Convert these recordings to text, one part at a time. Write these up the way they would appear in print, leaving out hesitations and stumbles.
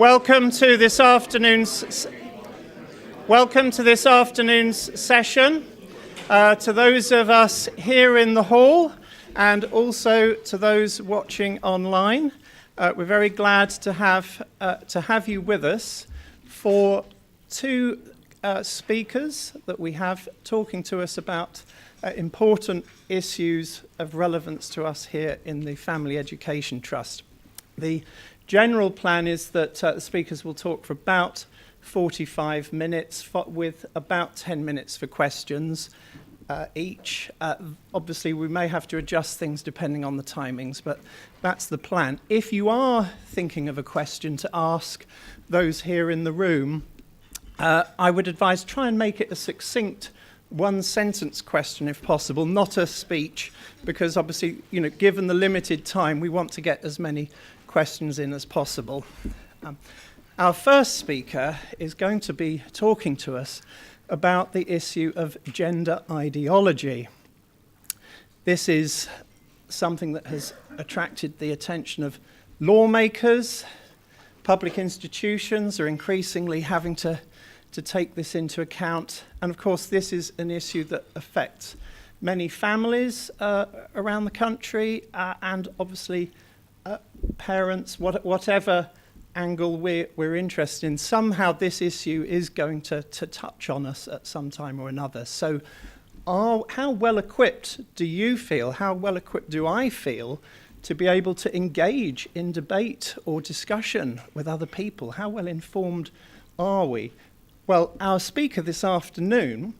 Welcome to this afternoon's session. To those of us here in the hall and also to those watching online, we're very glad to have you with us for two speakers that we have talking to us about important issues of relevance to us here in the Family Education Trust. The general plan is that the speakers will talk for about 45 minutes with about 10 minutes for questions each. Obviously, we may have to adjust things depending on the timings, but that's the plan. If you are thinking of a question to ask those here in the room, I would advise try and make it a succinct one-sentence question if possible, not a speech, because obviously, given the limited time, we want to get as many questions in as possible. Our first speaker is going to be talking to us about the issue of gender ideology. This is something that has attracted the attention of lawmakers. Public institutions are increasingly having to take this into account. And of course, this is an issue that affects many families around the country and obviously parents, whatever angle we're interested in. Somehow this issue is going to touch on us at some time or another. So how well equipped do you feel, how well equipped do I feel to be able to engage in debate or discussion with other people? How well informed are we? Well, our speaker this afternoon,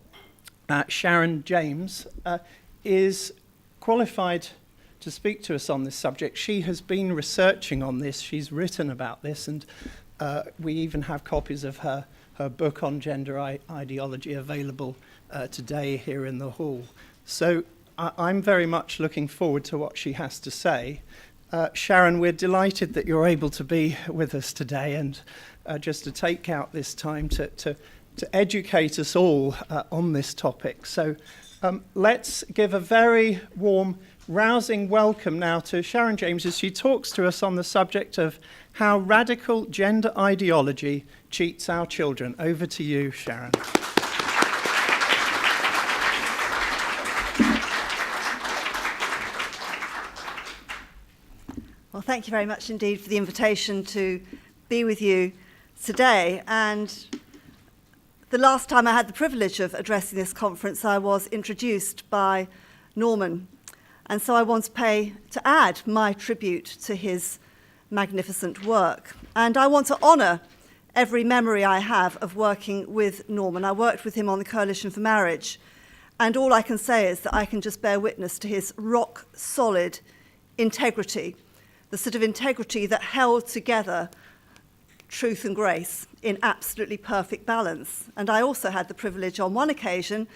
Sharon James, is qualified to speak to us on this subject. She has been researching on this, she's written about this, and we even have copies of her book on gender ideology available today here in the hall. So I'm very much looking forward to what she has to say. Sharon, we're delighted that you're able to be with us today and just to take out this time to educate us all on this topic. So let's give a very warm, rousing welcome now to Sharon James as she talks to us on the subject of how radical gender ideology cheats our children. Over to you, Sharon. Well, thank you very much indeed for the invitation to be with you today. And the last time I had the privilege of addressing this conference, I was introduced by Norman. And so I want to add my tribute to his magnificent work. And I want to honour every memory I have of working with Norman. I worked with him on the Coalition for Marriage. And all I can say is that I can just bear witness to his rock-solid integrity, the sort of integrity that held together truth and grace in absolutely perfect balance. And I also had the privilege on one occasion,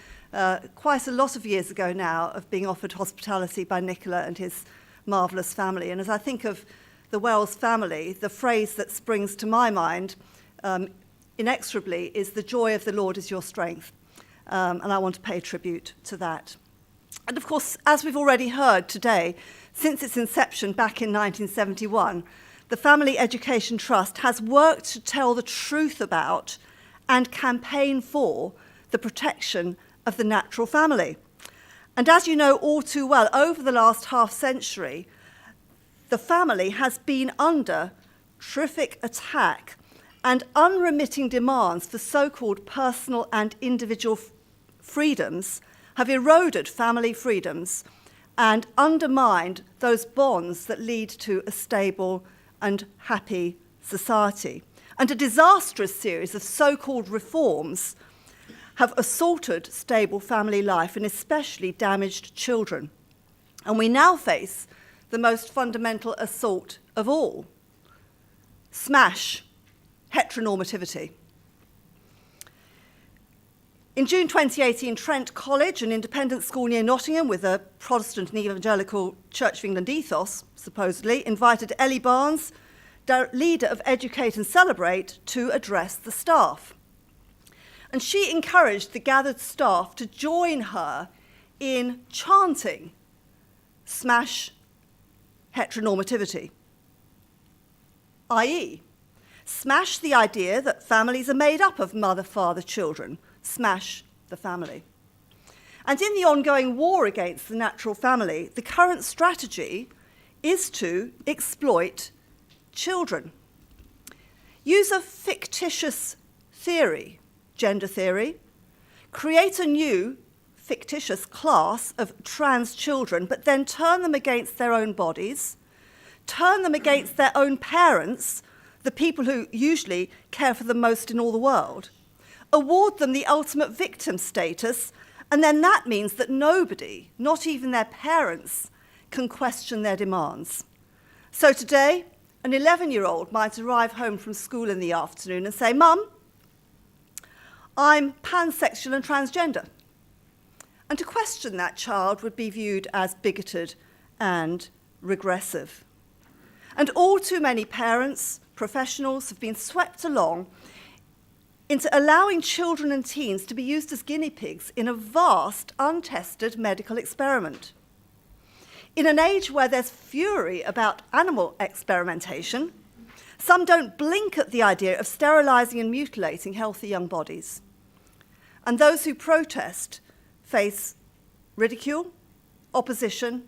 quite a lot of years ago now, of being offered hospitality by Nicola and his marvellous family. And as I think of the Wells family, the phrase that springs to my mind inexorably is, "The joy of the Lord is your strength." And I want to pay tribute to that. And of course, as we've already heard today, since its inception back in 1971, the Family Education Trust has worked to tell the truth about and campaign for the protection of the natural family. And as you know all too well, over the last half century, the family has been under terrific attack and unremitting demands for so-called personal and individual freedoms have eroded family freedoms and undermined those bonds that lead to a stable and happy society. And a disastrous series of so-called reforms have assaulted stable family life and especially damaged children. And we now face the most fundamental assault of all: smash heteronormativity. In June 2018, Trent College, an independent school near Nottingham with a Protestant and evangelical Church of England ethos, supposedly, invited Ellie Barnes, leader of Educate and Celebrate, to address the staff. And she encouraged the gathered staff to join her in chanting, "Smash heteronormativity," i.e., Smash the idea that families are made up of mother, father, children. Smash the family. And in the ongoing war against the natural family, the current strategy is to exploit children. Use a fictitious theory, gender theory, create a new fictitious class of trans children, but then turn them against their own bodies, turn them against their own parents, the people who usually care for them most in all the world, award them the ultimate victim status, and then that means that nobody, not even their parents, can question their demands. So today, an 11-year-old might arrive home from school in the afternoon and say, "Mum, I'm pansexual and transgender." And to question that child would be viewed as bigoted and regressive. And all too many parents, professionals have been swept along into allowing children and teens to be used as guinea pigs in a vast, untested medical experiment. In an age where there's fury about animal experimentation, some don't blink at the idea of sterilising and mutilating healthy young bodies. And those who protest face ridicule, opposition,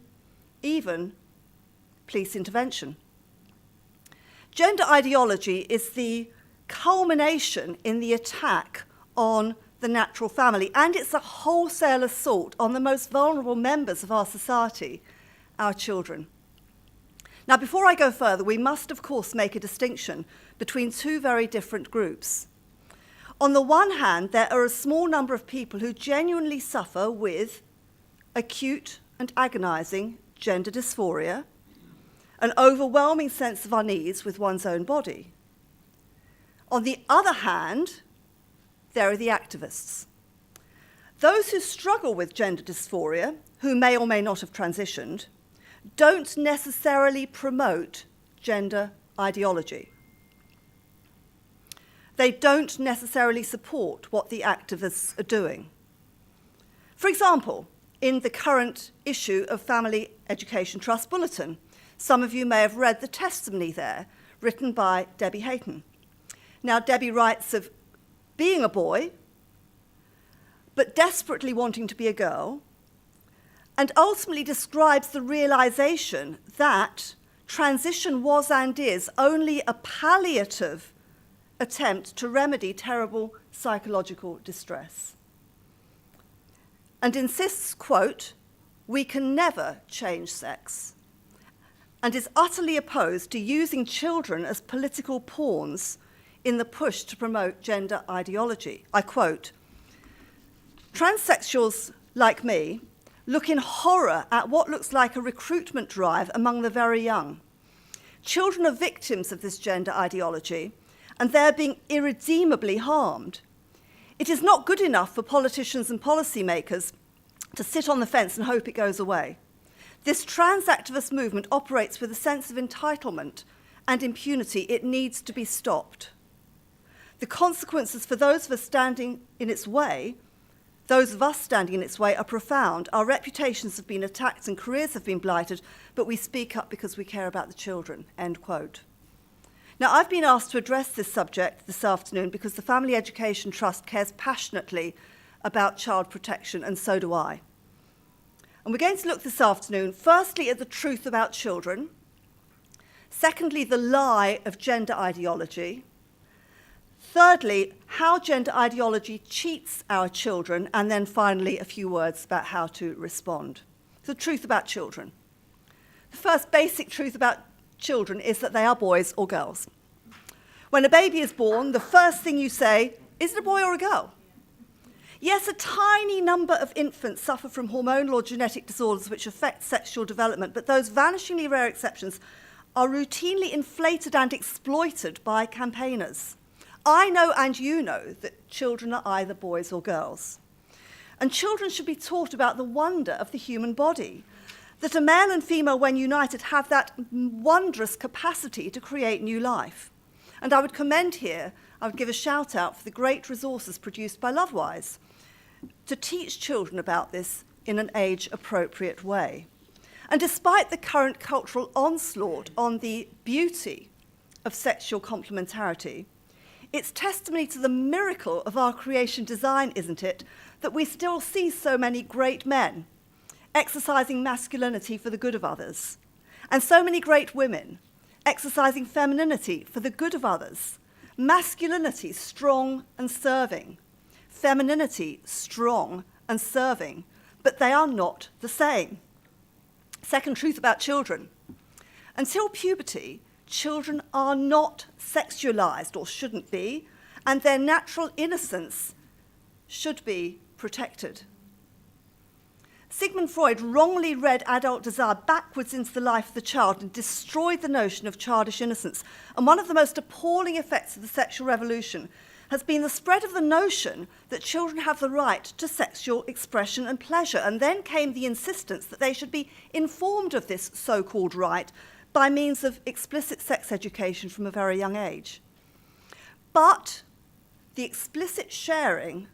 even police intervention. Gender ideology is the culmination in the attack on the natural family, and it's a wholesale assault on the most vulnerable members of our society, our children. Now, before I go further, we must, of course, make a distinction between two very different groups. On the one hand, there are a small number of people who genuinely suffer with acute and agonizing gender dysphoria, an overwhelming sense of unease with one's own body. On the other hand, there are the activists. Those who struggle with gender dysphoria, who may or may not have transitioned, don't necessarily promote gender ideology. They don't necessarily support what the activists are doing. For example, in the current issue of Family Education Trust Bulletin, some of you may have read the testimony there, written by Debbie Hayton. Now, Debbie writes of being a boy, but desperately wanting to be a girl, and ultimately describes the realization that transition was and is only a palliative attempt to remedy terrible psychological distress. And insists, quote, "We can never change sex," and is utterly opposed to using children as political pawns in the push to promote gender ideology. I quote, "Transsexuals like me look in horror at what looks like a recruitment drive among the very young. Children are victims of this gender ideology, and they're being irredeemably harmed. It is not good enough for politicians and policymakers to sit on the fence and hope it goes away. This trans activist movement operates with a sense of entitlement and impunity. It needs to be stopped. The consequences for those of us standing in its way, are profound. Our reputations have been attacked and careers have been blighted, but we speak up because we care about the children," end quote. Now, I've been asked to address this subject this afternoon because the Family Education Trust cares passionately about child protection, and so do I. And we're going to look this afternoon, firstly, at the truth about children, secondly, the lie of gender ideology, thirdly, how gender ideology cheats our children, and then finally, a few words about how to respond. The truth about children. The first basic truth about children is that they are boys or girls. When a baby is born, the first thing you say, is it a boy or a girl? Yes, a tiny number of infants suffer from hormonal or genetic disorders which affect sexual development, but those vanishingly rare exceptions are routinely inflated and exploited by campaigners. I know and you know that children are either boys or girls. And children should be taught about the wonder of the human body, that a male and female, when united, have that wondrous capacity to create new life. And I would give a shout out for the great resources produced by Lovewise to teach children about this in an age-appropriate way. And despite the current cultural onslaught on the beauty of sexual complementarity, it's testimony to the miracle of our creation design, isn't it, that we still see so many great men exercising masculinity for the good of others, and so many great women exercising femininity for the good of others. Masculinity, strong and serving. Femininity, strong and serving. But they are not the same. Second truth about children. Until puberty, children are not sexualized, or shouldn't be, and their natural innocence should be protected. Sigmund Freud wrongly read adult desire backwards into the life of the child and destroyed the notion of childish innocence. And one of the most appalling effects of the sexual revolution has been the spread of the notion that children have the right to sexual expression and pleasure. And then came the insistence that they should be informed of this so-called right by means of explicit sex education from a very young age. But the explicit sharing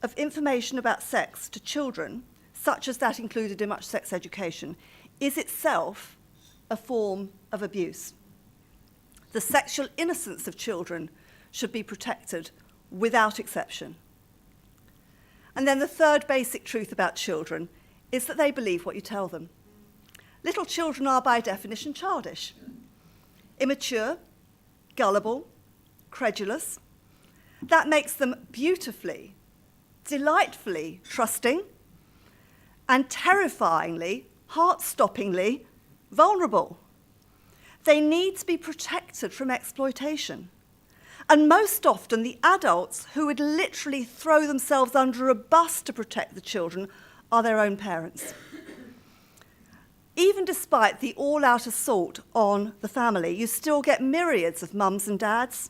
of information about sex to children, such as that included in much sex education, is itself a form of abuse. The sexual innocence of children should be protected without exception. And then the third basic truth about children is that they believe what you tell them. Little children are by definition childish, immature, gullible, credulous. That makes them beautifully, delightfully trusting, and terrifyingly, heart-stoppingly vulnerable. They need to be protected from exploitation. And most often, the adults who would literally throw themselves under a bus to protect the children are their own parents. Even despite the all-out assault on the family, you still get myriads of mums and dads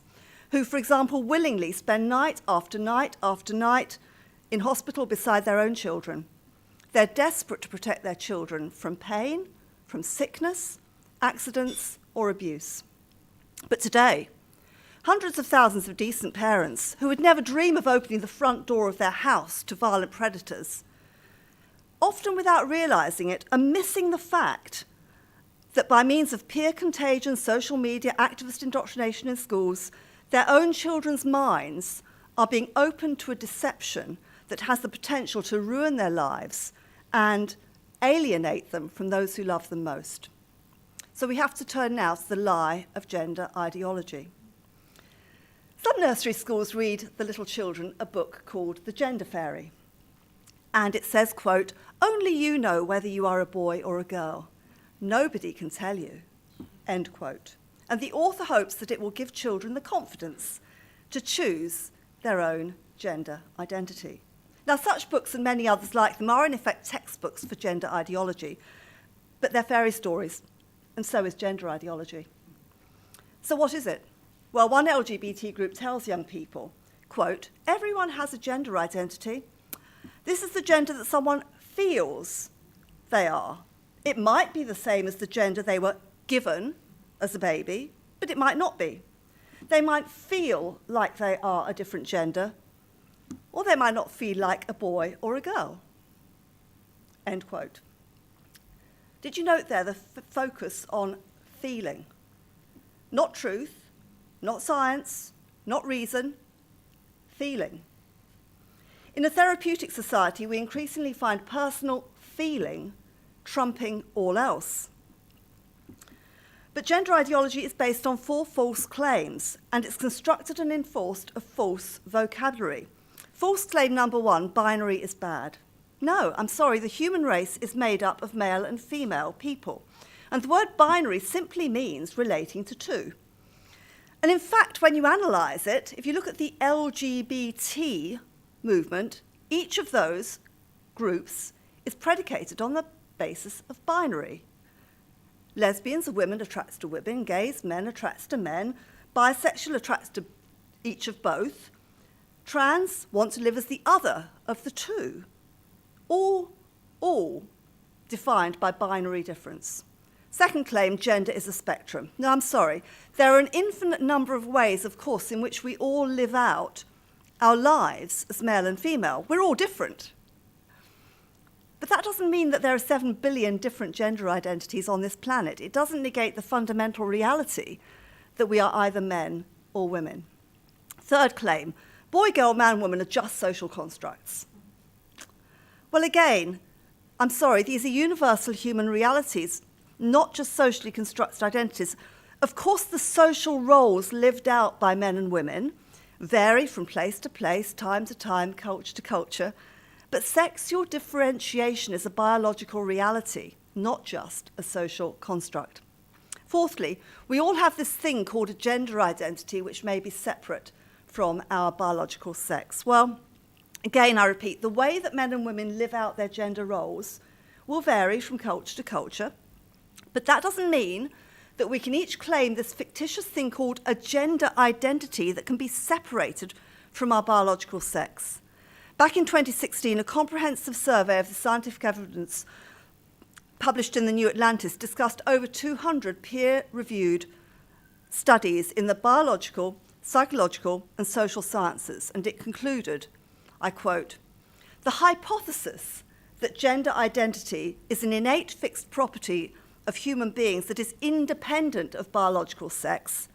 who, for example, willingly spend night after night after night in hospital beside their own children. They're desperate to protect their children from pain, from sickness, accidents, or abuse. But today, hundreds of thousands of decent parents who would never dream of opening the front door of their house to violent predators, often without realizing it, are missing the fact that by means of peer contagion, social media, activist indoctrination in schools, their own children's minds are being opened to a deception that has the potential to ruin their lives and alienate them from those who love them most. So we have to turn now to the lie of gender ideology. Some nursery schools read the little children a book called The Gender Fairy. And it says, quote, "Only you know whether you are a boy or a girl. Nobody can tell you," end quote. And the author hopes that it will give children the confidence to choose their own gender identity. Now, such books and many others like them are in effect textbooks for gender ideology, but they're fairy stories, and so is gender ideology. So what is it? Well, one LGBT group tells young people, quote, "Everyone has a gender identity. This is the gender that someone feels they are. It might be the same as the gender they were given as a baby, but it might not be. They might feel like they are a different gender, or they might not feel like a boy or a girl," end quote. Did you note there the focus on feeling? Not truth, not science, not reason, feeling. In a therapeutic society, we increasingly find personal feeling trumping all else. But gender ideology is based on 4 false claims, and it's constructed and enforced a false vocabulary. False claim number 1, binary is bad. No, I'm sorry, the human race is made up of male and female people. And the word binary simply means relating to 2. And in fact, when you analyse it, if you look at the LGBT movement, each of those groups is predicated on the basis of binary. Lesbians are women attracts to women, gays, men attracts to men, bisexual attracts to each of both, trans want to live as the other of the 2, all defined by binary difference. Second claim, gender is a spectrum. No, I'm sorry. There are an infinite number of ways, of course, in which we all live out our lives as male and female. We're all different. But that doesn't mean that there are 7 billion different gender identities on this planet. It doesn't negate the fundamental reality that we are either men or women. Third claim, boy, girl, man, woman are just social constructs. Well, again, I'm sorry, these are universal human realities, not just socially constructed identities. Of course, the social roles lived out by men and women vary from place to place, time to time, culture to culture, but sexual differentiation is a biological reality, not just a social construct. Fourthly, we all have this thing called a gender identity, which may be separate from our biological sex. Well, again, I repeat, the way that men and women live out their gender roles will vary from culture to culture, but that doesn't mean that we can each claim this fictitious thing called a gender identity that can be separated from our biological sex. Back in 2016, a comprehensive survey of the scientific evidence published in the New Atlantis discussed over 200 peer-reviewed studies in the biological, psychological, and social sciences, and it concluded, I quote, "The hypothesis that gender identity is an innate fixed property of human beings that is independent of biological sex,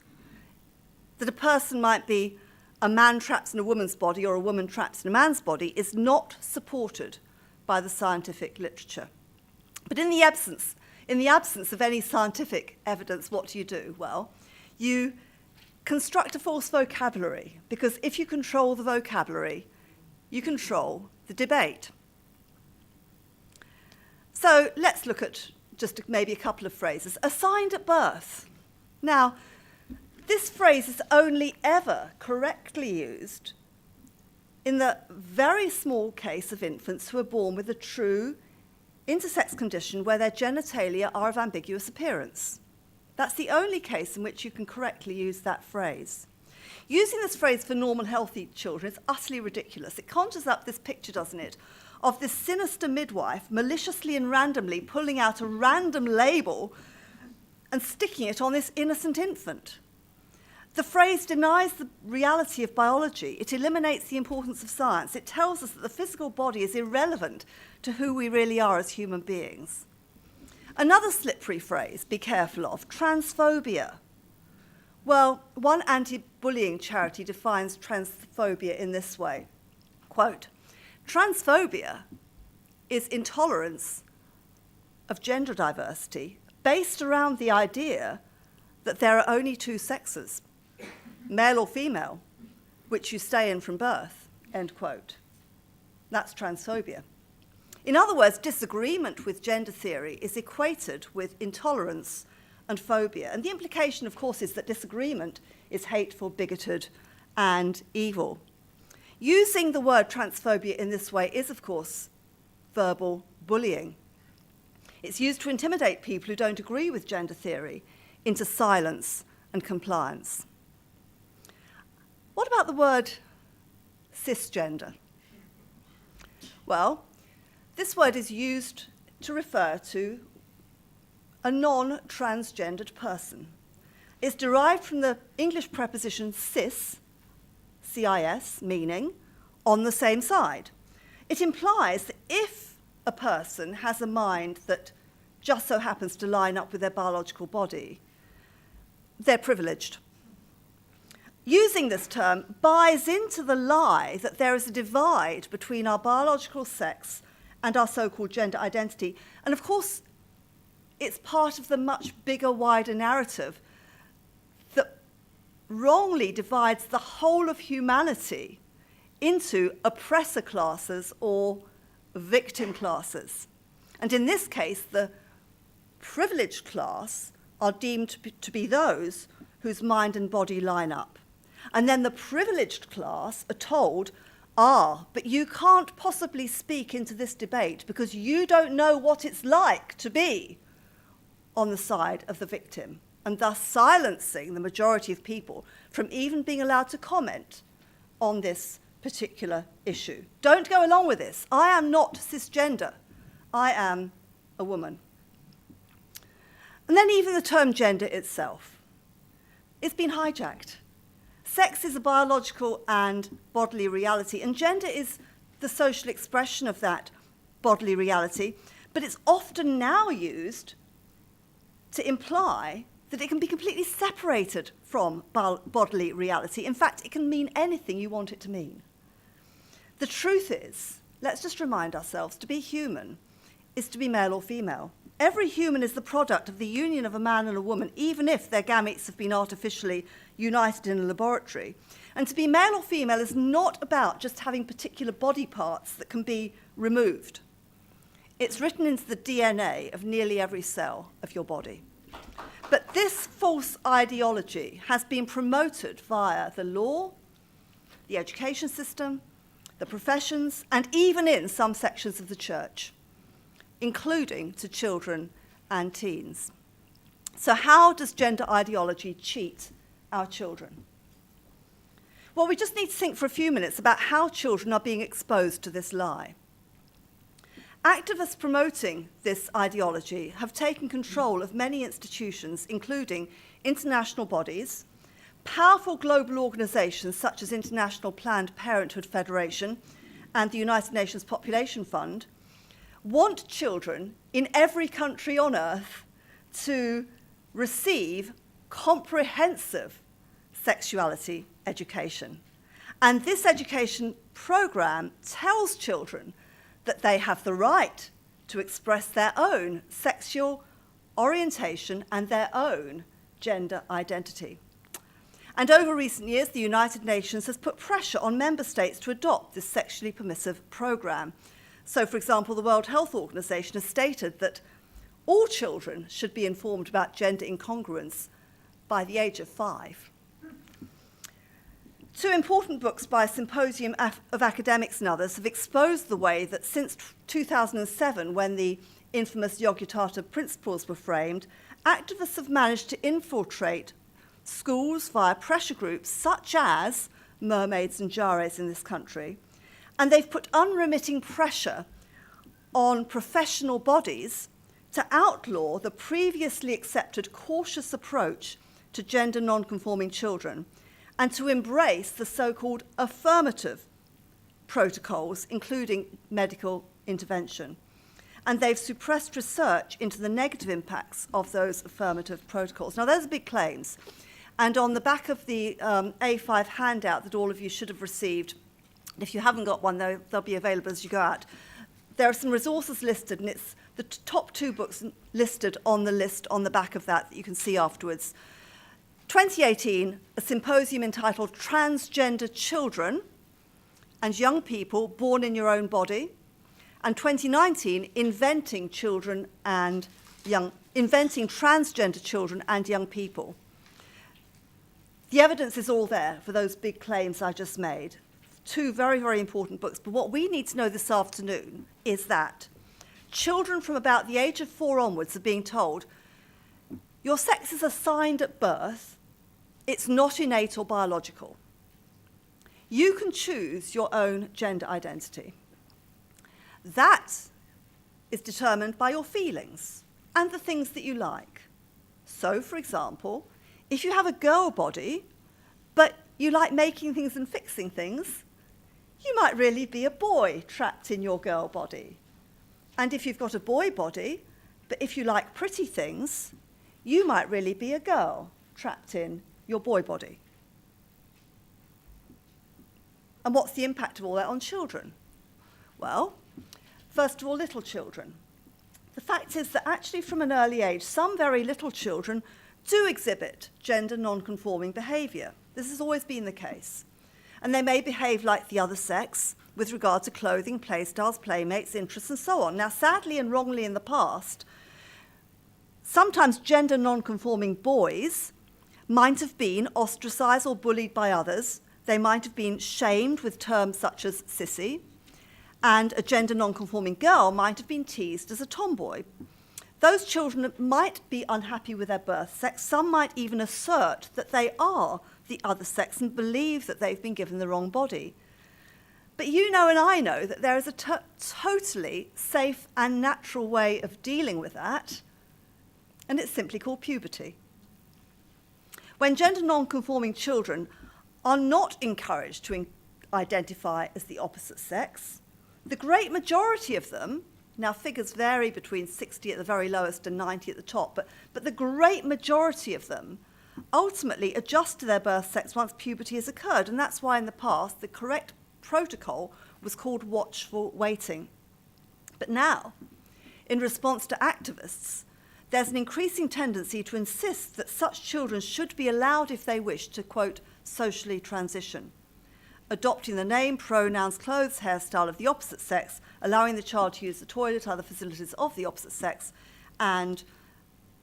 that a person might be a man trapped in a woman's body or a woman trapped in a man's body, is not supported by the scientific literature." But in the absence of any scientific evidence, what do? Well, you construct a false vocabulary, because if you control the vocabulary, you control the debate. So let's look at just maybe a couple of phrases. Assigned at birth. Now, this phrase is only ever correctly used in the very small case of infants who are born with a true intersex condition where their genitalia are of ambiguous appearance. That's the only case in which you can correctly use that phrase. Using this phrase for normal, healthy children is utterly ridiculous. It conjures up this picture, doesn't it, of this sinister midwife maliciously and randomly pulling out a random label and sticking it on this innocent infant. The phrase denies the reality of biology. It eliminates the importance of science. It tells us that the physical body is irrelevant to who we really are as human beings. Another slippery phrase, be careful of, transphobia. Well, one anti-bullying charity defines transphobia in this way, quote, "Transphobia is intolerance of gender diversity based around the idea that there are only two sexes, male or female, which you stay in from birth," end quote. That's transphobia. In other words, disagreement with gender theory is equated with intolerance and phobia. And the implication, of course, is that disagreement is hateful, bigoted, and evil. Using the word transphobia in this way is, of course, verbal bullying. It's used to intimidate people who don't agree with gender theory into silence and compliance. What about the word cisgender? Well, this word is used to refer to a non-transgendered person. It's derived from the English preposition cis, C-I-S, meaning on the same side. It implies that if a person has a mind that just so happens to line up with their biological body, they're privileged. Using this term buys into the lie that there is a divide between our biological sex and our so-called gender identity. And of course, it's part of the much bigger, wider narrative that wrongly divides the whole of humanity into oppressor classes or victim classes. And in this case, the privileged class are deemed to be those whose mind and body line up. And then the privileged class are told, but you can't possibly speak into this debate because you don't know what it's like to be on the side of the victim, and thus silencing the majority of people from even being allowed to comment on this particular issue. Don't go along with this. I am not cisgender. I am a woman. And then even the term gender itself, it's been hijacked. Sex is a biological and bodily reality, and gender is the social expression of that bodily reality, but it's often now used to imply that it can be completely separated from bodily reality. In fact, it can mean anything you want it to mean. The truth is, let's just remind ourselves, to be human is to be male or female. Every human is the product of the union of a man and a woman, even if their gametes have been artificially united in a laboratory. And to be male or female is not about just having particular body parts that can be removed. It's written into the DNA of nearly every cell of your body. But this false ideology has been promoted via the law, the education system, the professions, and even in some sections of the church, including to children and teens. So how does gender ideology cheat our children? Well, we just need to think for a few minutes about how children are being exposed to this lie. Activists promoting this ideology have taken control of many institutions, including international bodies, powerful global organisations such as International Planned Parenthood Federation and the United Nations Population Fund, want children in every country on earth to receive comprehensive sexuality education. And this education programme tells children that they have the right to express their own sexual orientation and their own gender identity. And over recent years, the United Nations has put pressure on member states to adopt this sexually permissive programme. So, for example, the World Health Organization has stated that all children should be informed about gender incongruence by the age of 5. Two important books by a symposium of academics and others have exposed the way that since 2007, when the infamous Yogyakarta principles were framed, activists have managed to infiltrate schools via pressure groups such as Mermaids and Jares in this country, and they've put unremitting pressure on professional bodies to outlaw the previously accepted cautious approach to gender non-conforming children and to embrace the so-called affirmative protocols, including medical intervention. And they've suppressed research into the negative impacts of those affirmative protocols. Now, those are big claims. And on the back of the A5 handout that all of you should have received, if you haven't got one, they'll be available as you go out, there are some resources listed, and it's the top 2 books listed on the list on the back of that you can see afterwards. 2018, a symposium entitled Transgender Children and Young People Born in Your Own Body, and 2019, Inventing Transgender Children and Young People. The evidence is all there for those big claims I just made. 2 very, very important books. But what we need to know this afternoon is that children from about the age of 4 onwards are being told, your sex is assigned at birth, it's not innate or biological. You can choose your own gender identity. That is determined by your feelings and the things that you like. So, for example, if you have a girl body, but you like making things and fixing things, you might really be a boy trapped in your girl body. And if you've got a boy body, but if you like pretty things, you might really be a girl trapped in your boy body. And what's the impact of all that on children? Well, first of all, little children. The fact is that actually from an early age, some very little children do exhibit gender non-conforming behaviour. This has always been the case. And they may behave like the other sex with regard to clothing, playstyles, playmates, interests, and so on. Now, sadly and wrongly in the past, sometimes gender non-conforming boys might have been ostracised or bullied by others. They might have been shamed with terms such as sissy, and a gender non-conforming girl might have been teased as a tomboy. Those children might be unhappy with their birth sex. Some might even assert that they are the other sex and believe that they've been given the wrong body. But you know and I know that there is a totally safe and natural way of dealing with that, and it's simply called puberty. When gender non-conforming children are not encouraged to identify as the opposite sex, the great majority of them Now, figures vary between 60 at the very lowest and 90 at the top, but the great majority of them ultimately adjust to their birth sex once puberty has occurred, and that's why in the past the correct protocol was called watchful waiting. But now, in response to activists, there's an increasing tendency to insist that such children should be allowed, if they wish, to, quote, socially transition, adopting the name, pronouns, clothes, hairstyle of the opposite sex, allowing the child to use the toilet, other facilities of the opposite sex, and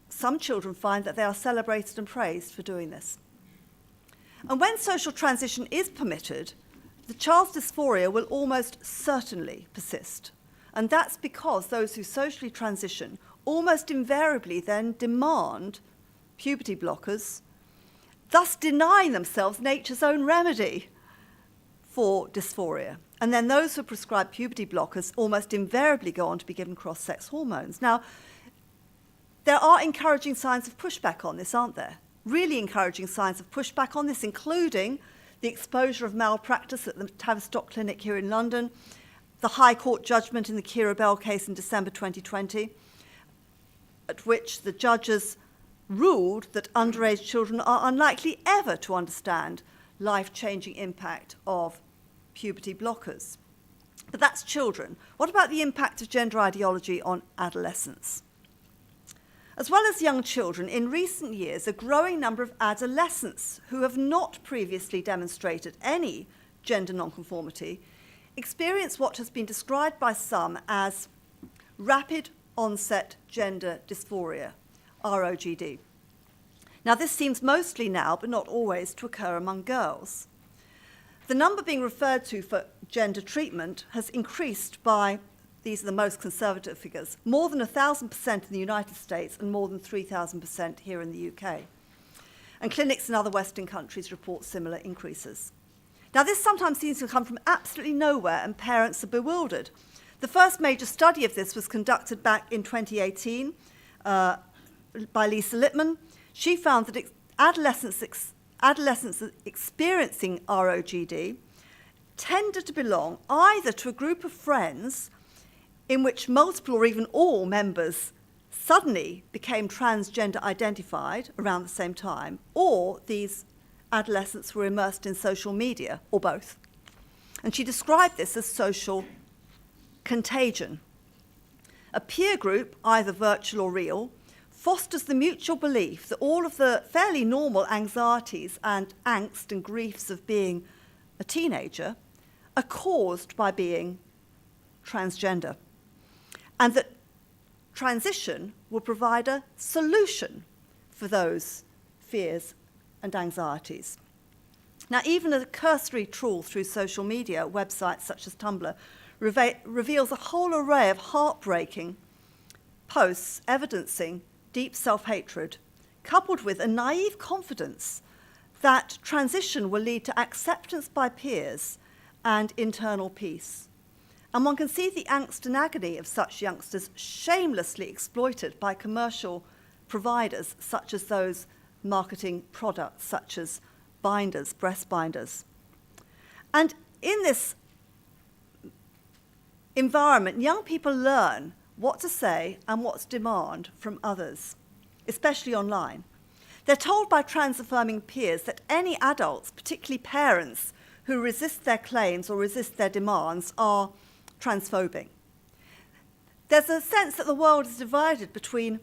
some children find that they are celebrated and praised for doing this. And when social transition is permitted, the child's dysphoria will almost certainly persist. And that's because those who socially transition almost invariably then demand puberty blockers, thus denying themselves nature's own remedy for dysphoria. And then those who prescribe puberty blockers almost invariably go on to be given cross-sex hormones. Now, there are encouraging signs of pushback on this, aren't there? Really encouraging signs of pushback on this, including the exposure of malpractice at the Tavistock Clinic here in London, the High Court judgment in the Kira Bell case in December 2020, at which the judges ruled that underage children are unlikely ever to understand life-changing impact of puberty blockers. But that's children. What about the impact of gender ideology on adolescents? As well as young children, in recent years, a growing number of adolescents who have not previously demonstrated any gender nonconformity experience what has been described by some as rapid onset gender dysphoria, ROGD. Now, this seems mostly now, but not always, to occur among girls. The number being referred to for gender treatment has increased by, these are the most conservative figures, more than 1,000% in the United States and more than 3,000% here in the UK. And clinics in other Western countries report similar increases. Now, this sometimes seems to come from absolutely nowhere, and parents are bewildered. The first major study of this was conducted back in 2018 by Lisa Lippman. She found that adolescents experiencing ROGD tended to belong either to a group of friends in which multiple or even all members suddenly became transgender identified around the same time, or these adolescents were immersed in social media, or both. And she described this as social contagion. A peer group, either virtual or real, fosters the mutual belief that all of the fairly normal anxieties and angst and griefs of being a teenager are caused by being transgender, and that transition will provide a solution for those fears and anxieties. Now, even a cursory trawl through social media websites such as Tumblr reveals a whole array of heartbreaking posts evidencing deep self-hatred, coupled with a naive confidence that transition will lead to acceptance by peers and internal peace. And one can see the angst and agony of such youngsters shamelessly exploited by commercial providers, such as those marketing products, such as binders, breast binders. And in this environment, young people learn what to say and what to demand from others, especially online. They're told by trans-affirming peers that any adults, particularly parents, who resist their claims or resist their demands are transphobic. There's a sense that the world is divided between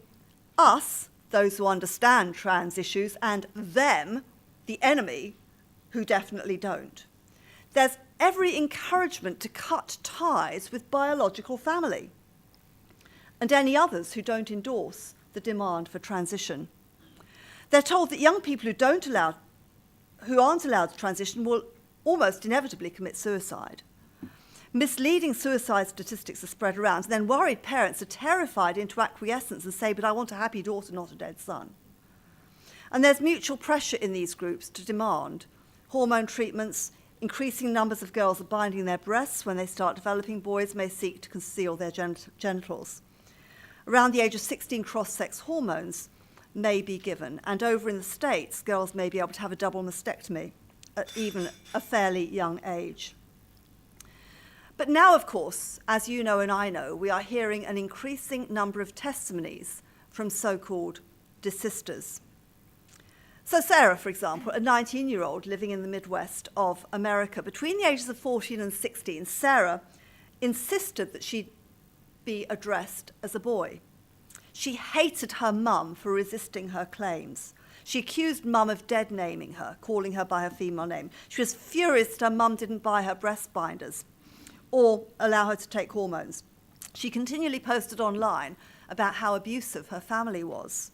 us, those who understand trans issues, and them, the enemy, who definitely don't. There's every encouragement to cut ties with biological family and any others who don't endorse the demand for transition. They're told that young people who aren't allowed to transition will almost inevitably commit suicide. Misleading suicide statistics are spread around, and then worried parents are terrified into acquiescence and say, but I want a happy daughter, not a dead son. And there's mutual pressure in these groups to demand hormone treatments. Increasing numbers of girls are binding their breasts. When they start developing, boys may seek to conceal their genitals. Around the age of 16, cross-sex hormones may be given, and over in the States, girls may be able to have a double mastectomy at even a fairly young age. But now, of course, as you know and I know, we are hearing an increasing number of testimonies from so-called desisters. So Sarah, for example, a 19-year-old living in the Midwest of America, between the ages of 14 and 16, Sarah insisted that she be addressed as a boy. She hated her mum for resisting her claims. She accused mum of dead-naming her, calling her by her female name. She was furious that her mum didn't buy her breast binders or allow her to take hormones. She continually posted online about how abusive her family was.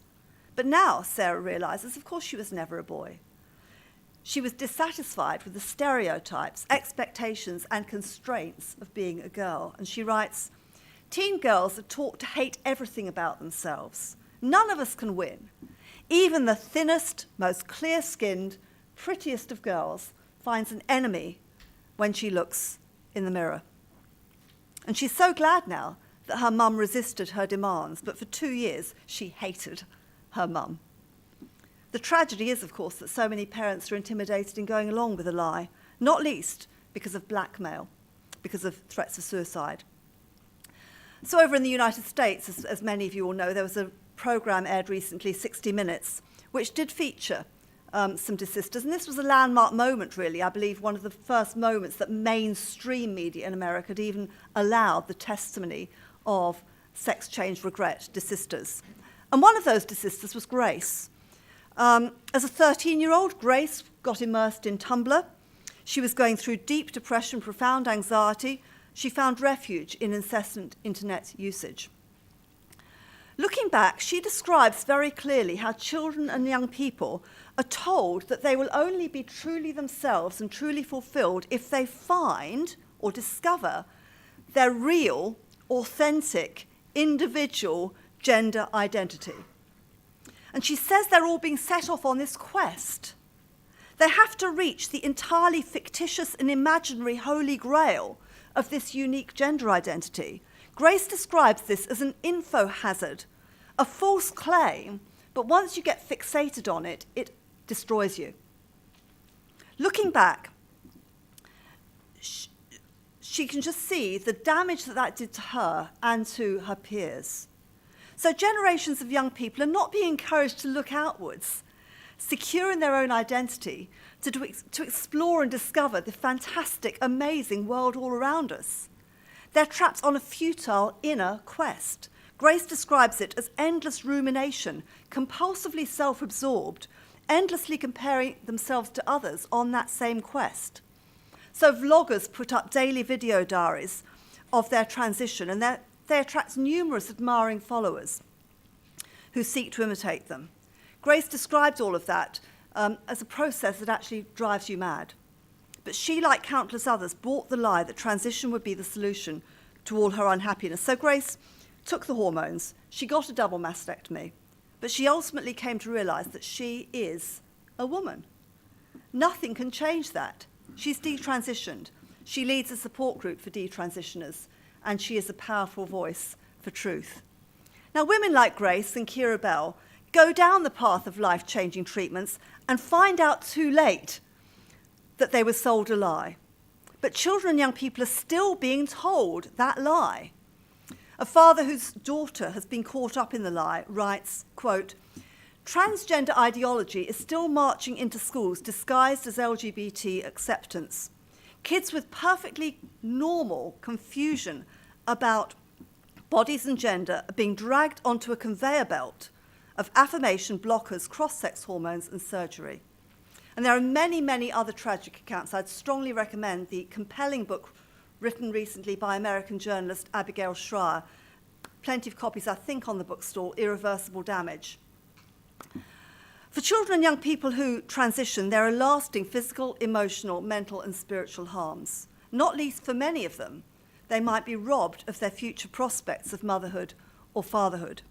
But now Sarah realizes, of course, she was never a boy. She was dissatisfied with the stereotypes, expectations, and constraints of being a girl. And she writes, "Teen girls are taught to hate everything about themselves. None of us can win. Even the thinnest, most clear-skinned, prettiest of girls finds an enemy when she looks in the mirror." And she's so glad now that her mum resisted her demands, but for 2 years she hated her mum. The tragedy is, of course, that so many parents are intimidated in going along with a lie, not least because of blackmail, because of threats of suicide. So over in the United States, as many of you will know, there was a program aired recently, 60 Minutes, which did feature some desisters. And this was a landmark moment, really. I believe one of the first moments that mainstream media in America had even allowed the testimony of sex change regret desisters. And one of those desisters was Grace. As a 13-year-old, Grace got immersed in Tumblr. She was going through deep depression, profound anxiety. She found refuge in incessant internet usage. Looking back, she describes very clearly how children and young people are told that they will only be truly themselves and truly fulfilled if they find or discover their real, authentic, individual gender identity. And she says they're all being set off on this quest. They have to reach the entirely fictitious and imaginary holy grail of this unique gender identity. Grace describes this as an info hazard, a false claim, but once you get fixated on it, it destroys you. Looking back, she can just see the damage that did to her and to her peers. So generations of young people are not being encouraged to look outwards, secure in their own identity, to explore and discover the fantastic, amazing world all around us. They're trapped on a futile inner quest. Grace describes it as endless rumination, compulsively self-absorbed, endlessly comparing themselves to others on that same quest. So vloggers put up daily video diaries of their transition, and they attract numerous admiring followers who seek to imitate them. Grace describes all of that as a process that actually drives you mad. But she, like countless others, bought the lie that transition would be the solution to all her unhappiness. So Grace took the hormones, she got a double mastectomy, but she ultimately came to realize that she is a woman. Nothing can change that. She's detransitioned. She leads a support group for detransitioners, and she is a powerful voice for truth. Now, women like Grace and Kira Bell go down the path of life-changing treatments and find out too late that they were sold a lie. But children and young people are still being told that lie. A father whose daughter has been caught up in the lie writes, quote, "Transgender ideology is still marching into schools disguised as LGBT acceptance. Kids with perfectly normal confusion about bodies and gender are being dragged onto a conveyor belt of affirmation, blockers, cross-sex hormones, and surgery." And there are many, many other tragic accounts. I'd strongly recommend the compelling book written recently by American journalist Abigail Schreier. Plenty of copies, I think, on the bookstall, Irreversible Damage. For children and young people who transition, there are lasting physical, emotional, mental, and spiritual harms. Not least for many of them, they might be robbed of their future prospects of motherhood or fatherhood.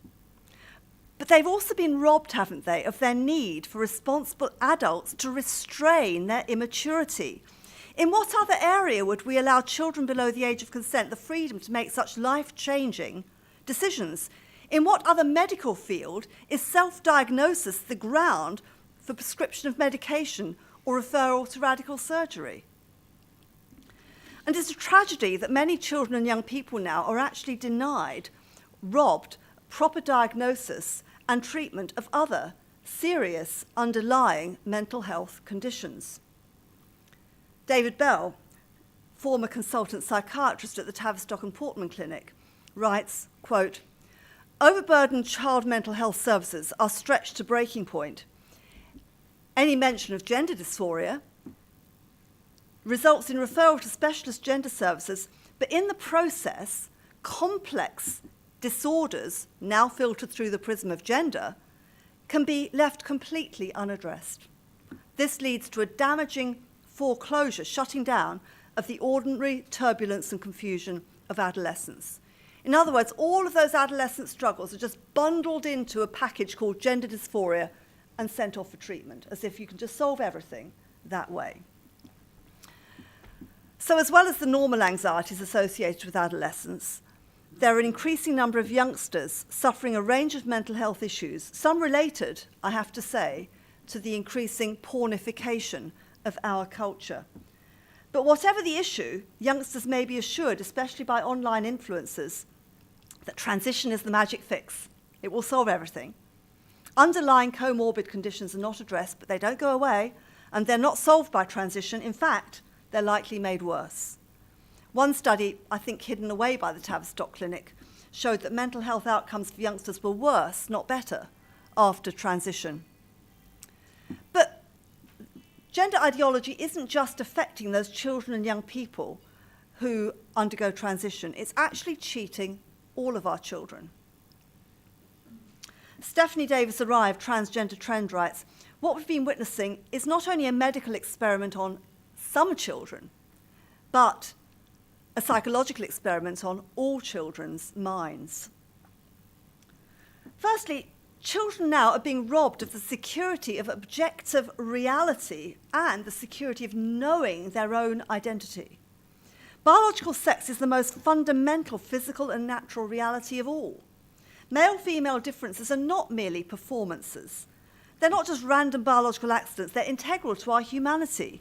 But they've also been robbed, haven't they, of their need for responsible adults to restrain their immaturity. In what other area would we allow children below the age of consent the freedom to make such life-changing decisions? In what other medical field is self-diagnosis the ground for prescription of medication or referral to radical surgery? And it's a tragedy that many children and young people now are actually denied, robbed, proper diagnosis and treatment of other serious underlying mental health conditions. David Bell, former consultant psychiatrist at the Tavistock and Portman Clinic, writes, quote, "Overburdened child mental health services are stretched to breaking point. Any mention of gender dysphoria results in referral to specialist gender services, but in the process, complex disorders, now filtered through the prism of gender, can be left completely unaddressed. This leads to a damaging foreclosure, shutting down of the ordinary turbulence and confusion of adolescence." In other words, all of those adolescent struggles are just bundled into a package called gender dysphoria and sent off for treatment, as if you can just solve everything that way. So as well as the normal anxieties associated with adolescence, there are an increasing number of youngsters suffering a range of mental health issues, some related, I have to say, to the increasing pornification of our culture. But whatever the issue, youngsters may be assured, especially by online influencers, that transition is the magic fix. It will solve everything. Underlying comorbid conditions are not addressed, but they don't go away, and they're not solved by transition. In fact, they're likely made worse. One study, I think hidden away by the Tavistock Clinic, showed that mental health outcomes for youngsters were worse, not better, after transition. But gender ideology isn't just affecting those children and young people who undergo transition. It's actually cheating all of our children. Stephanie Davis-Arrive, Transgender Trend, writes, "What we've been witnessing is not only a medical experiment on some children, but a psychological experiment on all children's minds." Firstly, children now are being robbed of the security of objective reality and the security of knowing their own identity. Biological sex is the most fundamental physical and natural reality of all. Male-female differences are not merely performances. They're not just random biological accidents, they're integral to our humanity.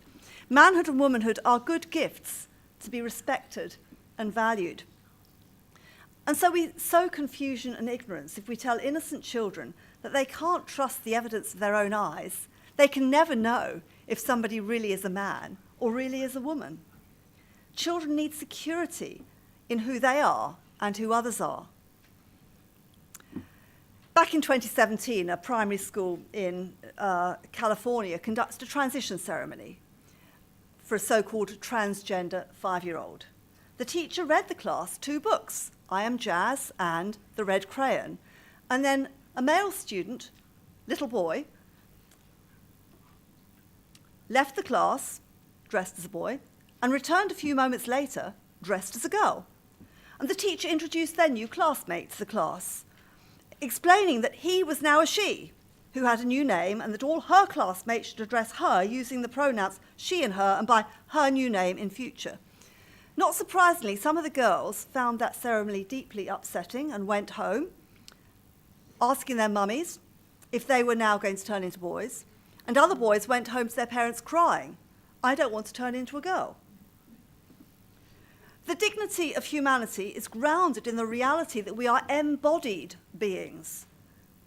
Manhood and womanhood are good gifts to be respected and valued. And so we sow confusion and ignorance if we tell innocent children that they can't trust the evidence of their own eyes. They can never know if somebody really is a man or really is a woman. Children need security in who they are and who others are. Back in 2017, a primary school in California conducted a transition ceremony for a so-called transgender 5-year-old. The teacher read the class 2 books, I Am Jazz and The Red Crayon, and then a male student, little boy, left the class dressed as a boy and returned a few moments later dressed as a girl. And the teacher introduced their new classmate to the class, explaining that he was now a she, who had a new name, and that all her classmates should address her using the pronouns she and her and by her new name in future. Not surprisingly, some of the girls found that ceremony deeply upsetting and went home, asking their mummies if they were now going to turn into boys, and other boys went home to their parents crying, I don't want to turn into a girl. The dignity of humanity is grounded in the reality that we are embodied beings.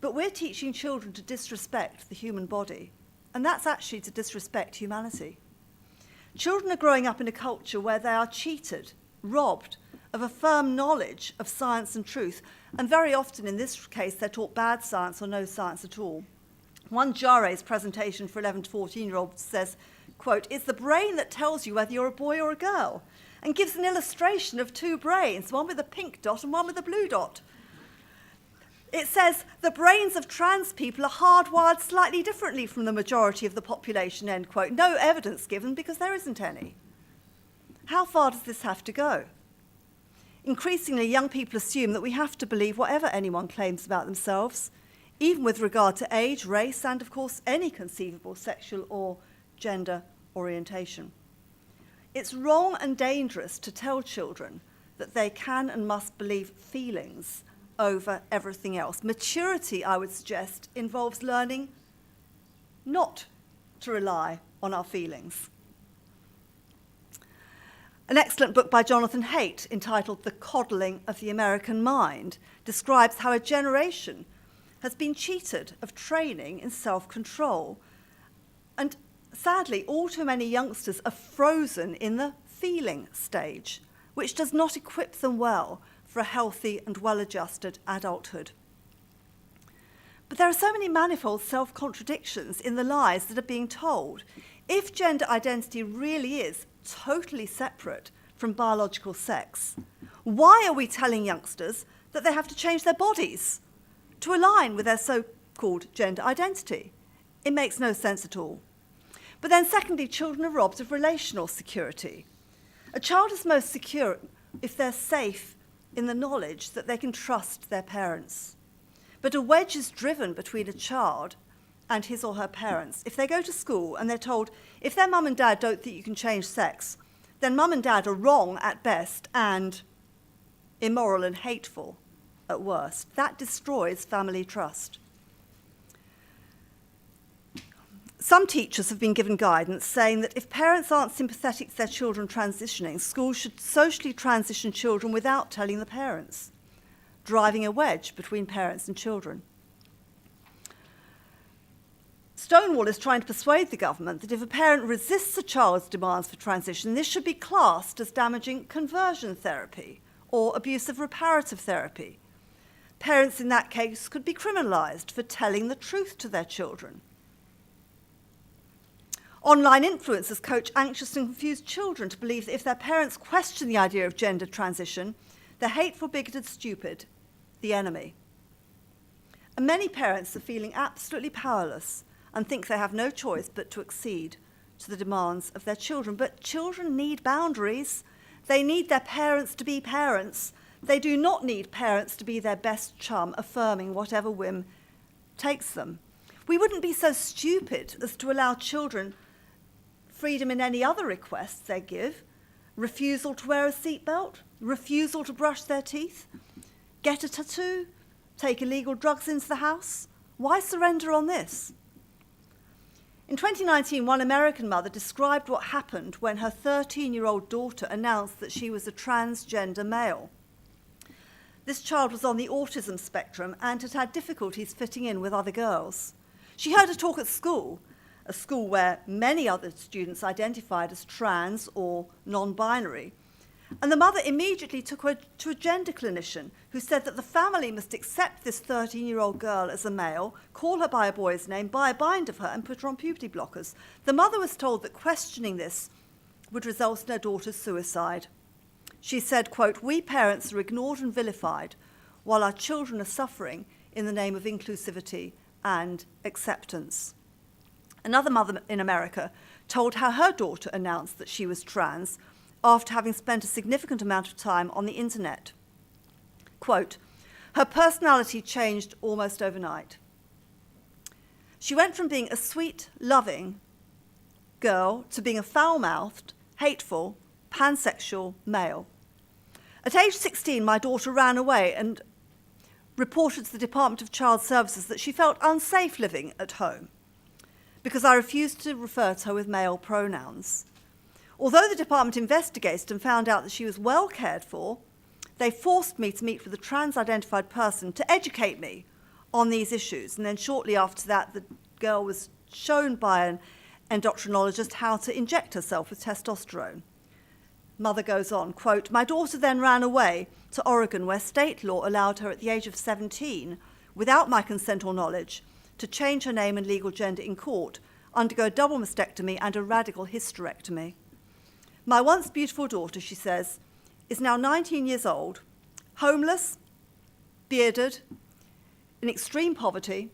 But we're teaching children to disrespect the human body, and that's actually to disrespect humanity. Children are growing up in a culture where they are cheated, robbed of a firm knowledge of science and truth, and very often in this case they're taught bad science or no science at all. One Jare's presentation for 11 to 14-year-olds says, quote, "It's the brain that tells you whether you're a boy or a girl," and gives an illustration of 2 brains, one with a pink dot and one with a blue dot. It says the brains of trans people are hardwired slightly differently from the majority of the population, end quote. No evidence given because there isn't any. How far does this have to go? Increasingly, young people assume that we have to believe whatever anyone claims about themselves, even with regard to age, race, and of course any conceivable sexual or gender orientation. It's wrong and dangerous to tell children that they can and must believe feelings over everything else. Maturity, I would suggest, involves learning not to rely on our feelings. An excellent book by Jonathan Haidt entitled The Coddling of the American Mind describes how a generation has been cheated of training in self-control. And sadly, all too many youngsters are frozen in the feeling stage, which does not equip them well for a healthy and well-adjusted adulthood. But there are so many manifold self-contradictions in the lies that are being told. If gender identity really is totally separate from biological sex, why are we telling youngsters that they have to change their bodies to align with their so-called gender identity? It makes no sense at all. But then secondly, children are robbed of relational security. A child is most secure if they're safe in the knowledge that they can trust their parents. But a wedge is driven between a child and his or her parents. If they go to school and they're told, if their mum and dad don't think you can change sex, then mum and dad are wrong at best and immoral and hateful at worst. That destroys family trust. Some teachers have been given guidance saying that if parents aren't sympathetic to their children transitioning, schools should socially transition children without telling the parents, driving a wedge between parents and children. Stonewall is trying to persuade the government that if a parent resists a child's demands for transition, this should be classed as damaging conversion therapy or abusive reparative therapy. Parents in that case could be criminalised for telling the truth to their children. Online influencers coach anxious and confused children to believe that if their parents question the idea of gender transition, they're hateful, bigoted, stupid, the enemy. And many parents are feeling absolutely powerless and think they have no choice but to accede to the demands of their children. But children need boundaries. They need their parents to be parents. They do not need parents to be their best chum, affirming whatever whim takes them. We wouldn't be so stupid as to allow children freedom in any other requests they give. Refusal to wear a seatbelt, refusal to brush their teeth, get a tattoo, take illegal drugs into the house. Why surrender on this? In 2019, one American mother described what happened when her 13-year-old daughter announced that she was a transgender male. This child was on the autism spectrum and had had difficulties fitting in with other girls. She heard her talk at school, a school where many other students identified as trans or non-binary. And the mother immediately took her to a gender clinician who said that the family must accept this 13-year-old girl as a male, call her by a boy's name, buy a bind of her and put her on puberty blockers. The mother was told that questioning this would result in her daughter's suicide. She said, quote, "We parents are ignored and vilified while our children are suffering in the name of inclusivity and acceptance." Another mother in America told how her daughter announced that she was trans after having spent a significant amount of time on the internet. Quote, "Her personality changed almost overnight. She went from being a sweet, loving girl to being a foul-mouthed, hateful, pansexual male. At age 16, my daughter ran away and reported to the Department of Child Services that she felt unsafe living at home because I refused to refer to her with male pronouns. Although the department investigated and found out that she was well cared for, they forced me to meet with a trans-identified person to educate me on these issues. And then shortly after that, the girl was shown by an endocrinologist how to inject herself with testosterone." Mother goes on, quote, "My daughter then ran away to Oregon, where state law allowed her at the age of 17, without my consent or knowledge, to change her name and legal gender in court, undergo a double mastectomy and a radical hysterectomy. My once beautiful daughter," she says, "is now 19 years old, homeless, bearded, in extreme poverty,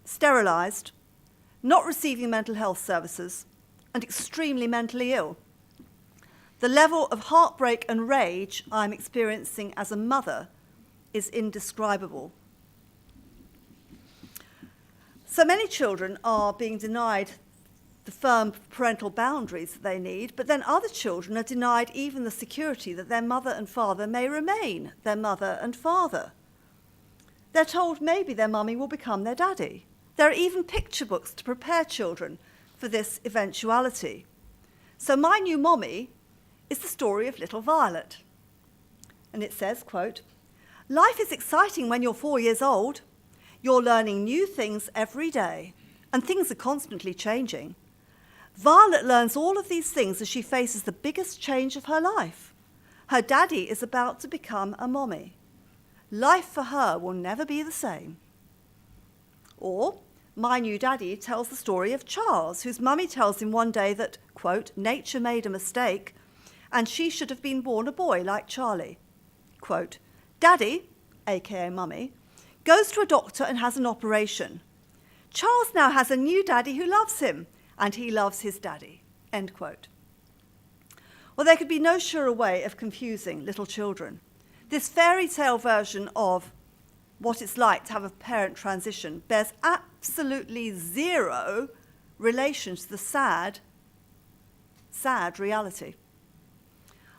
sterilised, not receiving mental health services, and extremely mentally ill. The level of heartbreak and rage I'm experiencing as a mother is indescribable." So many children are being denied the firm parental boundaries that they need, but then other children are denied even the security that their mother and father may remain their mother and father. They're told maybe their mummy will become their daddy. There are even picture books to prepare children for this eventuality. So my new mommy is the story of little Violet. And it says, quote, "Life is exciting when you're 4 years old. You're learning new things every day, and things are constantly changing. Violet learns all of these things as she faces the biggest change of her life. Her daddy is about to become a mommy. Life for her will never be the same." Or, My New Daddy tells the story of Charles, whose mummy tells him one day that, quote, "nature made a mistake, and she should have been born a boy like Charlie." Quote, "Daddy," aka mummy, "goes to a doctor and has an operation. Charles now has a new daddy who loves him, and he loves his daddy." End quote. Well, there could be no surer way of confusing little children. This fairy tale version of what it's like to have a parent transition bears absolutely zero relation to the sad reality.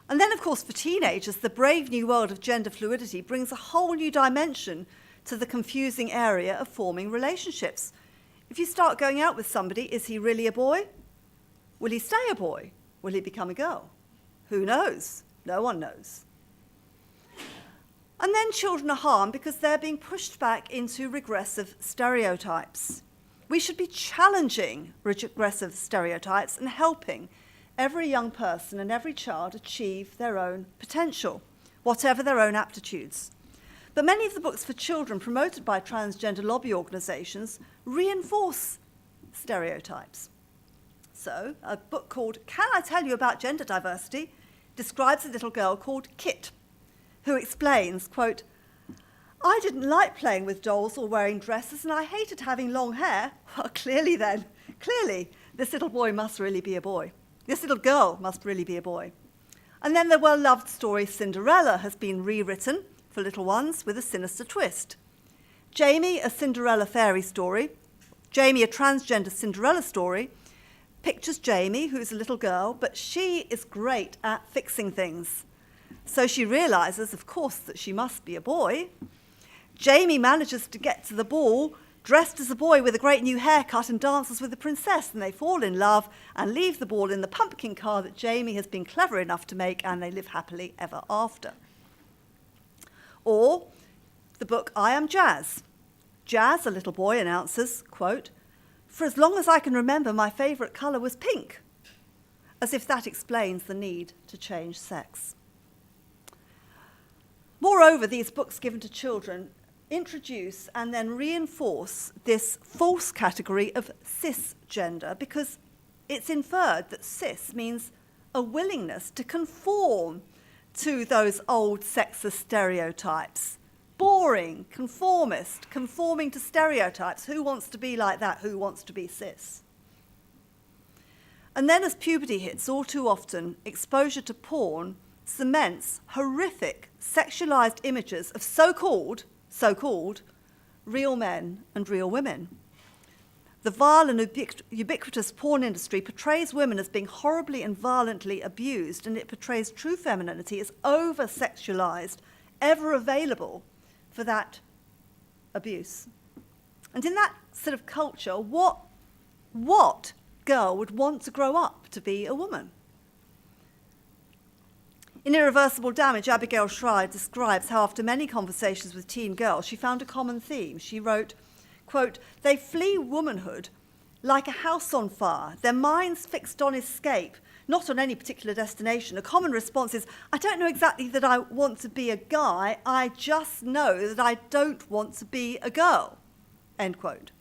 And then, of course, for teenagers, the brave new world of gender fluidity brings a whole new dimension to the confusing area of forming relationships. If you start going out with somebody, is he really a boy? Will he stay a boy? Will he become a girl? Who knows? No one knows. And then children are harmed because they're being pushed back into regressive stereotypes. We should be challenging regressive stereotypes and helping every young person and every child achieve their own potential, whatever their own aptitudes. But many of the books for children promoted by transgender lobby organisations reinforce stereotypes. So, a book called Can I Tell You About Gender Diversity describes a little girl called Kit, who explains, quote, "I didn't like playing with dolls or wearing dresses, and I hated having long hair." Well, clearly, this little boy must really be a boy. This little girl must really be a boy. And then the well-loved story Cinderella has been rewritten for little ones with a sinister twist. Jamie, a Cinderella fairy story, Jamie, a transgender Cinderella story, pictures Jamie, who's a little girl, but she is great at fixing things. So she realises, of course, that she must be a boy. Jamie manages to get to the ball dressed as a boy with a great new haircut and dances with the princess, and they fall in love and leave the ball in the pumpkin car that Jamie has been clever enough to make, and they live happily ever after. Or the book I Am Jazz. Jazz, a little boy, announces, quote, "For as long as I can remember, my favourite colour was pink," as if that explains the need to change sex. Moreover, these books given to children introduce and then reinforce this false category of cisgender, because it's inferred that cis means a willingness to conform to those old sexist stereotypes. Boring, conformist, conforming to stereotypes. Who wants to be like that? Who wants to be cis? And then as puberty hits, all too often, exposure to porn cements horrific sexualized images of so-called real men and real women. The vile and ubiquitous porn industry portrays women as being horribly and violently abused, and it portrays true femininity as over-sexualized, ever available for that abuse. And in that sort of culture, what girl would want to grow up to be a woman? In Irreversible Damage, Abigail Schreier describes how after many conversations with teen girls, she found a common theme. She wrote, quote, "They flee womanhood like a house on fire, their minds fixed on escape, not on any particular destination. A common response is, I don't know exactly that I want to be a guy, I just know that I don't want to be a girl," end quote.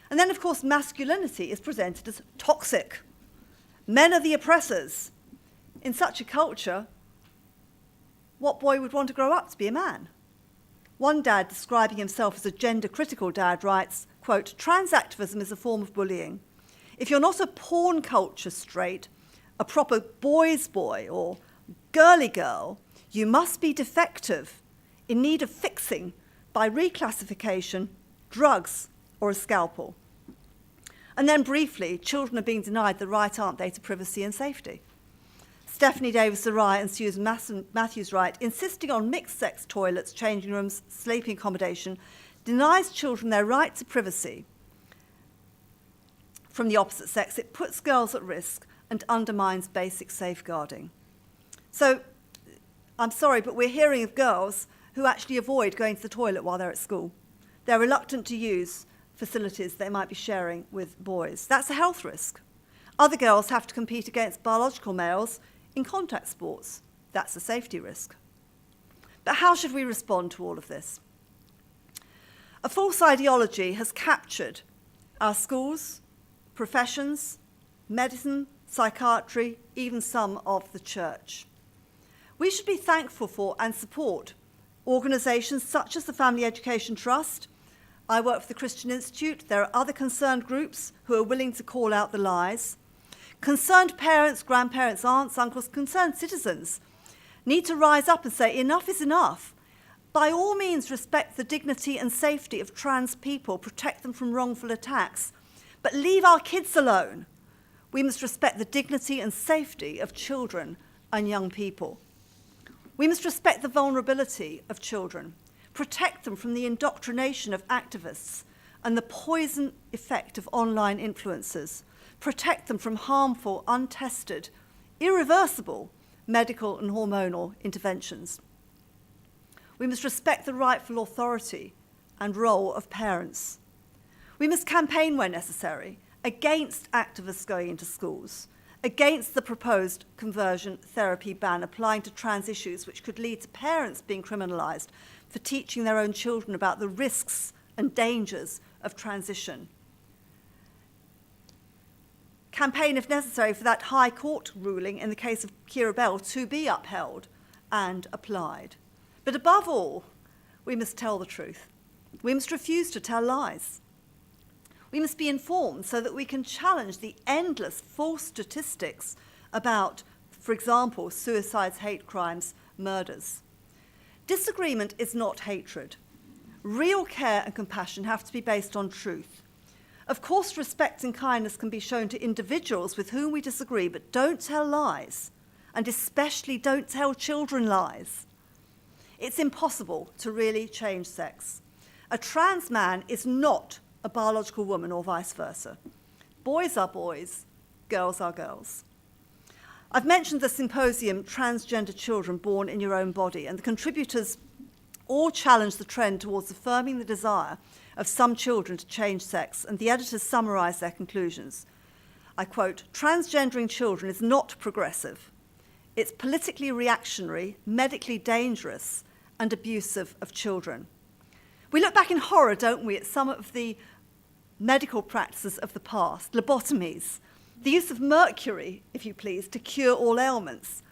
And then, of course, masculinity is presented as toxic. Men are the oppressors. In such a culture, what boy would want to grow up to be a man? One dad, describing himself as a gender-critical dad, writes, quote, "Trans activism is a form of bullying. If you're not a porn culture straight, a proper boy's boy or girly girl, you must be defective, in need of fixing by reclassification, drugs, or a scalpel." And then briefly, children are being denied the right, aren't they, to privacy and safety. Stephanie Davis-Sarai and Susan Matthews write, insisting on mixed-sex toilets, changing rooms, sleeping accommodation, denies children their right to privacy from the opposite sex. It puts girls at risk and undermines basic safeguarding. So I'm sorry, but we're hearing of girls who actually avoid going to the toilet while they're at school. They're reluctant to use facilities they might be sharing with boys. That's a health risk. Other girls have to compete against biological males in contact sports. That's a safety risk. But how should we respond to all of this? A false ideology has captured our schools, professions, medicine, psychiatry, even some of the church. We should be thankful for and support organisations such as the Family Education Trust. I work for the Christian Institute. There are other concerned groups who are willing to call out the lies. Concerned parents, grandparents, aunts, uncles, concerned citizens need to rise up and say enough is enough. By all means, respect the dignity and safety of trans people, protect them from wrongful attacks, but leave our kids alone. We must respect the dignity and safety of children and young people. We must respect the vulnerability of children, protect them from the indoctrination of activists and the poison effect of online influencers, protect them from harmful, untested, irreversible medical and hormonal interventions. We must respect the rightful authority and role of parents. We must campaign where necessary against activists going into schools, against the proposed conversion therapy ban applying to trans issues, which could lead to parents being criminalised for teaching their own children about the risks and dangers of transition. Campaign, if necessary, for that High Court ruling in the case of Keira Bell to be upheld and applied. But above all, we must tell the truth. We must refuse to tell lies. We must be informed so that we can challenge the endless false statistics about, for example, suicides, hate crimes, murders. Disagreement is not hatred. Real care and compassion have to be based on truth. Of course, respect and kindness can be shown to individuals with whom we disagree, but don't tell lies, and especially don't tell children lies. It's impossible to really change sex. A trans man is not a biological woman or vice versa. Boys are boys, girls are girls. I've mentioned the symposium, Transgender Children Born in Your Own Body, and the contributors all challenge the trend towards affirming the desire of some children to change sex, and the editors summarise their conclusions. I quote, "Transgendering children is not progressive. It's politically reactionary, medically dangerous, and abusive of children." We look back in horror, don't we, at some of the medical practices of the past, lobotomies, the use of mercury, if you please, to cure all ailments,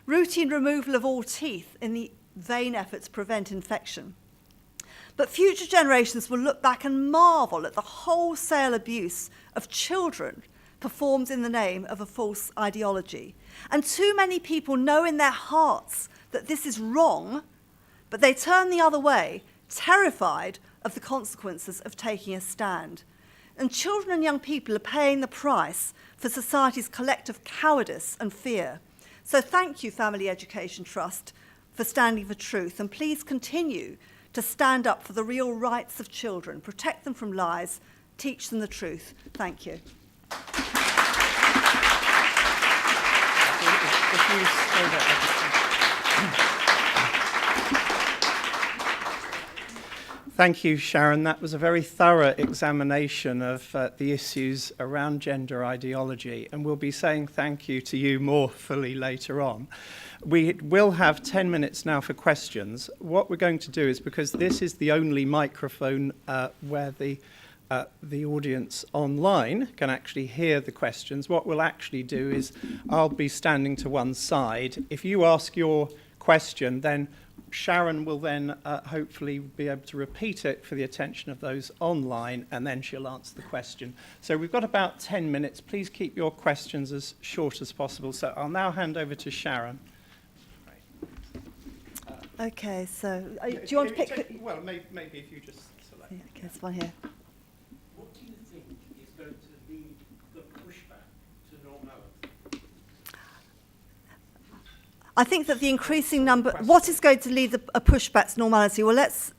routine removal of all teeth in the vain effort to prevent infection. But future generations will look back and marvel at the wholesale abuse of children performed in the name of a false ideology. And too many people know in their hearts that this is wrong, but they turn the other way, terrified of the consequences of taking a stand. And children and young people are paying the price for society's collective cowardice and fear. So thank you, Family Education Trust, for standing for truth, and please continue to stand up for the real rights of children, protect them from lies, teach them the truth. Thank you. Thank you, Sharon. That was a very thorough examination of the issues around gender ideology, and we'll be saying thank you to you more fully later on. We will have 10 minutes now for questions. What we're going to do is, because this is the only microphone where the audience online can actually hear the questions, what we'll actually do is I'll be standing to one side. If you ask your question, then Sharon will then hopefully be able to repeat it for the attention of those online, and then she'll answer the question. So we've got about 10 minutes. Please keep your questions as short as possible. So I'll now hand over to Sharon. Okay, so do you want to pick... Well, maybe if you just select. Yeah, okay, there's one here. What do you think is going to lead the pushback to normality? I think that the increasing number... What is going to lead a pushback to normality? Well, let's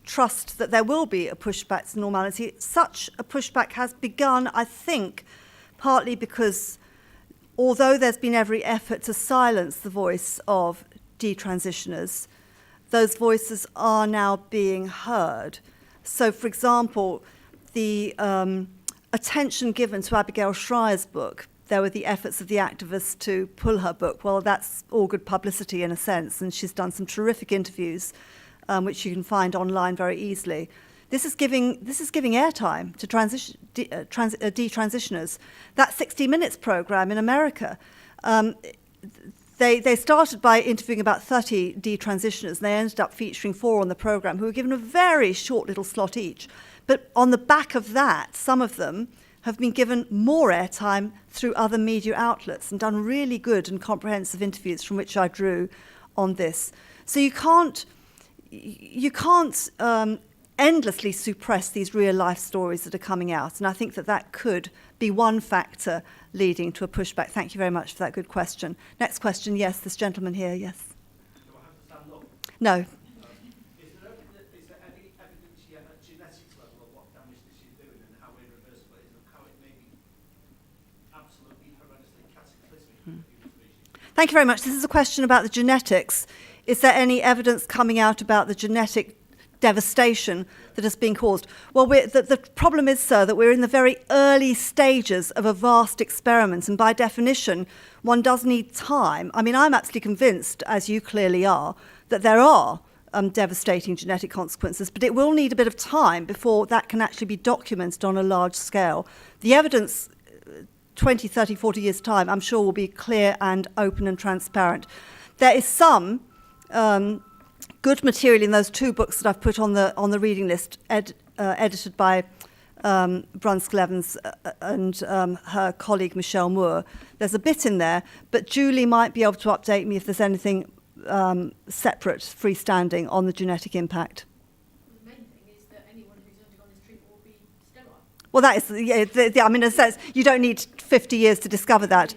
trust that there will be a pushback to normality. Such a pushback has begun, I think, partly because although there's been every effort to silence the voice of detransitioners, those voices are now being heard. So, for example, the attention given to Abigail Schreier's book, there were the efforts of the activists to pull her book. Well, that's all good publicity in a sense, and she's done some terrific interviews, which you can find online very easily. This is giving airtime to detransitioners. That 60 Minutes program in America, they started by interviewing about 30 detransitioners, and they ended up featuring 4 on the program who were given a very short little slot each. But on the back of that, some of them have been given more airtime through other media outlets and done really good and comprehensive interviews from which I drew on this. So you can't endlessly suppress these real life stories that are coming out. And I think that could be one factor leading to a pushback. Thank you very much for that good question. Next question, yes, this gentleman here, yes. Do I have to stand up? No. Is there any evidence yet at genetics level of what damage this is doing and how irreversible it is and how it may be absolutely horrendously cataclysmic for the human species? Thank you very much. This is a question about the genetics. Is there any evidence coming out about the genetic devastation that has been caused? Well, the problem is, sir, that we're in the very early stages of a vast experiment, and by definition, one does need time. I mean, I'm absolutely convinced, as you clearly are, that there are devastating genetic consequences, but it will need a bit of time before that can actually be documented on a large scale. The evidence, 20, 30, 40 years' time, I'm sure will be clear and open and transparent. There is some good material in those 2 books that I've put on the reading list, edited by Brunskill Evans and her colleague Michelle Moore. There's a bit in there, but Julie might be able to update me if there's anything separate, freestanding on the genetic impact. The main thing is that anyone who's undergone this treatment will be sterile. Well, that is, I mean, in a sense, you don't need 50 years to discover that.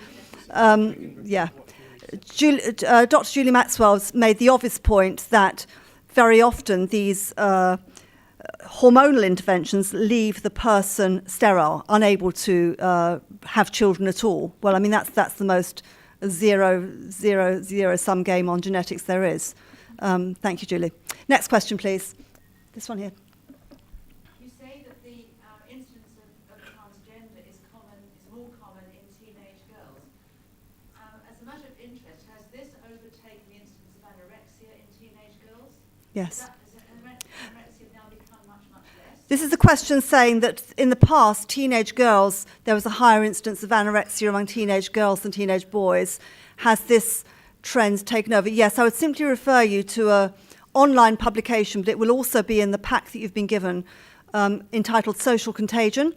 Yeah. Dr. Julie Maxwell's made the obvious point that very often these hormonal interventions leave the person sterile, unable to have children at all. Well, I mean, that's the most zero-sum game on genetics there is. Thank you, Julie. Next question, please. This one here. You say that the incidence of transgender is more common in teenage girls. As a matter of interest, has this overtaken the incidence of anorexia in teenage girls? Yes. Has anorexia now become much, much less? This is a question saying that in the past, teenage girls, there was a higher incidence of anorexia among teenage girls than teenage boys. Has this trend taken over? Yes, I would simply refer you to an online publication, but it will also be in the pack that you've been given, entitled Social Contagion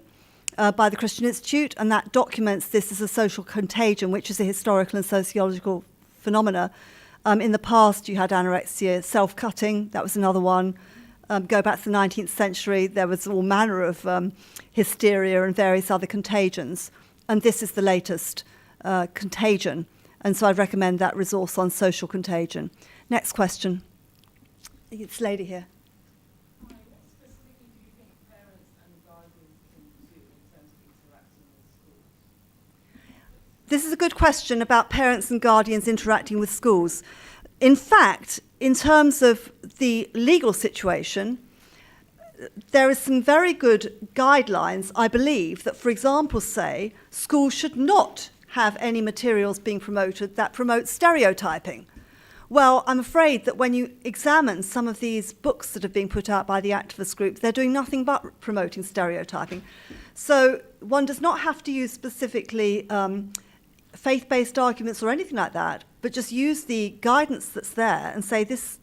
by the Christian Institute, and that documents this as a social contagion, which is a historical and sociological phenomena. In the past, you had anorexia, self-cutting, that was another one. Go back to the 19th century, there was all manner of hysteria and various other contagions. And this is the latest contagion. And so I'd recommend that resource on social contagion. Next question. This lady here. Hi, what specifically do you think parents and guardians can do in terms of interacting with schools? This is a good question about parents and guardians interacting with schools. In fact, in terms of the legal situation, there is some very good guidelines, I believe, that, for example, say schools should not have any materials being promoted that promote stereotyping. Well, I'm afraid that when you examine some of these books that have been put out by the activist group, they're doing nothing but promoting stereotyping. So one does not have to use specifically faith-based arguments or anything like that, but just use the guidance that's there and say this,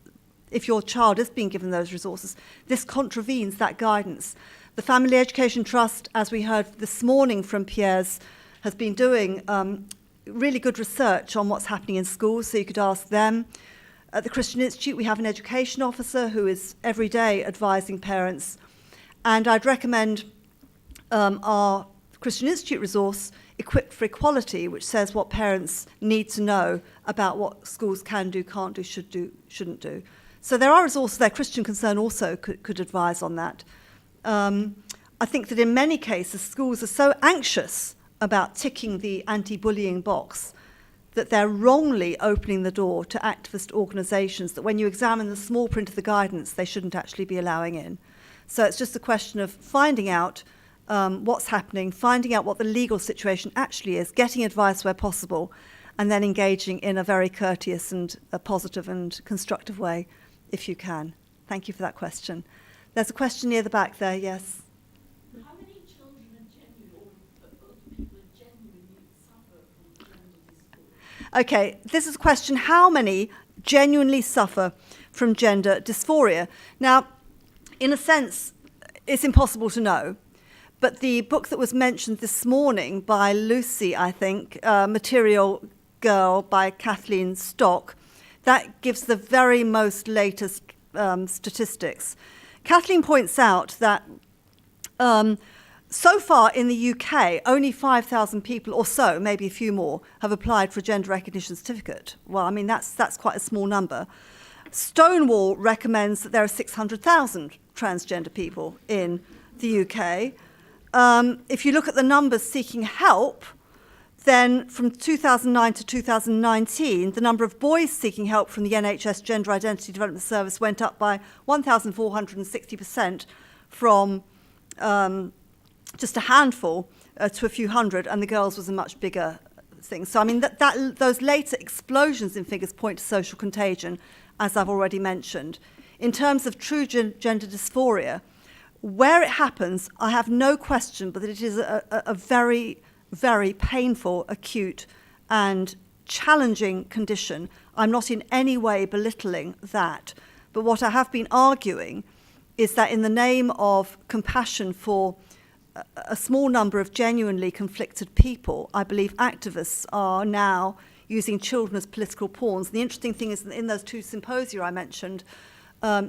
if your child is being given those resources, this contravenes that guidance. The Family Education Trust, as we heard this morning from Pierre's, has been doing really good research on what's happening in schools, so you could ask them. At the Christian Institute, we have an education officer who is every day advising parents, and I'd recommend our Christian Institute resource, Equipped for Equality, which says what parents need to know about what schools can do, can't do, shouldn't do. So there are resources there. Christian Concern also could advise on that. I think that in many cases, schools are so anxious about ticking the anti-bullying box, that they're wrongly opening the door to activist organisations that when you examine the small print of the guidance, they shouldn't actually be allowing in. So it's just a question of finding out what's happening, finding out what the legal situation actually is, getting advice where possible, and then engaging in a very courteous and a positive and constructive way if you can. Thank you for that question. There's a question near the back there, yes. How many children are genuine, or other people are genuinely suffer from gender dysphoria? Okay, this is a question, how many genuinely suffer from gender dysphoria? Now, in a sense, it's impossible to know, but the book that was mentioned this morning by Lucy, I think, Material Girl by Kathleen Stock, that gives the very most latest statistics. Kathleen points out that so far in the UK, only 5,000 people or so, maybe a few more, have applied for a gender recognition certificate. Well, I mean, that's quite a small number. Stonewall recommends that there are 600,000 transgender people in the UK. If you look at the numbers seeking help, then from 2009 to 2019, the number of boys seeking help from the NHS Gender Identity Development Service went up by 1,460% from just a handful to a few hundred, and the girls was a much bigger thing. So, I mean, those later explosions in figures point to social contagion, as I've already mentioned. In terms of true gender dysphoria, where it happens, I have no question but that it is a very, very painful, acute and challenging condition. I'm not in any way belittling that. But what I have been arguing is that in the name of compassion for a small number of genuinely conflicted people, I believe activists are now using children as political pawns. And the interesting thing is that in those two symposia I mentioned,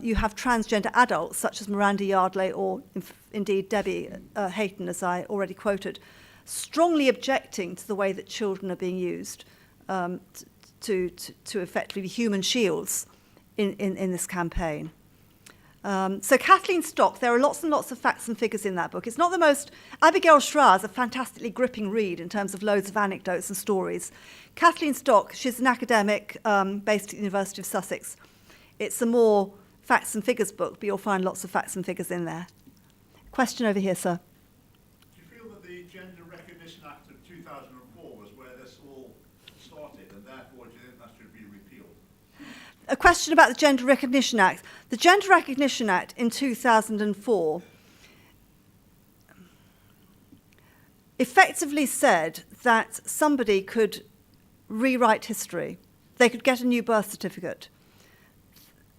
you have transgender adults such as Miranda Yardley or indeed Debbie Hayton, as I already quoted, strongly objecting to the way that children are being used to effectively be human shields in this campaign. So Kathleen Stock, there are lots and lots of facts and figures in that book. It's not the most... Abigail Schra is a fantastically gripping read in terms of loads of anecdotes and stories. Kathleen Stock, she's an academic based at the University of Sussex. It's a more facts and figures book, but you'll find lots of facts and figures in there. Question over here, sir. Do you feel that the Gender Recognition Act of 2004 was where this all started, and therefore do you think that should be repealed? A question about the Gender Recognition Act. The Gender Recognition Act in 2004 effectively said that somebody could rewrite history. They could get a new birth certificate.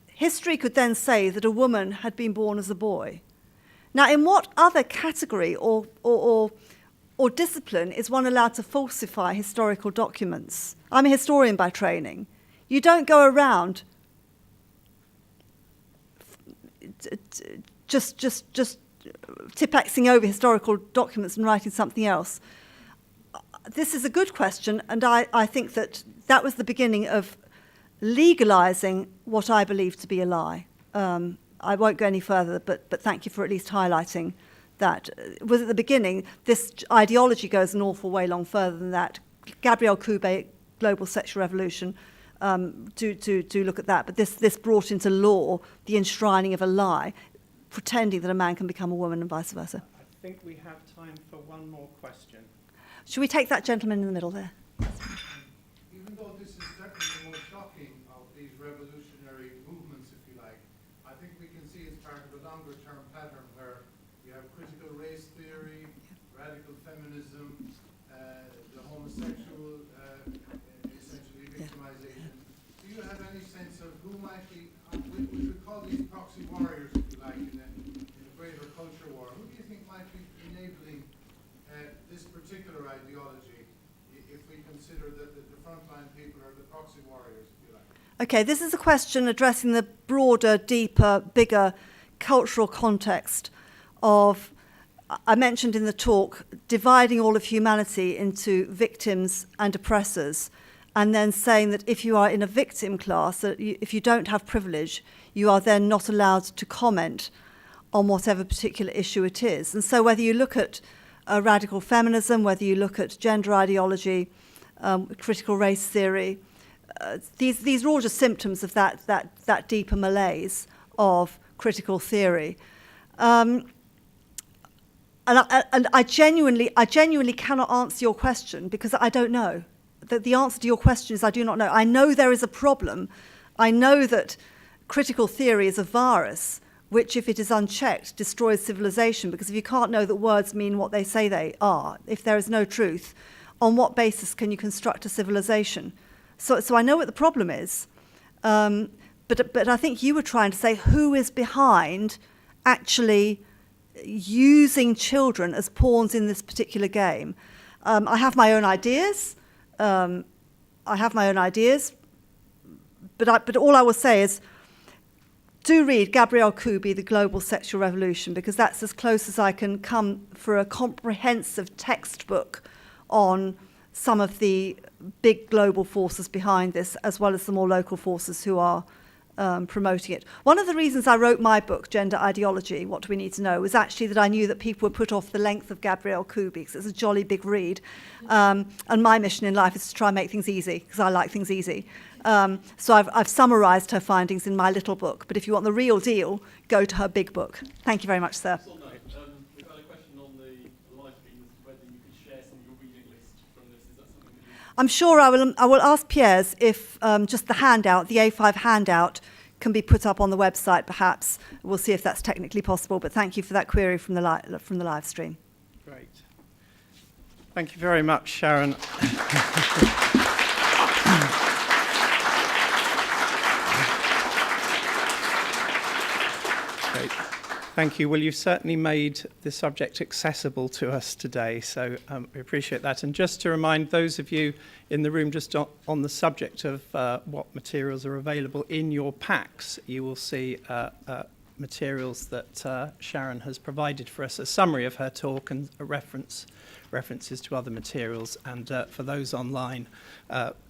History could then say that a woman had been born as a boy. Now, in what other category or discipline is one allowed to falsify historical documents? I'm a historian by training. You don't go around just Tipp-Exing over historical documents and writing something else. This is a good question, and I think that was the beginning of legalising what I believe to be a lie. I won't go any further, but thank you for at least highlighting that. Was at the beginning, this ideology goes an awful way long further than that. Gabrielle Koubé, Global Sexual Revolution, do look at that. But this brought into law the enshrining of a lie, pretending that a man can become a woman and vice versa. I think we have time for one more question. Should we take that gentleman in the middle there? Even though this is definitely the most shocking of these revolutionary movements, if you like, I think we can see it's part of a longer-term pattern where you have critical race theory, radical feminism, the homosexual, essentially victimization. Do you have any sense of who might be, we could call these proxy warriors, if you like, in a greater culture war? Who do you think might be enabling this particular ideology, if we consider that the frontline people are the proxy warriors, if you like? Okay, this is a question addressing the broader, deeper, bigger cultural context of, I mentioned in the talk, dividing all of humanity into victims and oppressors, and then saying that if you are in a victim class, that if you don't have privilege, you are then not allowed to comment on whatever particular issue it is. And so whether you look at radical feminism, whether you look at gender ideology, critical race theory, these are all just symptoms of that deeper malaise of critical theory. And I genuinely cannot answer your question because I don't know. The answer to your question is I do not know. I know there is a problem. I know that critical theory is a virus which, if it is unchecked, destroys civilization, because if you can't know that words mean what they say they are, if there is no truth, on what basis can you construct a civilization? So I know what the problem is, but I think you were trying to say who is behind actually using children as pawns in this particular game. I have my own ideas. But all I will say is, do read Gabrielle Kubi, The Global Sexual Revolution, because that's as close as I can come for a comprehensive textbook on some of the big global forces behind this, as well as the more local forces who are promoting it. One of the reasons I wrote my book, Gender Ideology, What Do We Need to Know, was actually that I knew that people would put off the length of Gabrielle Kubi, because it's a jolly big read. And my mission in life is to try and make things easy, because I like things easy. So I've summarised her findings in my little book. But if you want the real deal, go to her big book. Thank you very much, sir. We've had a question on the live stream as to whether you could share some of your reading list from this. Is that something that you... I'm sure I will ask Piers if just the handout, the A5 handout, can be put up on the website, perhaps. We'll see if that's technically possible. But thank you for that query from the live stream. Great. Thank you very much, Sharon. Great. Thank you. Well, you've certainly made the subject accessible to us today, so we appreciate that. And just to remind those of you in the room, just on the subject of what materials are available in your packs, you will see materials that Sharon has provided for us, a summary of her talk and references to other materials. And for those online,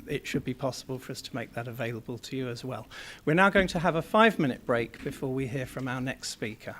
it should be possible for us to make that available to you as well. We're now going to have a 5-minute break before we hear from our next speaker.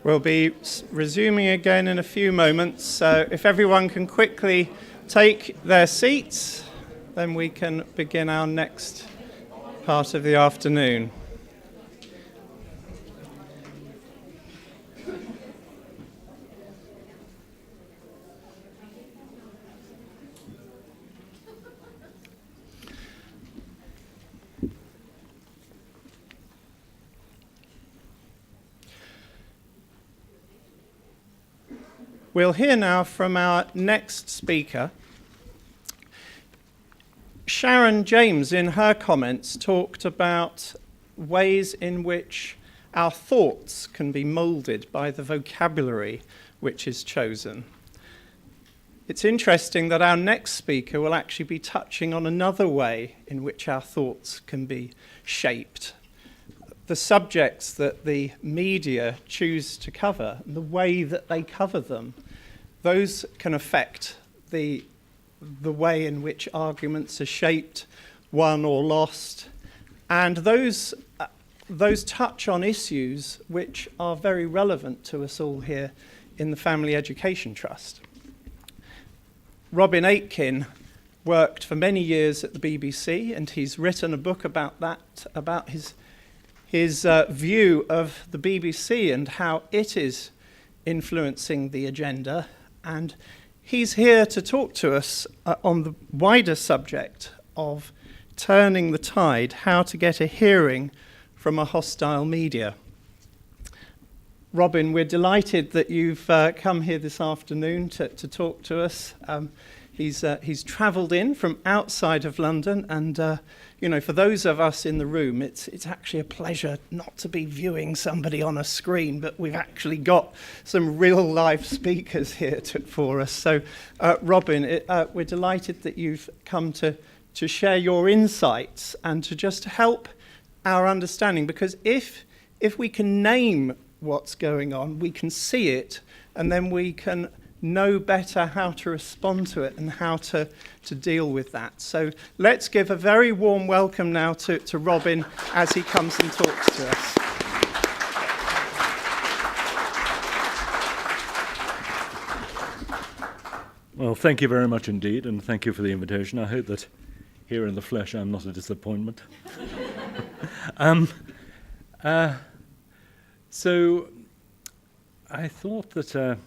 We'll be resuming again in a few moments, so if everyone can quickly take their seats, then we can begin our next part of the afternoon. We'll hear now from our next speaker. Sharon James, in her comments, talked about ways in which our thoughts can be moulded by the vocabulary which is chosen. It's interesting that our next speaker will actually be touching on another way in which our thoughts can be shaped. The subjects that the media choose to cover, and the way that they cover them, those can affect the way in which arguments are shaped, won or lost, and those touch on issues which are very relevant to us all here in the Family Education Trust. Robin Aitken worked for many years at the BBC, and he's written a book about that, about his view of the BBC and how it is influencing the agenda. And he's here to talk to us on the wider subject of turning the tide, how to get a hearing from a hostile media. Robin, we're delighted that you've come here this afternoon to talk to us. He's travelled in from outside of London, and for those of us in the room, it's actually a pleasure not to be viewing somebody on a screen, but we've actually got some real live speakers here for us. So, Robin, we're delighted that you've come to share your insights and to just help our understanding, because if we can name what's going on, we can see it, and then we can know better how to respond to it and how to deal with that. So let's give a very warm welcome now to Robin as he comes and talks to us. Well, thank you very much indeed, and thank you for the invitation. I hope that here in the flesh I'm not a disappointment. So I thought that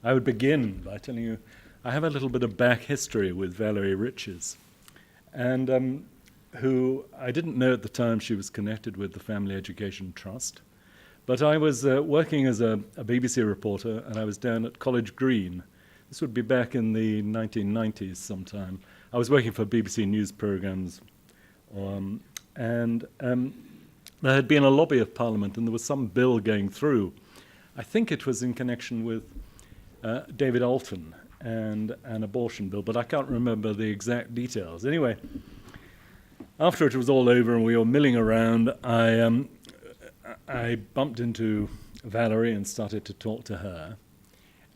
I would begin by telling you I have a little bit of back history with Valerie Riches, and who I didn't know at the time she was connected with the Family Education Trust. But I was working as a BBC reporter, and I was down at College Green. This would be back in the 1990s sometime. I was working for BBC News programmes, and there had been a lobby of Parliament, and there was some bill going through. I think it was in connection with David Alton and an abortion bill, but I can't remember the exact details. Anyway, after it was all over and we were milling around, I bumped into Valerie and started to talk to her.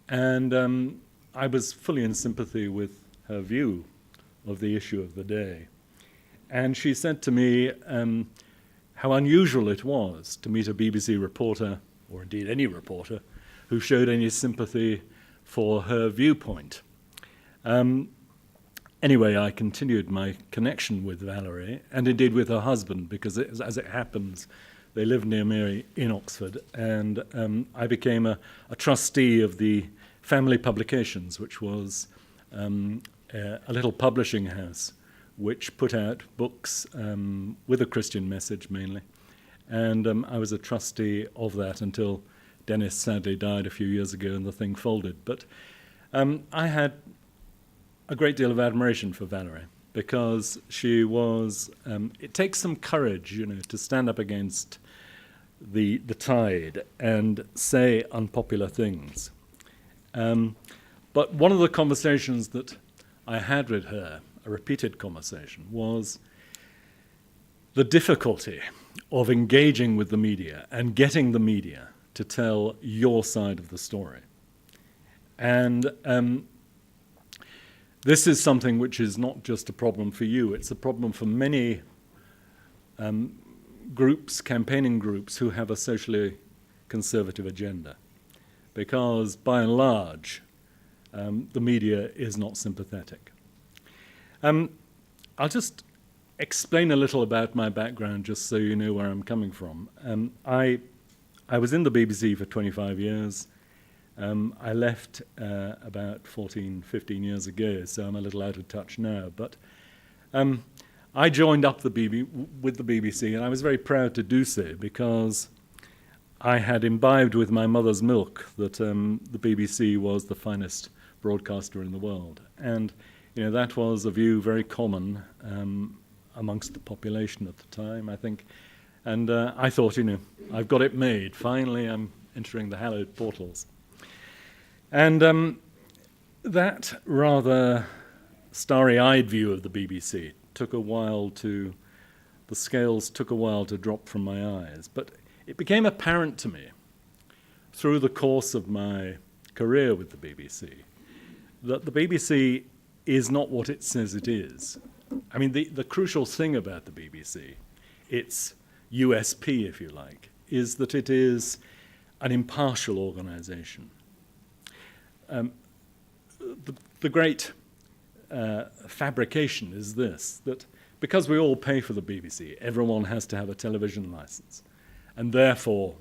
And I was fully in sympathy with her view of the issue of the day. And she said to me how unusual it was to meet a BBC reporter, or indeed any reporter, who showed any sympathy for her viewpoint. Anyway, I continued my connection with Valerie, and indeed with her husband, because as it happens, they live near me in Oxford, and I became a trustee of the Family Publications, which was a little publishing house which put out books with a Christian message mainly. And I was a trustee of that until Dennis sadly died a few years ago and the thing folded. But I had a great deal of admiration for Valerie, because she was, it takes some courage, to stand up against the tide and say unpopular things. But one of the conversations that I had with her, a repeated conversation, was the difficulty of engaging with the media and getting the media to tell your side of the story. And this is something which is not just a problem for you, it's a problem for many groups, campaigning groups, who have a socially conservative agenda, because by and large, the media is not sympathetic. I'll just explain a little about my background just so you know where I'm coming from. I was in the BBC for 25 years. I left about 14, 15 years ago, so I'm a little out of touch now. But I joined up with the BBC, and I was very proud to do so because I had imbibed with my mother's milk that the BBC was the finest broadcaster in the world. And that was a view very common amongst the population at the time, I think. And I thought, I've got it made. Finally, I'm entering the hallowed portals. And that rather starry-eyed view of the BBC the scales took a while to drop from my eyes. But it became apparent to me through the course of my career with the BBC that the BBC is not what it says it is. I mean, the crucial thing about the BBC, its USP, if you like, is that it is an impartial organisation. The great fabrication is this, that because we all pay for the BBC, everyone has to have a television licence, and therefore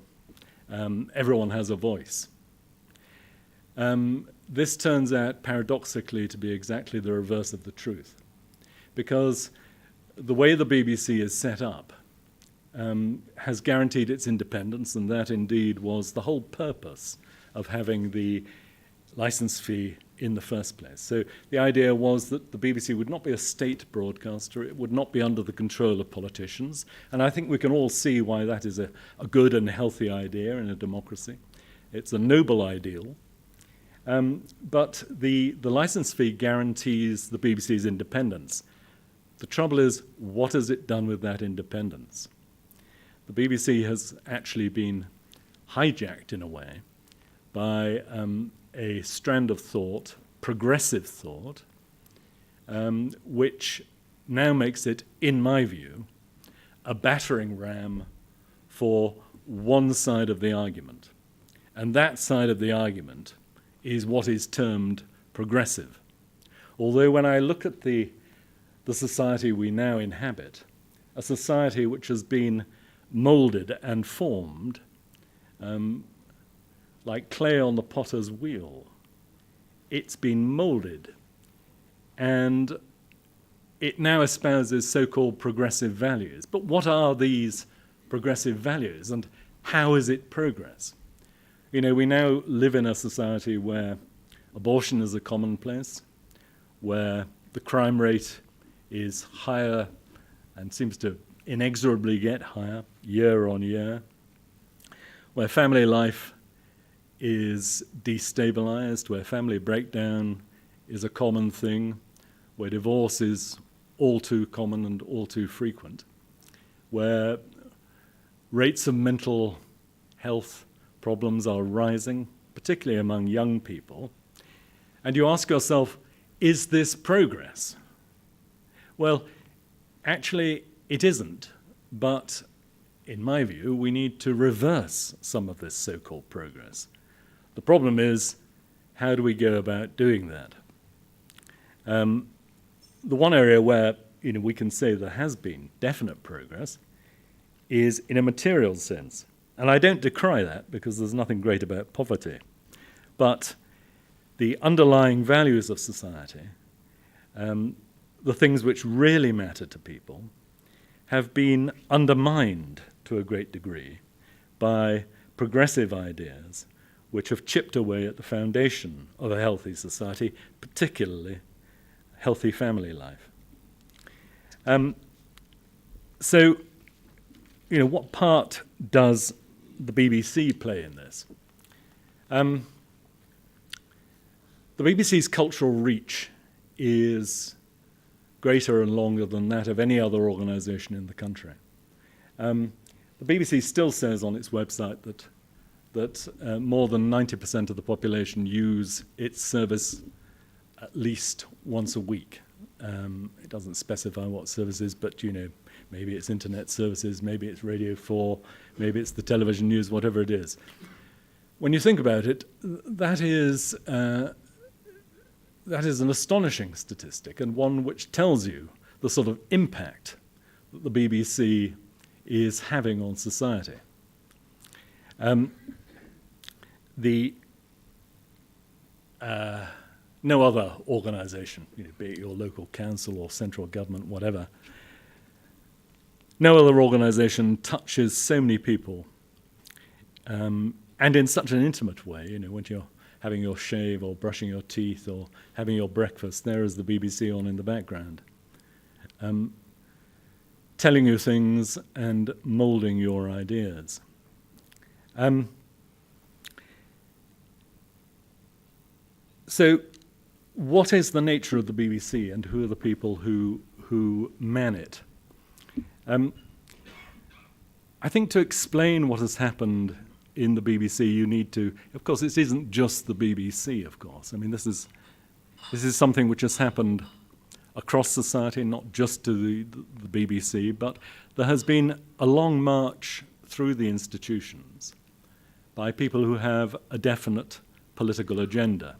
everyone has a voice. This turns out paradoxically to be exactly the reverse of the truth, because the way the BBC is set up has guaranteed its independence, and that indeed was the whole purpose of having the licence fee in the first place. So the idea was that the BBC would not be a state broadcaster, it would not be under the control of politicians, and I think we can all see why that is a good and healthy idea in a democracy. It's a noble ideal. But the licence fee guarantees the BBC's independence. The trouble is, what has it done with that independence? The BBC has actually been hijacked in a way by a strand of thought, progressive thought, which now makes it, in my view, a battering ram for one side of the argument. And that side of the argument is what is termed progressive. Although when I look at the society we now inhabit, a society which has been moulded and formed like clay on the potter's wheel, it's been moulded, and it now espouses so-called progressive values. But what are these progressive values, and how is it progress? We now live in a society where abortion is a commonplace, where the crime rate is higher and seems to inexorably get higher year on year, where family life is destabilized, where family breakdown is a common thing, where divorce is all too common and all too frequent, where rates of mental health problems are rising, particularly among young people. And you ask yourself, is this progress? Well, actually, it isn't. But in my view, we need to reverse some of this so-called progress. The problem is, how do we go about doing that? The one area where we can say there has been definite progress is in a material sense. And I don't decry that, because there's nothing great about poverty. But the underlying values of society, the things which really matter to people, have been undermined to a great degree by progressive ideas which have chipped away at the foundation of a healthy society, particularly healthy family life. So, what part does the BBC play in this? The BBC's cultural reach is greater and longer than that of any other organisation in the country. The BBC still says on its website that more than 90% of the population use its service at least once a week. It doesn't specify what service is, but Maybe it's internet services, maybe it's Radio 4, maybe it's the television news, whatever it is. When you think about it, that is an astonishing statistic, and one which tells you the sort of impact that the BBC is having on society. No other organisation, be it your local council or central government, whatever, no other organisation touches so many people, and in such an intimate way. When you're having your shave or brushing your teeth or having your breakfast, there is the BBC on in the background, telling you things and moulding your ideas. So, what is the nature of the BBC, and who are the people who man it? I think to explain what has happened in the BBC, you need to, of course, it isn't just the BBC, of course. I mean, this is something which has happened across society, not just to the BBC, but there has been a long march through the institutions by people who have a definite political agenda.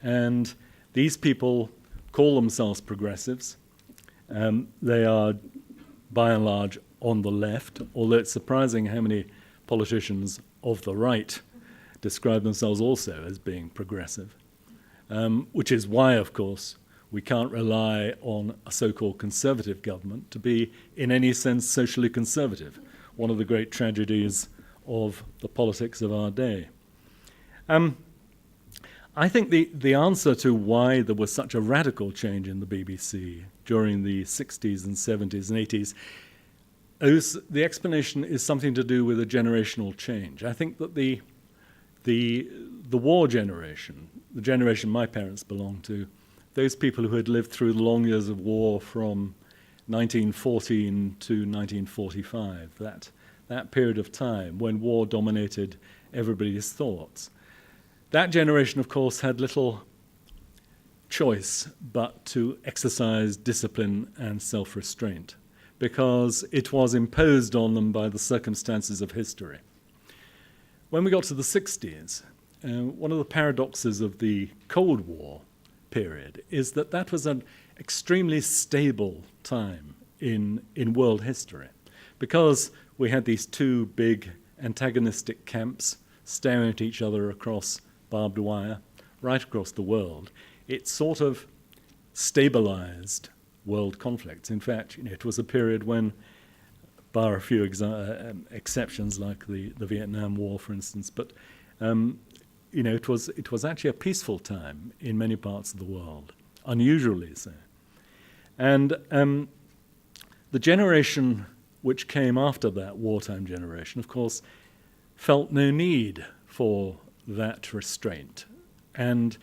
And these people call themselves progressives. They are, by and large, on the left, although it's surprising how many politicians of the right describe themselves also as being progressive, which is why, of course, we can't rely on a so-called conservative government to be, in any sense, socially conservative, one of the great tragedies of the politics of our day. I think the answer to why there was such a radical change in the BBC during the 60s and 70s and 80s, the explanation is something to do with a generational change. I think that the war generation, the generation my parents belonged to, those people who had lived through the long years of war from 1914 to 1945, that period of time when war dominated everybody's thoughts, that generation, of course, had little choice but to exercise discipline and self-restraint, because it was imposed on them by the circumstances of history. When we got to the 60s, one of the paradoxes of the Cold War period is that was an extremely stable time in world history, because we had these two big antagonistic camps staring at each other across barbed wire right across the world. It sort of stabilized world conflicts. In fact, it was a period when, bar a few exceptions like the Vietnam War, for instance, but it was actually a peaceful time in many parts of the world, unusually so. And the generation which came after that wartime generation, of course, felt no need for that restraint. And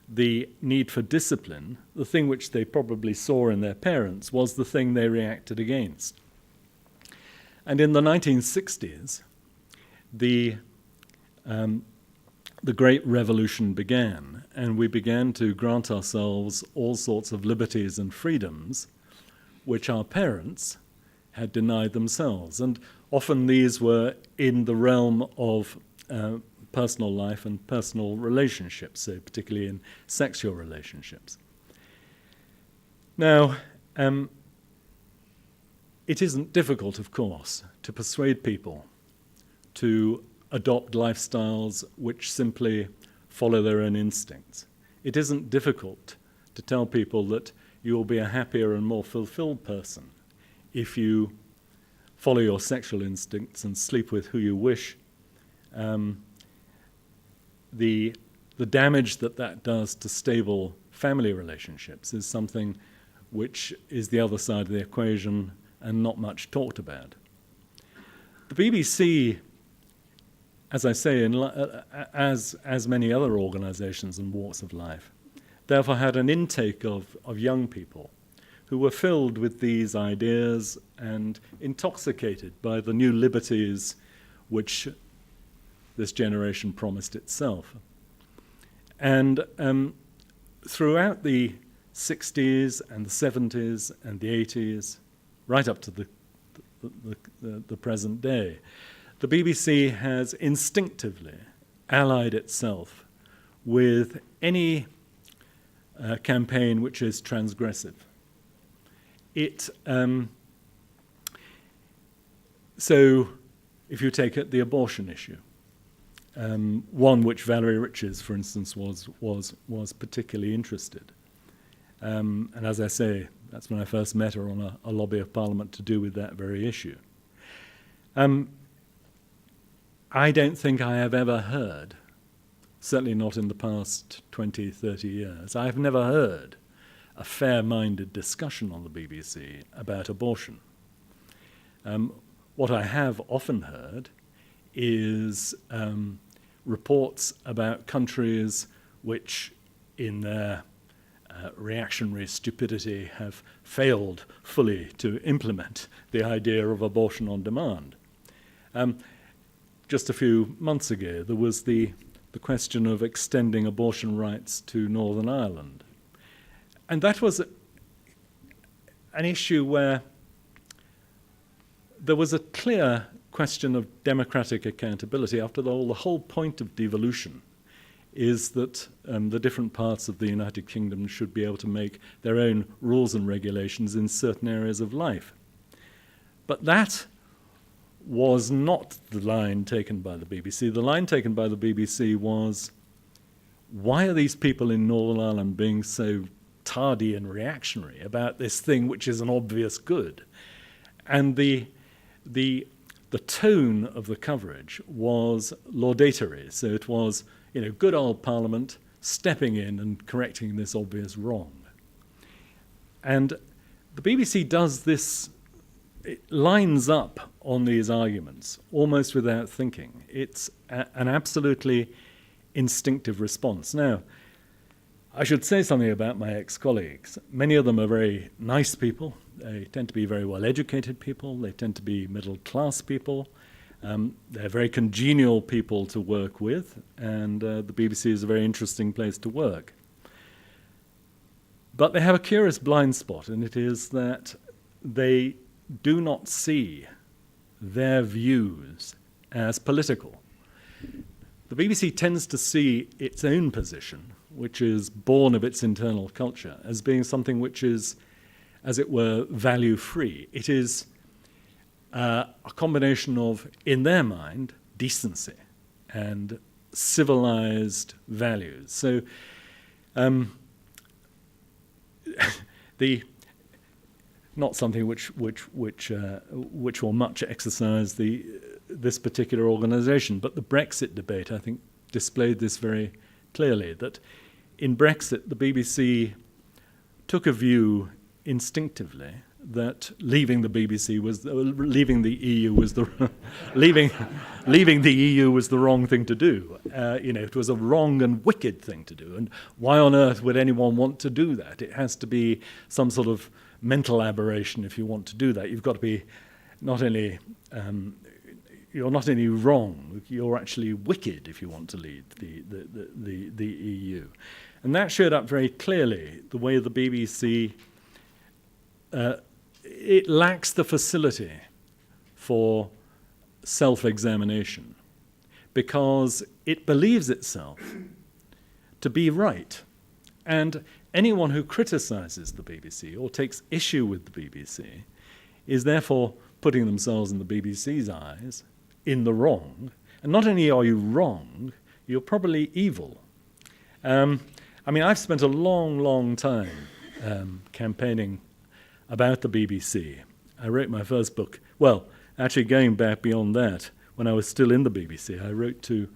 the need for discipline, the thing which they probably saw in their parents, was the thing they reacted against. And in the 1960s, the Great Revolution began, and we began to grant ourselves all sorts of liberties and freedoms which our parents had denied themselves. And often these were in the realm of personal life and personal relationships, so particularly in sexual relationships. Now, it isn't difficult, of course, to persuade people to adopt lifestyles which simply follow their own instincts. It isn't difficult to tell people that you will be a happier and more fulfilled person if you follow your sexual instincts and sleep with who you wish. The damage that does to stable family relationships is something which is the other side of the equation and not much talked about. The BBC, as I say, as many other organisations and walks of life, therefore had an intake of young people who were filled with these ideas and intoxicated by the new liberties which this generation promised itself. And throughout the 60s and the 70s and the 80s, right up to the the present day. The BBC has instinctively allied itself with any campaign which is transgressive. So if you take it, the abortion issue, one which Valerie Riches, for instance, was particularly interested. And as I say, that's when I first met her on a lobby of Parliament to do with that very issue. I don't think I have ever heard, certainly not in the past 20, 30 years, I have never heard a fair-minded discussion on the BBC about abortion. What I have often heard is reports about countries which, in their reactionary stupidity, have failed fully to implement the idea of abortion on demand. Just a few months ago, there was the question of extending abortion rights to Northern Ireland. And that was an issue where there was a clear question of democratic accountability. After all, the whole point of devolution is that the different parts of the United Kingdom should be able to make their own rules and regulations in certain areas of life. But that was not the line taken by the BBC. The line taken by the BBC was, why are these people in Northern Ireland being so tardy and reactionary about this thing which is an obvious good? And the tone of the coverage was laudatory. So it was, good old Parliament stepping in and correcting this obvious wrong. And the BBC does this, it lines up on these arguments almost without thinking. It's an absolutely instinctive response. Now, I should say something about my ex-colleagues. Many of them are very nice people. They tend to be very well-educated people. They tend to be middle-class people. They're very congenial people to work with, and the BBC is a very interesting place to work. But they have a curious blind spot, and it is that they do not see their views as political. The BBC tends to see its own position, which is born of its internal culture, as being something which is, as it were, value-free. It is a combination of, in their mind, decency and civilized values. So not something which will much exercise this particular organisation, but the Brexit debate, I think, displayed this very clearly, that in Brexit the BBC took a view instinctively that leaving the BBC was leaving the EU was the leaving the EU was the wrong thing to do. It was a wrong and wicked thing to do. And why on earth would anyone want to do that? It has to be some sort of mental aberration if you want to do that. You've got to be not only you're not only wrong, you're actually wicked if you want to lead the EU. And that showed up very clearly the way the BBC it lacks the facility for self-examination because it believes itself to be right. And anyone who criticizes the BBC or takes issue with the BBC is therefore putting themselves in the BBC's eyes in the wrong. And not only are you wrong, you're probably evil. I've spent a long time campaigning about the BBC. I wrote my first book. Well, actually going back beyond that, when I was still in the BBC, I wrote to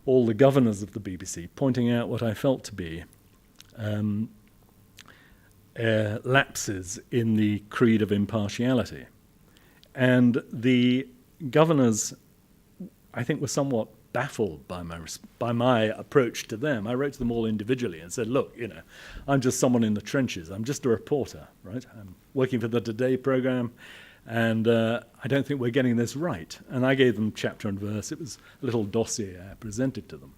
all the governors of the BBC, pointing out what I felt to be lapses in the creed of impartiality. And the governors, I think, were somewhat baffled by my approach to them. I wrote to them all individually and said, look, I'm just someone in the trenches. I'm just a reporter, right? I'm working for the Today programme, and I don't think we're getting this right. And I gave them chapter and verse. It was a little dossier I presented to them.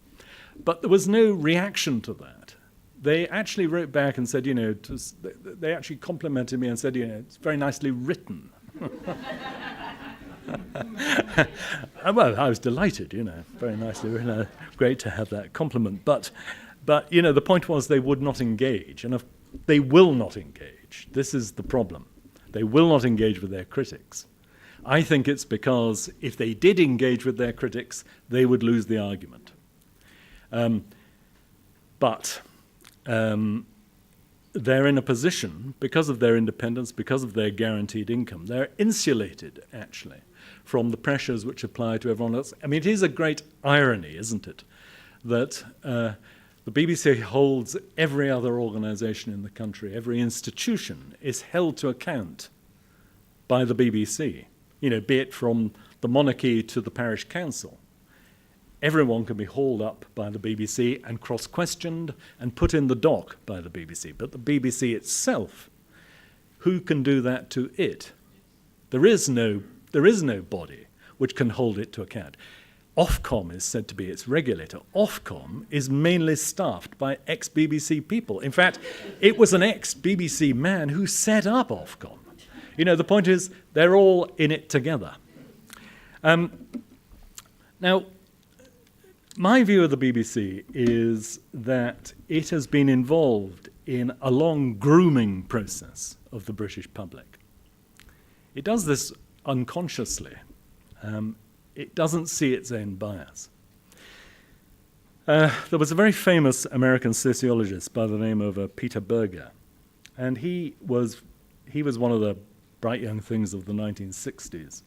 But there was no reaction to that. They actually wrote back and said, they actually complimented me and said, it's very nicely written. Well, I was delighted, very nicely, great to have that compliment. But the point was they would not engage, and if they will not engage. This is the problem. They will not engage with their critics. I think it's because if they did engage with their critics, they would lose the argument. But they're in a position, because of their independence, because of their guaranteed income, they're insulated, actually, from the pressures which apply to everyone else. I mean, it is a great irony, isn't it, that the BBC holds every other organisation in the country, every institution is held to account by the BBC, be it from the monarchy to the parish council. Everyone can be hauled up by the BBC and cross-questioned and put in the dock by the BBC. But the BBC itself, who can do that to it? There is no body which can hold it to account. Ofcom is said to be its regulator. Ofcom is mainly staffed by ex-BBC people. In fact, it was an ex-BBC man who set up Ofcom. The point is, they're all in it together. Now, my view of the BBC is that it has been involved in a long grooming process of the British public. It does this unconsciously. It doesn't see its own bias. There was a very famous American sociologist by the name of Peter Berger, and he was one of the bright young things of the 1960s,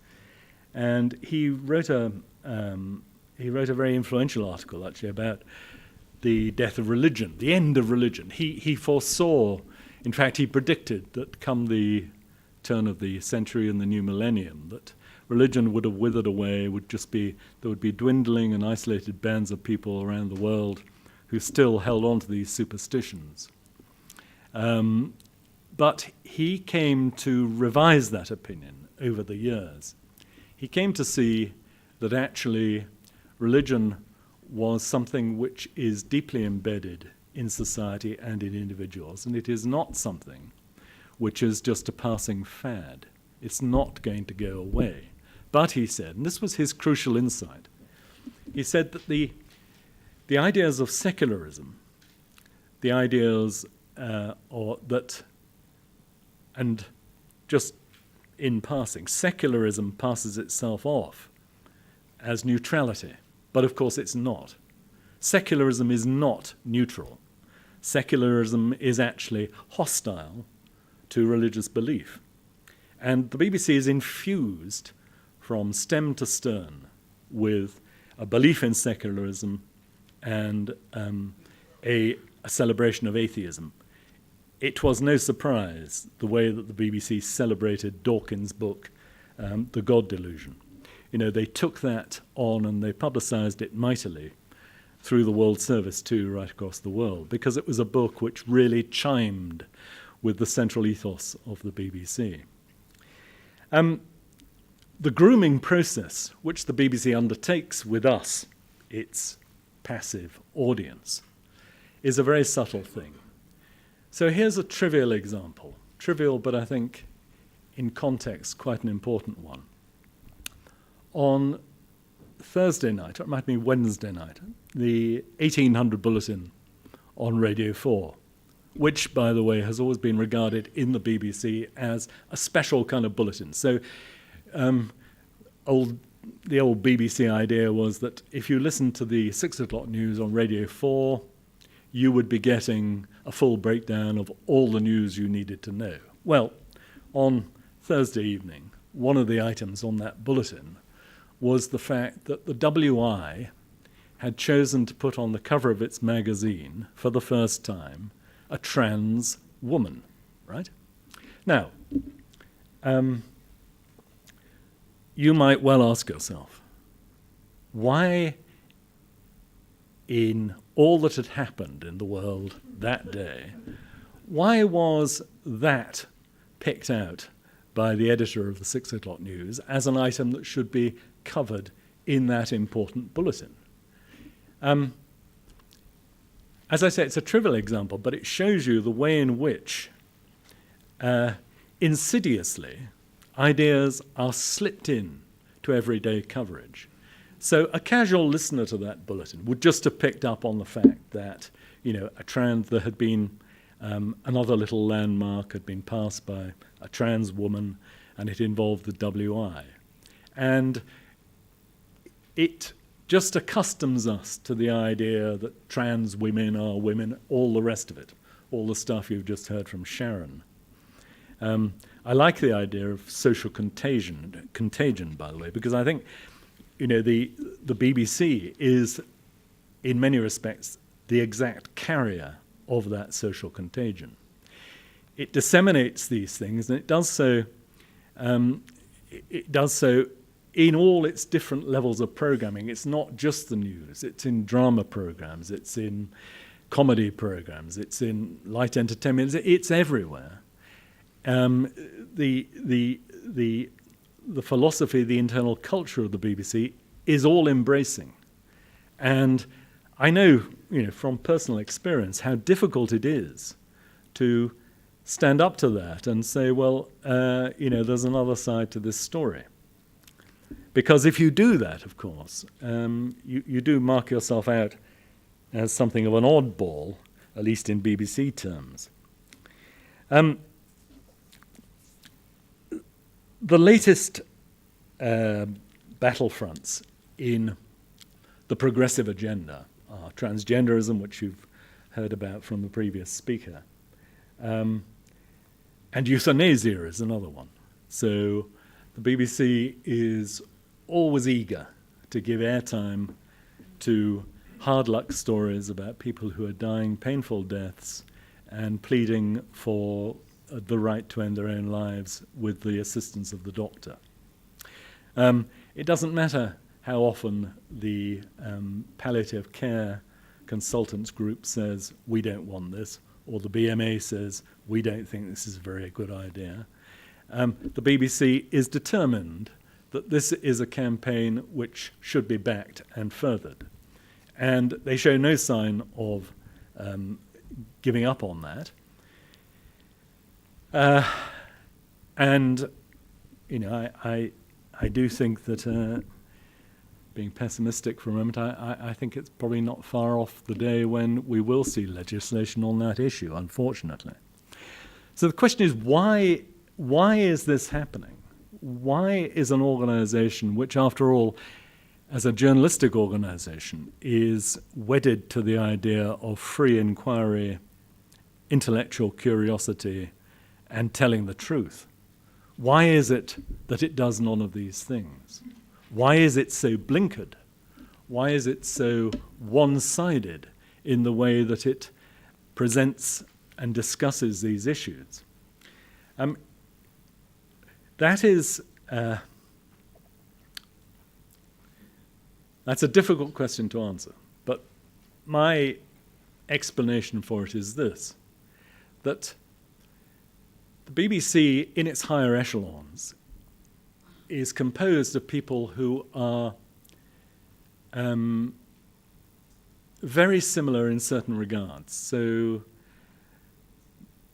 and he wrote a very influential article, actually, about the death of religion, the end of religion. He foresaw, in fact, he predicted that come the turn of the century and the new millennium, that religion would have withered away, there would be dwindling and isolated bands of people around the world who still held on to these superstitions. But he came to revise that opinion over the years. He came to see that actually religion was something which is deeply embedded in society and in individuals, and it is not something which is just a passing fad. It's not going to go away. But he said, and this was his crucial insight, he said that the ideas of secularism, the ideas and just in passing, secularism passes itself off as neutrality. But of course it's not. Secularism is not neutral. Secularism is actually hostile to religious belief. And the BBC is infused from stem to stern with a belief in secularism and a celebration of atheism. It was no surprise the way that the BBC celebrated Dawkins' book, The God Delusion. They took that on and they publicised it mightily through the World Service too, right across the world, because it was a book which really chimed with the central ethos of the BBC. The grooming process which the BBC undertakes with us, its passive audience, is a very subtle thing. So here's a trivial example. Trivial, but I think in context quite an important one. On Thursday night, or it might be Wednesday night, the 1800 bulletin on Radio 4, which, by the way, has always been regarded in the BBC as a special kind of bulletin. So the old BBC idea was that if you listened to the 6 o'clock news on Radio 4, you would be getting a full breakdown of all the news you needed to know. Well, on Thursday evening, one of the items on that bulletin was the fact that the WI had chosen to put on the cover of its magazine, for the first time, a trans woman, right? Now, you might well ask yourself, why in all that had happened in the world that day, why was that picked out by the editor of the 6 o'clock news as an item that should be covered in that important bulletin? As I say, it's a trivial example, but it shows you the way in which, insidiously, ideas are slipped in to everyday coverage. So a casual listener to that bulletin would just have picked up on the fact that, there had been another little landmark had been passed by a trans woman, and it involved the WI. And it just accustoms us to the idea that trans women are women, all the rest of it, all the stuff you've just heard from Sharon. I like the idea of social contagion, by the way, because I think, the BBC is, in many respects, the exact carrier of that social contagion. It disseminates these things, and it does so in all its different levels of programming. It's not just the news. It's in drama programs. It's in comedy programs. It's in light entertainment. It's everywhere. The philosophy, the internal culture of the BBC is all embracing, and I know, from personal experience, how difficult it is to stand up to that and say, well, there's another side to this story. Because if you do that, of course, you do mark yourself out as something of an oddball, at least in BBC terms. The latest battlefronts in the progressive agenda are transgenderism, which you've heard about from the previous speaker, and euthanasia is another one. So the BBC is always eager to give airtime to hard luck stories about people who are dying painful deaths and pleading for the right to end their own lives with the assistance of the doctor. It doesn't matter how often the palliative care consultants group says, we don't want this, or the BMA says, we don't think this is a very good idea. The BBC is determined that this is a campaign which should be backed and furthered. And they show no sign of giving up on that. And, I do think that, being pessimistic for a moment, I think it's probably not far off the day when we will see legislation on that issue, unfortunately. So the question is, why is this happening? Why is an organization which, after all, as a journalistic organization, is wedded to the idea of free inquiry, intellectual curiosity, and telling the truth? Why is it that it does none of these things? Why is it so blinkered? Why is it so one-sided in the way that it presents and discusses these issues? That's a difficult question to answer, but my explanation for it is this, that the BBC, in its higher echelons, is composed of people who are very similar in certain regards. So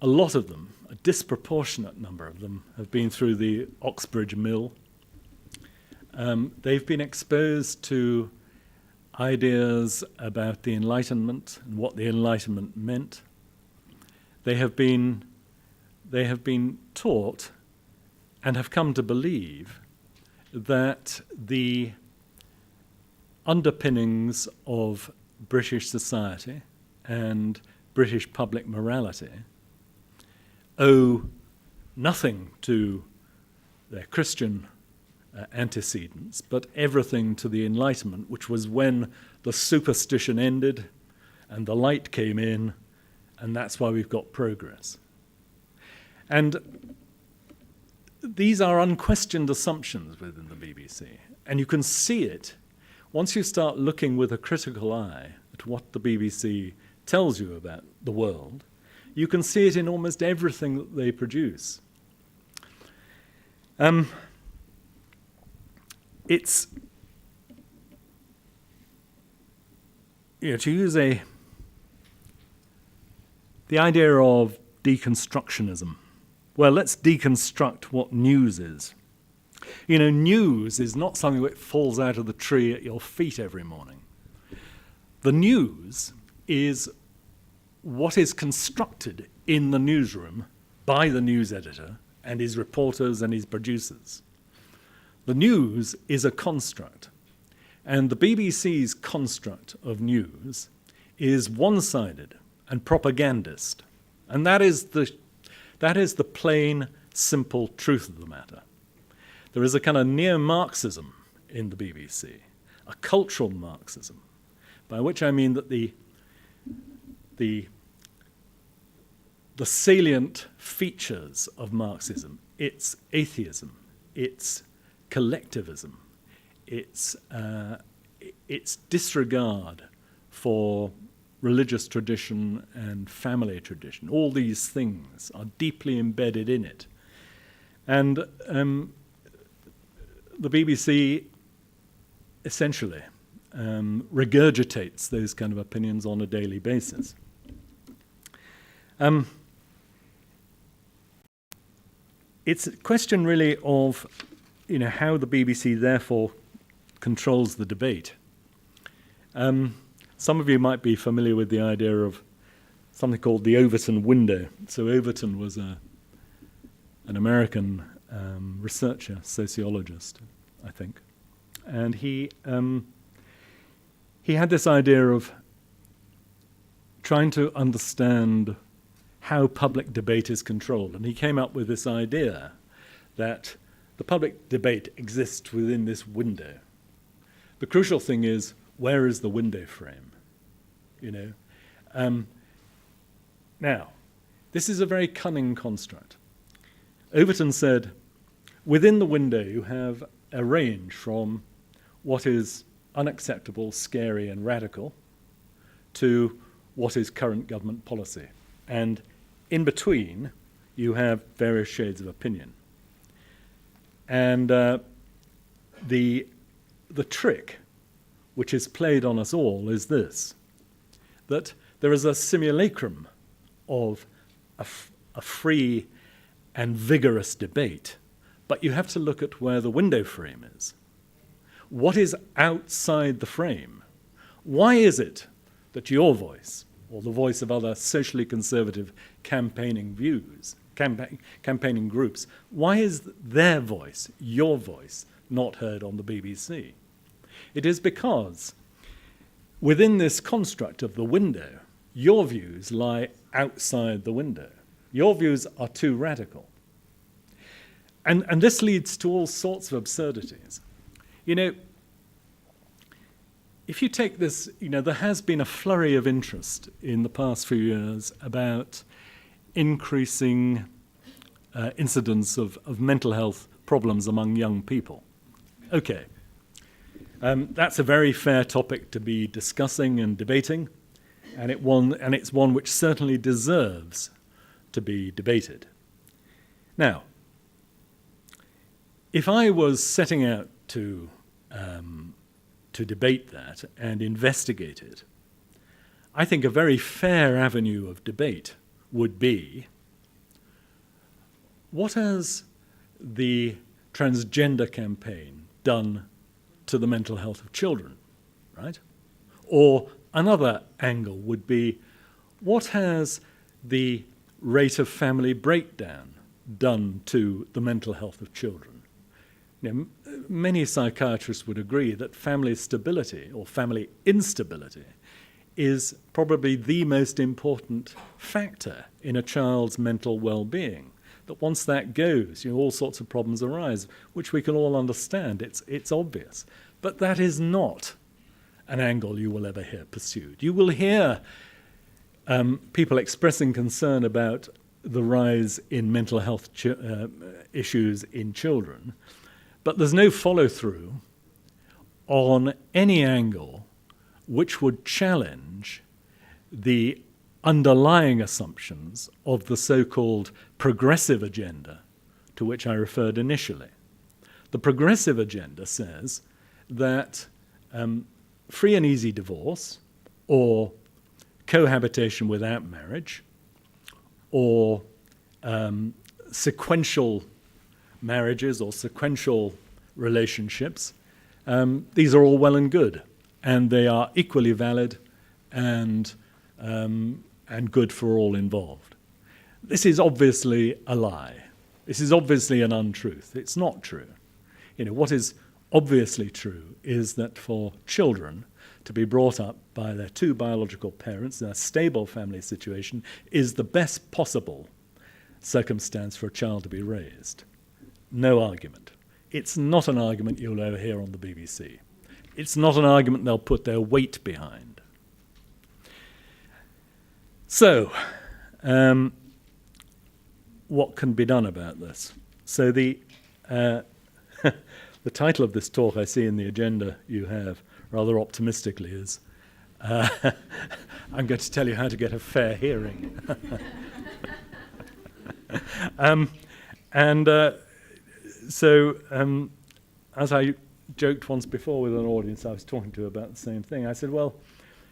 a lot of them, a disproportionate number of them, have been through the Oxbridge Mill. They've been exposed to ideas about the Enlightenment and what the Enlightenment meant. They have been taught and have come to believe that the underpinnings of British society and British public morality owe nothing to their Christian antecedents, but everything to the Enlightenment, which was when the superstition ended and the light came in, and that's why we've got progress. And these are unquestioned assumptions within the BBC, and you can see it once you start looking with a critical eye at what the BBC tells you about the world. You can see it in almost everything that they produce. It's, to use the idea of deconstructionism, well, let's deconstruct what news is. You know, news is not something that falls out of the tree at your feet every morning. The news is what is constructed in the newsroom by the news editor and his reporters and his producers. The news is a construct, and the BBC's construct of news is one-sided and propagandist, and that is the plain, simple truth of the matter. There is a kind of neo-Marxism in the BBC, a cultural Marxism, by which I mean that the salient features of Marxism, its atheism, its collectivism, its disregard for religious tradition and family tradition, all these things are deeply embedded in it. And the BBC essentially regurgitates those kind of opinions on a daily basis. It's a question really of, you know, how the BBC therefore controls the debate. Some of you might be familiar with the idea of something called the Overton Window. So Overton was an American researcher, sociologist, I think, and he had this idea of trying to understand how public debate is controlled, and he came up with this idea that the public debate exists within this window. The crucial thing is, where is the window frame? You know. Now, this is a very cunning construct. Overton said, within the window you have a range from what is unacceptable, scary, and radical to what is current government policy. And in between, you have various shades of opinion. And the trick which is played on us all is this, that there is a simulacrum of a free and vigorous debate, but you have to look at where the window frame is. What is outside the frame? Why is it that your voice, or the voice of other socially conservative campaigning groups, why is their voice, your voice, not heard on the BBC? It is because within this construct of the window, your views lie outside the window. Your views are too radical. And this leads to all sorts of absurdities. You know, if you take this, you know, there has been a flurry of interest in the past few years about increasing incidence of mental health problems among young people. Okay, that's a very fair topic to be discussing and debating, and it's one which certainly deserves to be debated. Now, if I was setting out to debate that and investigate it, I think a very fair avenue of debate would be, what has the transgender campaign done to the mental health of children, right? Or another angle would be, what has the rate of family breakdown done to the mental health of children? You know, many psychiatrists would agree that family stability or family instability is probably the most important factor in a child's mental well-being. That once that goes, you know, all sorts of problems arise, which we can all understand. It's obvious. But that is not an angle you will ever hear pursued. You will hear people expressing concern about the rise in mental health issues in children, but there's no follow-through on any angle which would challenge the underlying assumptions of the so-called progressive agenda to which I referred initially. The progressive agenda says that free and easy divorce, or cohabitation without marriage, or sequential marriages or sequential relationships, these are all well and good, and they are equally valid and good for all involved. This is obviously a lie. This is obviously an untruth. It's not true. What is obviously true is that for children to be brought up by their two biological parents in a stable family situation is the best possible circumstance for a child to be raised. No argument. It's not an argument you'll ever hear on the BBC. It's not an argument they'll put their weight behind. So, what can be done about this? So the the title of this talk I see in the agenda you have, rather optimistically, is I'm going to tell you how to get a fair hearing. As I joked once before with an audience I was talking to about the same thing, I said, well,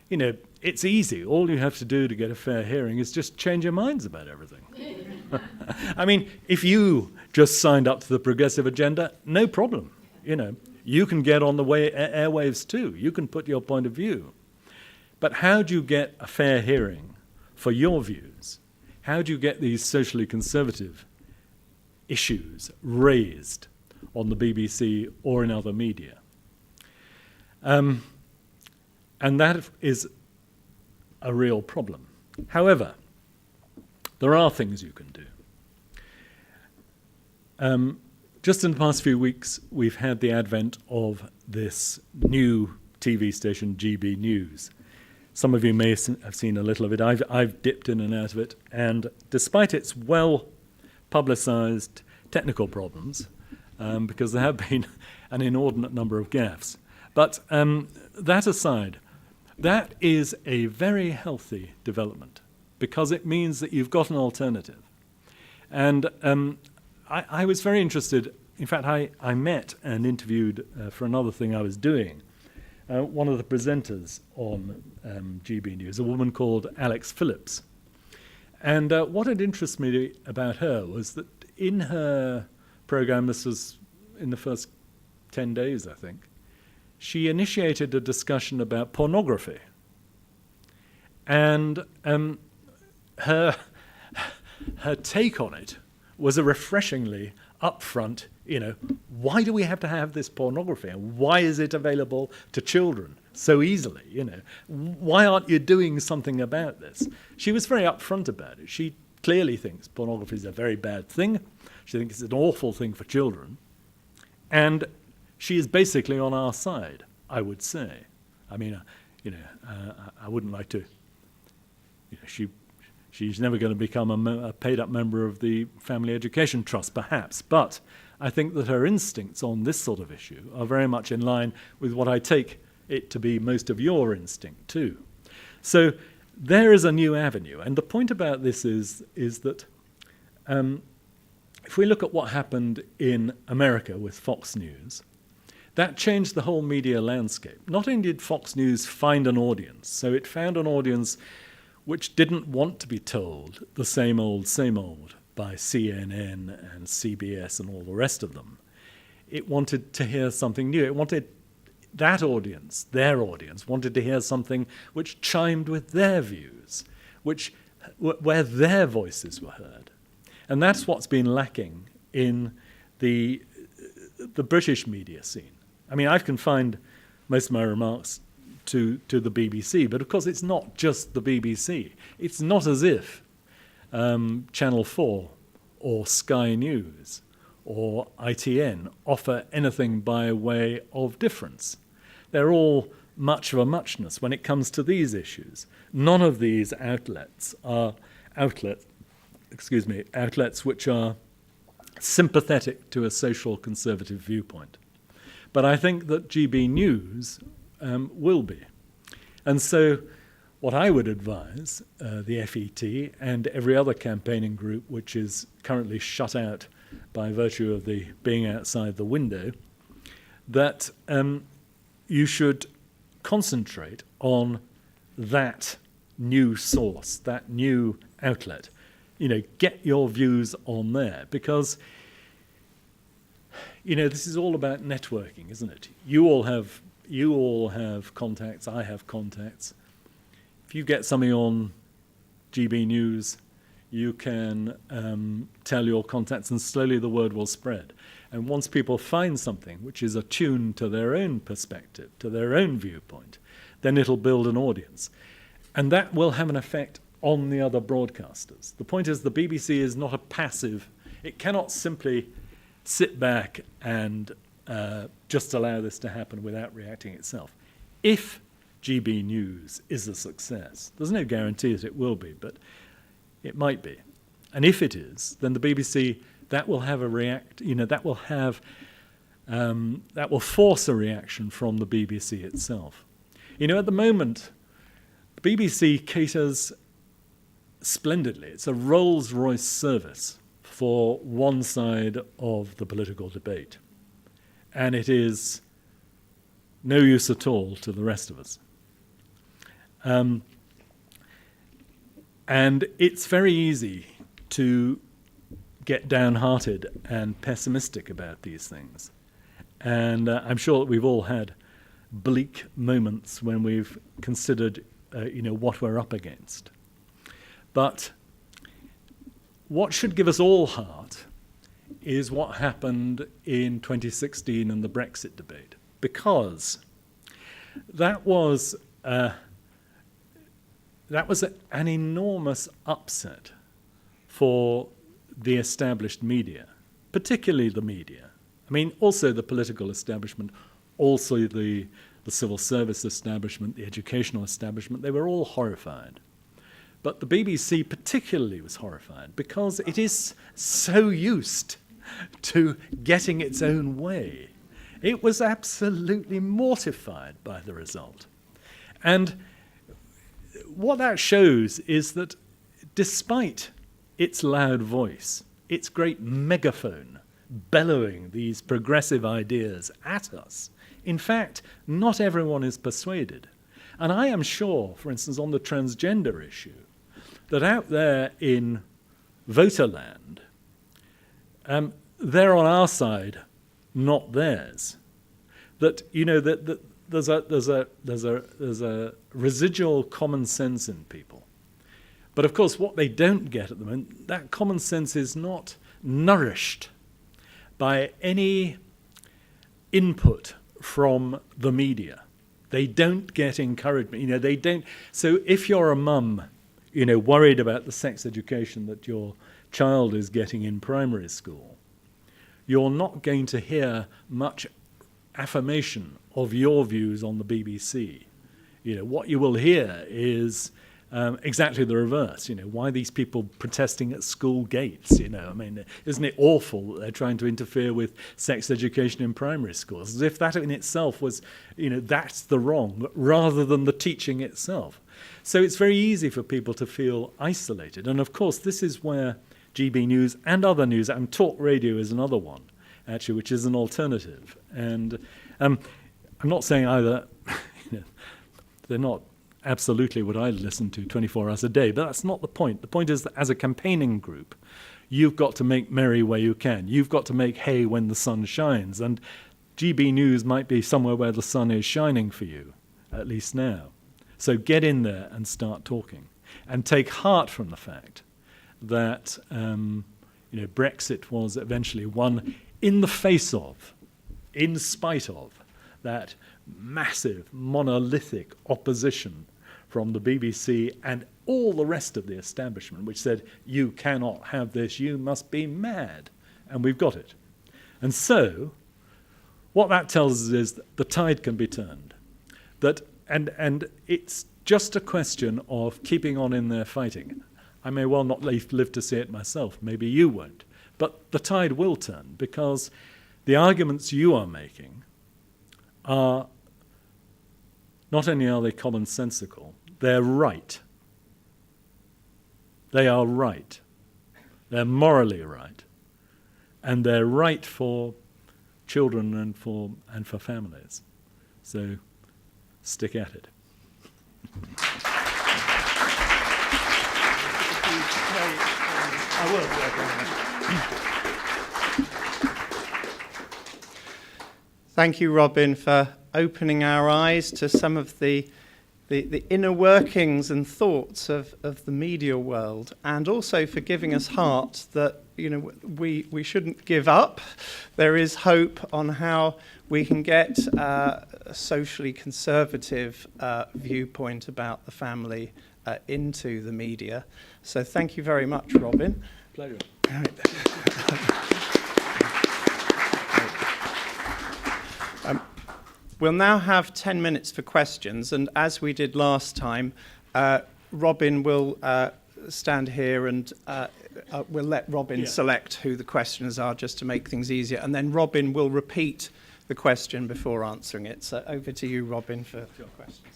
it's easy. All you have to do to get a fair hearing is just change your minds about everything. I mean, if you just signed up to the progressive agenda, no problem. You can get on the airwaves too. You can put your point of view. But how do you get a fair hearing for your views? How do you get these socially conservative issues raised on the BBC or in other media? And that is a real problem. However, there are things you can do. Just in the past few weeks, we've had the advent of this new TV station, GB News. Some of you may have seen a little of it. I've dipped in and out of it, and despite its well-publicised technical problems, because there have been an inordinate number of gaffes, but that aside, that is a very healthy development, because it means that you've got an alternative. And I was very interested. In fact, I met and interviewed, for another thing I was doing, one of the presenters on GB News, a woman called Alex Phillips. And what had interested me about her was that in her program, this was in the first 10 days, I think, she initiated a discussion about pornography. And her take on it was a refreshingly upfront, why do we have to have this pornography? And why is it available to children so easily? Why aren't you doing something about this? She was very upfront about it. She clearly thinks pornography is a very bad thing. She thinks it's an awful thing for children. And she is basically on our side, I would say. I mean, I wouldn't like to, she's never going to become a paid-up member of the Family Education Trust, perhaps. But I think that her instincts on this sort of issue are very much in line with what I take it to be most of your instinct, too. So there is a new avenue. And the point about this is that if we look at what happened in America with Fox News, that changed the whole media landscape. Not only did Fox News find an audience, so it found an audience which didn't want to be told the same old by CNN and CBS and all the rest of them. It wanted to hear something new. It wanted that audience, their audience, wanted to hear something which chimed with their views, where their voices were heard. And that's what's been lacking in the British media scene. I mean, I've confined most of my remarks to the BBC, but of course it's not just the BBC. It's not as if Channel 4 or Sky News or ITN offer anything by way of difference. They're all much of a muchness when it comes to these issues. None of these outlets are outlets which are sympathetic to a social conservative viewpoint. But I think that GB News will be. And so what I would advise the FET and every other campaigning group which is currently shut out by virtue of the being outside the window, that you should concentrate on that new source, that new outlet, get your views on there, because this is all about networking, isn't it? You all have contacts. I have contacts. If you get something on GB News, you can tell your contacts, and slowly the word will spread. And once people find something which is attuned to their own perspective, to their own viewpoint, then it'll build an audience. And that will have an effect on the other broadcasters. The point is, the BBC is not a passive. It cannot simply sit back and just allow this to happen without reacting itself. If GB News is a success, there's no guarantee that it will be, but it might be. And if it is, then the BBC, that will have that will force a reaction from the BBC itself. At the moment, the BBC caters splendidly. It's a Rolls-Royce service for one side of the political debate. And it is no use at all to the rest of us. And it's very easy to get downhearted and pessimistic about these things. And I'm sure that we've all had bleak moments when we've considered, what we're up against. But what should give us all heart is what happened in 2016 and the Brexit debate, because that was an enormous upset for the established media, particularly the media. I mean, also the political establishment, also the civil service establishment, the educational establishment. They were all horrified. But the BBC particularly was horrified because it is so used to getting its own way. It was absolutely mortified by the result. And what that shows is that despite its loud voice, its great megaphone bellowing these progressive ideas at us, in fact, not everyone is persuaded. And I am sure, for instance, on the transgender issue, that out there in voterland, they're on our side, not theirs. That that there's a residual common sense in people. But of course, what they don't get at the moment, that common sense is not nourished by any input from the media. They don't get encouragement. They don't. So if you're a mum, worried about the sex education that your child is getting in primary school, you're not going to hear much affirmation of your views on the BBC. What you will hear is exactly the reverse. Why these people protesting at school gates? I mean, isn't it awful that they're trying to interfere with sex education in primary schools? As if that in itself was, that's the wrong, rather than the teaching itself. So it's very easy for people to feel isolated. And of course, this is where GB News and other news, and talk radio is another one, actually, which is an alternative. And I'm not saying either, they're not absolutely what I listen to 24 hours a day, but that's not the point. The point is that as a campaigning group, you've got to make merry where you can. You've got to make hay when the sun shines. And GB News might be somewhere where the sun is shining for you, at least now. So get in there and start talking. And take heart from the fact that Brexit was eventually won in the face of, in spite of, that massive, monolithic opposition from the BBC and all the rest of the establishment, which said, you cannot have this, you must be mad. And we've got it. And so, what that tells us is that the tide can be turned. And it's just a question of keeping on in there fighting. I may well not live to see it myself, maybe you won't. But the tide will turn, because the arguments you are making are, not only are they commonsensical, they're right. They are right. They're morally right. And they're right for children and for families. So stick at it. I will. Thank you, Robin, for opening our eyes to some of the inner workings and thoughts of the media world, and also for giving us heart that we shouldn't give up. There is hope on how we can get a socially conservative viewpoint about the family into the media. So thank you very much, Robin. Pleasure. We'll now have 10 minutes for questions, and as we did last time, Robin will stand here and we'll let Robin select who the questioners are just to make things easier, and then Robin will repeat the question before answering it. So over to you, Robin, for your questions.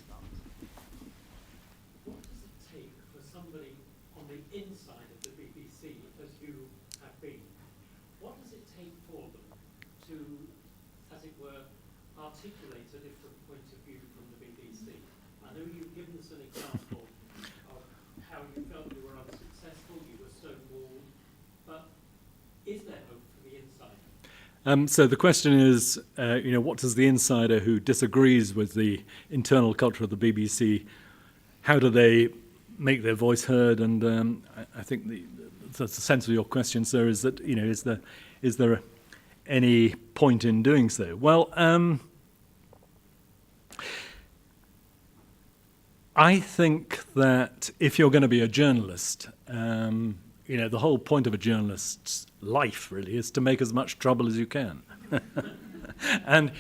What does it take for somebody on the inside of the BBC, as you have been, what does it take for them to, as it were, articulate a different point of view from the BBC? I know you've given us an example of how you felt you were unsuccessful, you were stonewalled, but is there hope for the insider? So the question is, what does the insider who disagrees with the internal culture of the BBC, how do they make their voice heard? And I think the sense of your question, sir, is that is there any point in doing so? Well, I think that if you're going to be a journalist, the whole point of a journalist's life really is to make as much trouble as you can. And,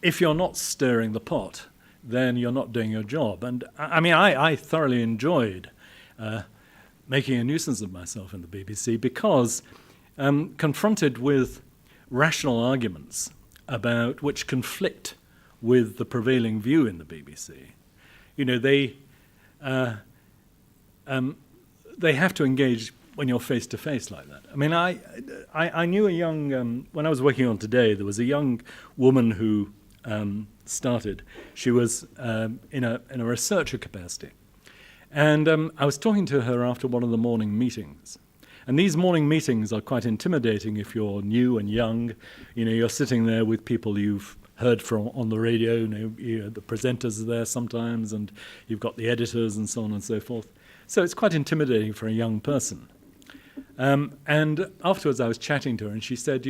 if you're not stirring the pot, then you're not doing your job. And I thoroughly enjoyed making a nuisance of myself in the BBC because confronted with rational arguments about which conflict with the prevailing view in the BBC, they have to engage when you're face to face like that. I knew a young when I was working on Today, there was a young woman who started. She was in a researcher capacity, and I was talking to her after one of the morning meetings. And these morning meetings are quite intimidating if you're new and young. You're sitting there with people you've heard from on the radio. The presenters are there sometimes, and you've got the editors and so on and so forth. So it's quite intimidating for a young person. And afterwards I was chatting to her, and she said,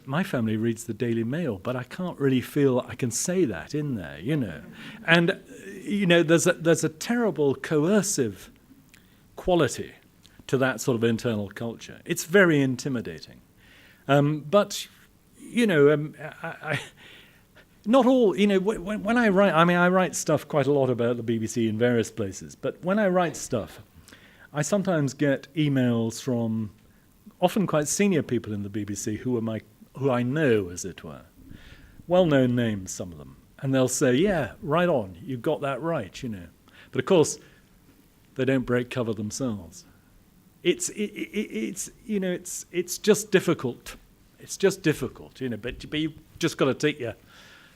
my family reads the Daily Mail, but I can't really feel I can say that in there, And, there's a terrible coercive quality to that sort of internal culture. It's very intimidating. But, not all, when I write, I write stuff quite a lot about the BBC in various places, but when I write stuff, I sometimes get emails from often quite senior people in the BBC who I know, as it were, well-known names, some of them, and they'll say, yeah, right on, you got that right, But of course, they don't break cover themselves. It's just difficult. It's just difficult, but you've just got to take your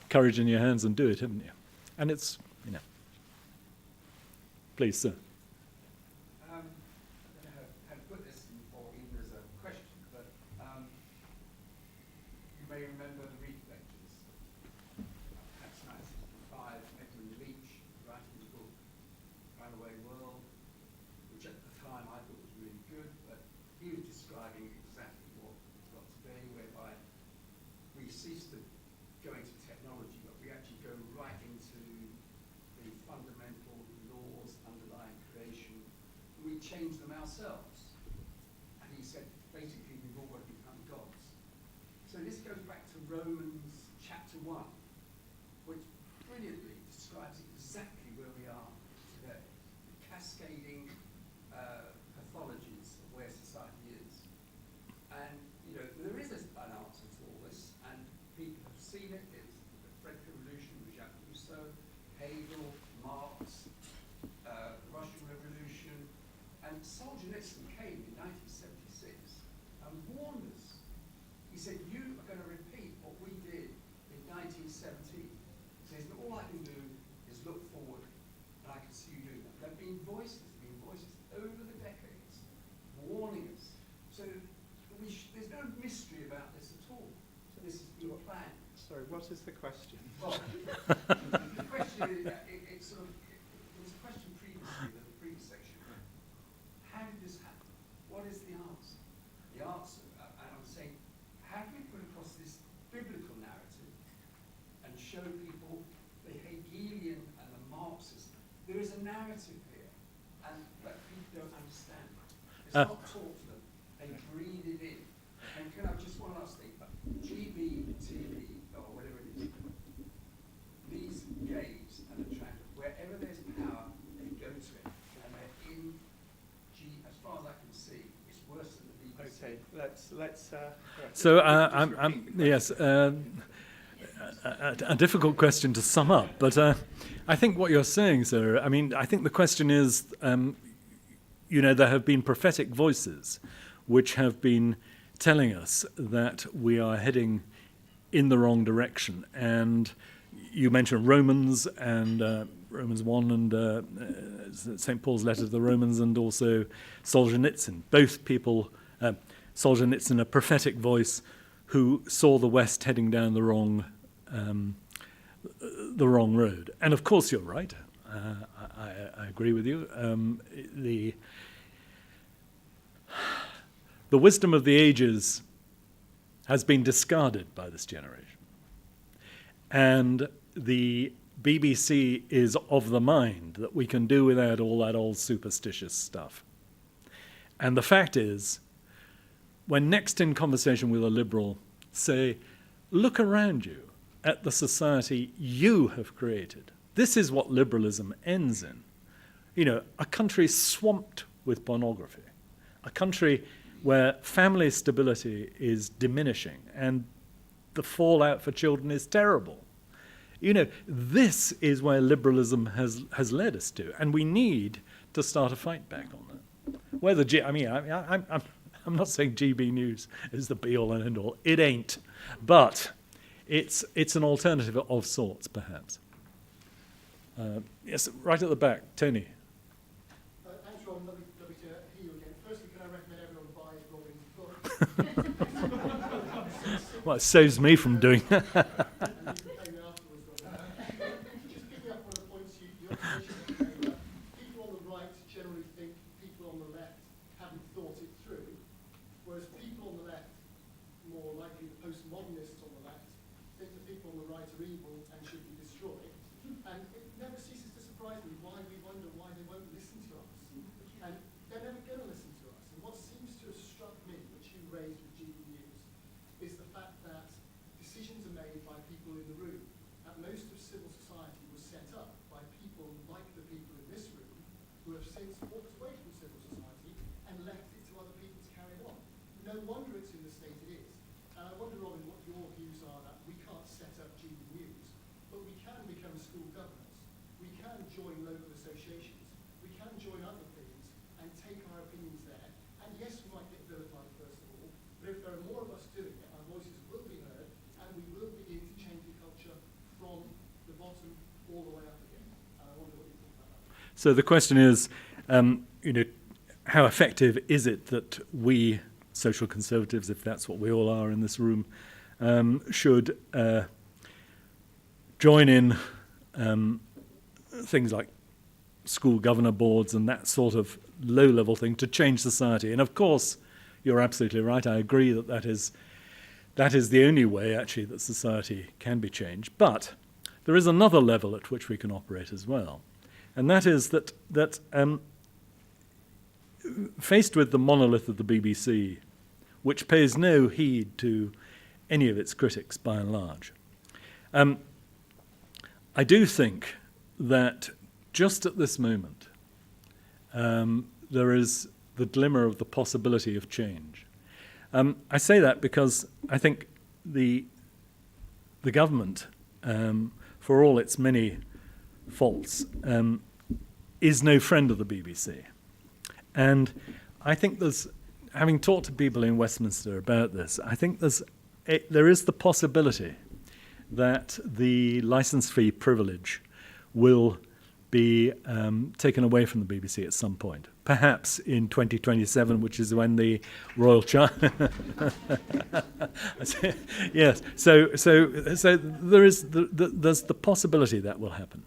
courage in your hands and do it, haven't you? And it's, Please, sir. I don't know how to put this or even as a question, but you may remember the Reed lectures. Perhaps 1965, Edmund Leach writing the book Runaway World, which at the time I thought was really good, but he was describing exactly what we've got today, whereby we cease to go into technology, but we actually go right into the fundamental laws underlying creation. We change them ourselves. And he said, basically, we've all got to become gods. So this goes back to Romans chapter 1, which brilliantly describes exactly where we are today. The cascading pathologies of where society is. And, there is an answer to all this, and people have seen it. It's the French Revolution with Jacques Rousseau, Hegel, Marx, the Russian Revolution, and Solzhenitsyn came in 1976 and warned us. He said, you are going to repeat what we did in 1917. He says, all I can do is look forward, and I can see you doing that. There have been voices What is the question? Well, the question is, it's sort of, there was a question previously, in the previous section. How did this happen? What is the answer? The answer, and I'm saying, how do we put across this biblical narrative and show people the Hegelian and the Marxist? There is a narrative here, and that people don't understand. It's not taught to them. They breathe it in. And can I just one last thing? GB, TV, or whatever it is, these gays and attractive, wherever there's power, they go to it. And they're in as far as I can see, it's worse than the BBC. Okay, let's. So yes, a difficult question to sum up, but I think what you're saying, sir. I mean, I think the question is, there have been prophetic voices, which have been telling us that we are heading in the wrong direction, and you mentioned Romans and Romans 1 and St. Paul's letter to the Romans, and also Solzhenitsyn. Both people, Solzhenitsyn, a prophetic voice who saw the West heading down the wrong road. And of course, you're right. I agree with you. The wisdom of the ages has been discarded by this generation. And the BBC is of the mind that we can do without all that old superstitious stuff. And the fact is, when next in conversation with a liberal, say, look around you at the society you have created. This is what liberalism ends in. A country swamped with pornography, a country where family stability is diminishing and the fallout for children is terrible. This is where liberalism has led us to, and we need to start a fight back on that. I'm not saying GB News is the be-all and end-all. It ain't, but it's an alternative of sorts, perhaps. Yes, right at the back, Tony. Thanks, Ron. Lovely to hear you again. Firstly, can I recommend everyone buy Robin's book? Well, it saves me from doing that. Just picking up on the points you mentioned, people on the right generally think people on the left haven't thought it through, whereas people on the left, more likely the postmodernists on the left, think the people on the right are evil and should be destroyed. And it never ceases to surprise me why we wonder why they won't listen to us. And they're never going to listen to us. And what seems to have struck me, which you raised with GB News, is the fact that decisions are made by people in the room. And most of civil society was set up by people like the people in this room who have since walked away from civil society and left it to other people to carry on. No wonder it's in the state it is. And I wonder, Robin, what your views are that we can't set up GB News, but we can become school governors. We can join local associations. We can join other things and take our opinions there. And yes, we might get vilified first of all, but if there are more of us doing it, our voices will be heard, and we will begin to change the culture from the bottom all the way up again. And I wonder what you think about that. So the question is, how effective is it that we, social conservatives, if that's what we all are in this room, should join in things like school governor boards and that sort of low-level thing to change society? And of course, you're absolutely right. I agree that is the only way, actually, that society can be changed. But there is another level at which we can operate as well, and that is that faced with the monolith of the BBC, which pays no heed to any of its critics by and large, I do think that just at this moment there is the glimmer of the possibility of change. I say that because I think the government, for all its many faults, is no friend of the BBC. And I think having talked to people in Westminster about this, I think there is the possibility that the licence fee privilege will be taken away from the BBC at some point, perhaps in 2027, which is when the royal child. Yes. So there's the possibility that will happen,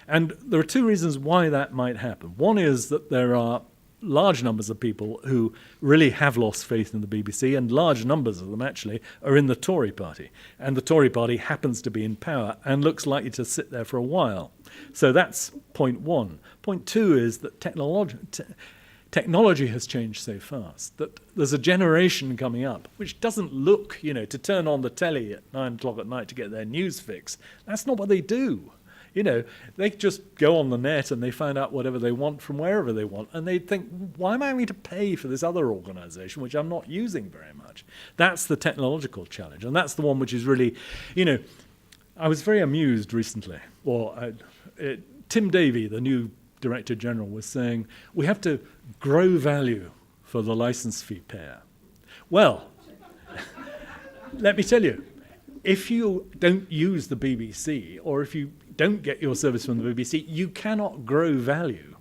and there are two reasons why that might happen. One is that there are large numbers of people who really have lost faith in the BBC, and large numbers of them actually are in the Tory party. And the Tory party happens to be in power and looks likely to sit there for a while. So that's point one. Point two is that technology has changed so fast that there's a generation coming up which doesn't look, to turn on the telly at 9 o'clock at night to get their news fix. That's not what they do. They just go on the net and they find out whatever they want from wherever they want. And they think, why am I having to pay for this other organization, which I'm not using very much? That's the technological challenge. And that's the one which is really, I was very amused recently. Tim Davey, the new Director General, was saying, we have to grow value for the license fee payer. Well, let me tell you, if you don't use the BBC, or if you don't get your service from the BBC, you cannot grow value,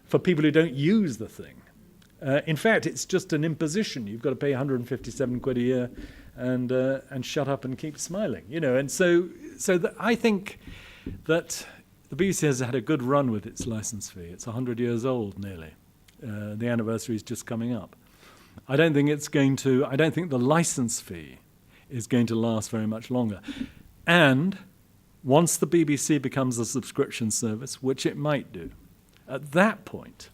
for people who don't use the thing. In fact, it's just an imposition. You've got to pay 157 quid a year and shut up and keep smiling, And so I think that the BBC has had a good run with its license fee. It's 100 years old nearly. The anniversary is just coming up. I don't think the license fee is going to last very much longer. And once the BBC becomes a subscription service, which it might do, at that point,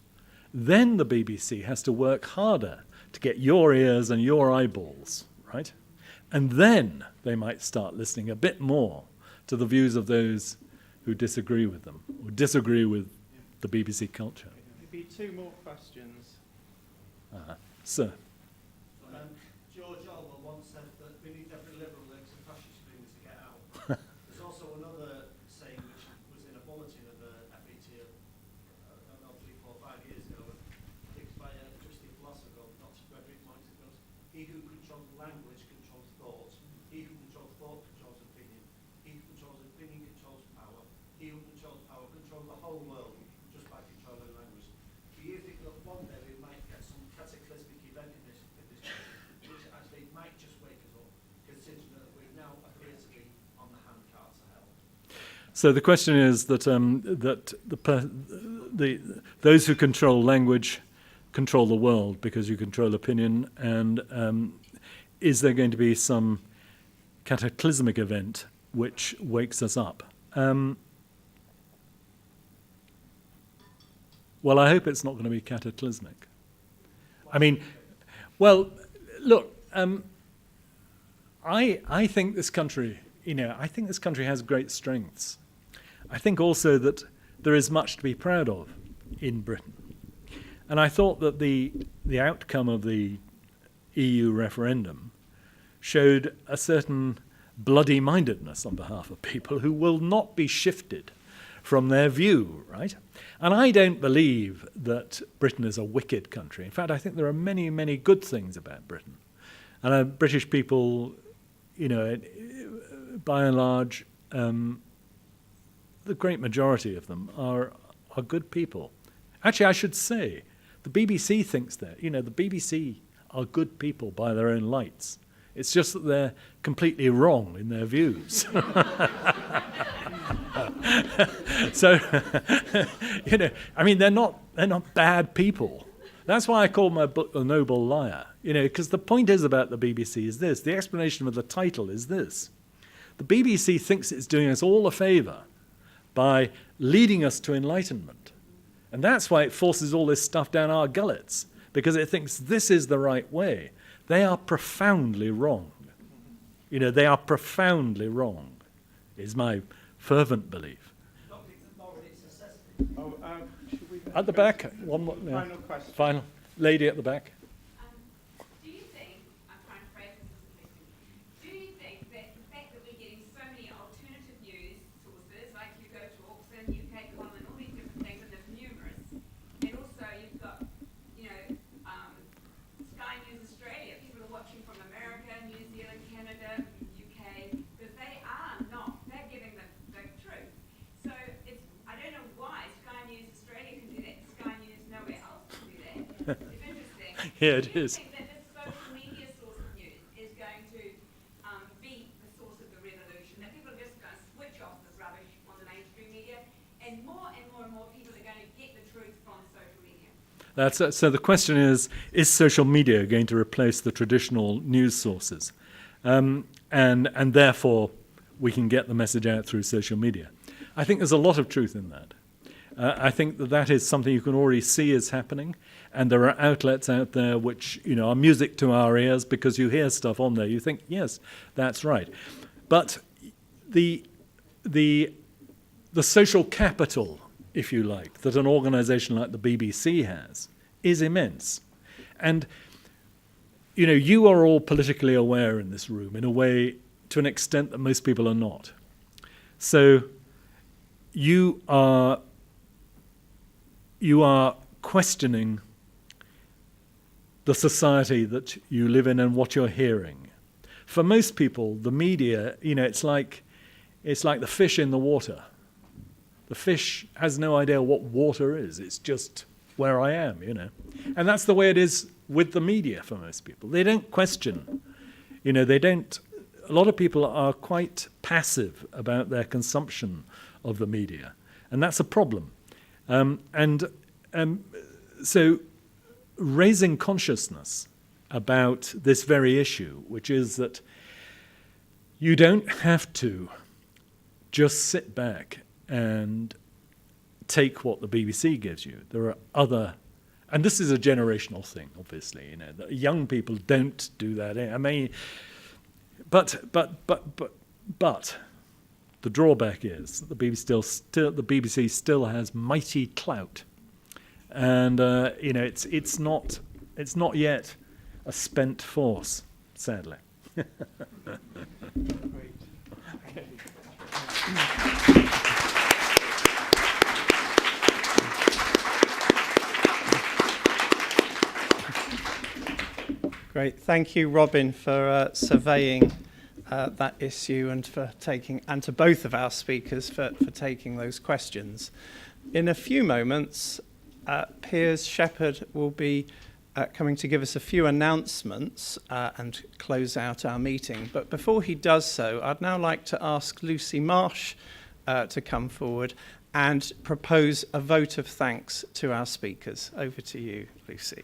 then the BBC has to work harder to get your ears and your eyeballs, right? And then they might start listening a bit more to the views of those who disagree with them, or disagree with the BBC culture. Maybe two more questions. Sir. George Orwell once said that we need every liberal legs and fascist wings to get out. There's also another saying which was in a bulletin of the FET, I don't know, 3, 4, 5 years ago. I think it's by a Christian philosopher called Dr. Frederick Marx. It goes, he who controls language controls thought. He who controls thought controls opinion. He who controls opinion controls power. He who controls power controls the whole world just by controlling language. Do you think that one day we might get some cataclysmic event in this country, which actually might just wake us up, considering that we now appear to be on the handcart to hell? So the question is that those who control language control the world because you control opinion, and is there going to be some cataclysmic event which wakes us up? Well, I hope it's not going to be cataclysmic. I mean, well, look, I think this country, I think this country has great strengths. I think also that there is much to be proud of in Britain. And I thought that the outcome of the EU referendum showed a certain bloody-mindedness on behalf of people who will not be shifted from their view, right? And I don't believe that Britain is a wicked country. In fact, I think there are many, many good things about Britain. And British people, by and large, the great majority of them are good people. Actually, I should say, the BBC thinks that. The BBC are good people by their own lights. It's just that they're completely wrong in their views. So, they're not bad people. That's why I call my book The Noble Liar. Because the point is about the BBC is this. The explanation of the title is this. The BBC thinks it's doing us all a favour by leading us to enlightenment. And that's why it forces all this stuff down our gullets, because it thinks this is the right way. They are profoundly wrong. They are profoundly wrong, is my fervent belief. At the back, one more. Final question. Final. Lady at the back. Do you think, I'm trying to phrase this as a question, do you think that the fact that we're getting so many alternative news sources, like you go to Auckland, UK Coddling, all these different things, and there's numerous, and also you've got, Sky News Australia, people are watching from America, New Zealand, Canada, UK, because they're giving the truth. So I don't know Yeah, it is. Do you think that the social media source of news is going to be the source of the revolution? That people are just going to switch off this rubbish on the mainstream media, and more people are going to get the truth from social media? So the question is social media going to replace the traditional news sources? And therefore, we can get the message out through social media. I think there's a lot of truth in that. I think that is something you can already see is happening, and there are outlets out there which are music to our ears because you hear stuff on there. You think, yes, that's right. But the social capital, if you like, that an organisation like the BBC has is immense. And you are all politically aware in this room in a way, to an extent that most people are not. So you are questioning the society that you live in and what you're hearing. For most people, the media, it's like the fish in the water. The fish has no idea what water is. It's just where I am, And that's the way it is with the media for most people. They don't question. A lot of people are quite passive about their consumption of the media, and that's a problem. So raising consciousness about this very issue, which is that you don't have to just sit back and take what the BBC gives you. There are other, and this is a generational thing, obviously. Young people don't do that. I mean, but the drawback is that the BBC still has mighty clout, and it's not yet a spent force, sadly. Great. Okay. Great. Thank you, Robin, for surveying that issue and to both of our speakers for taking those questions. In a few moments, Piers Shepherd will be coming to give us a few announcements and close out our meeting. But before he does so, I'd now like to ask Lucy Marsh to come forward and propose a vote of thanks to our speakers. Over to you, Lucy.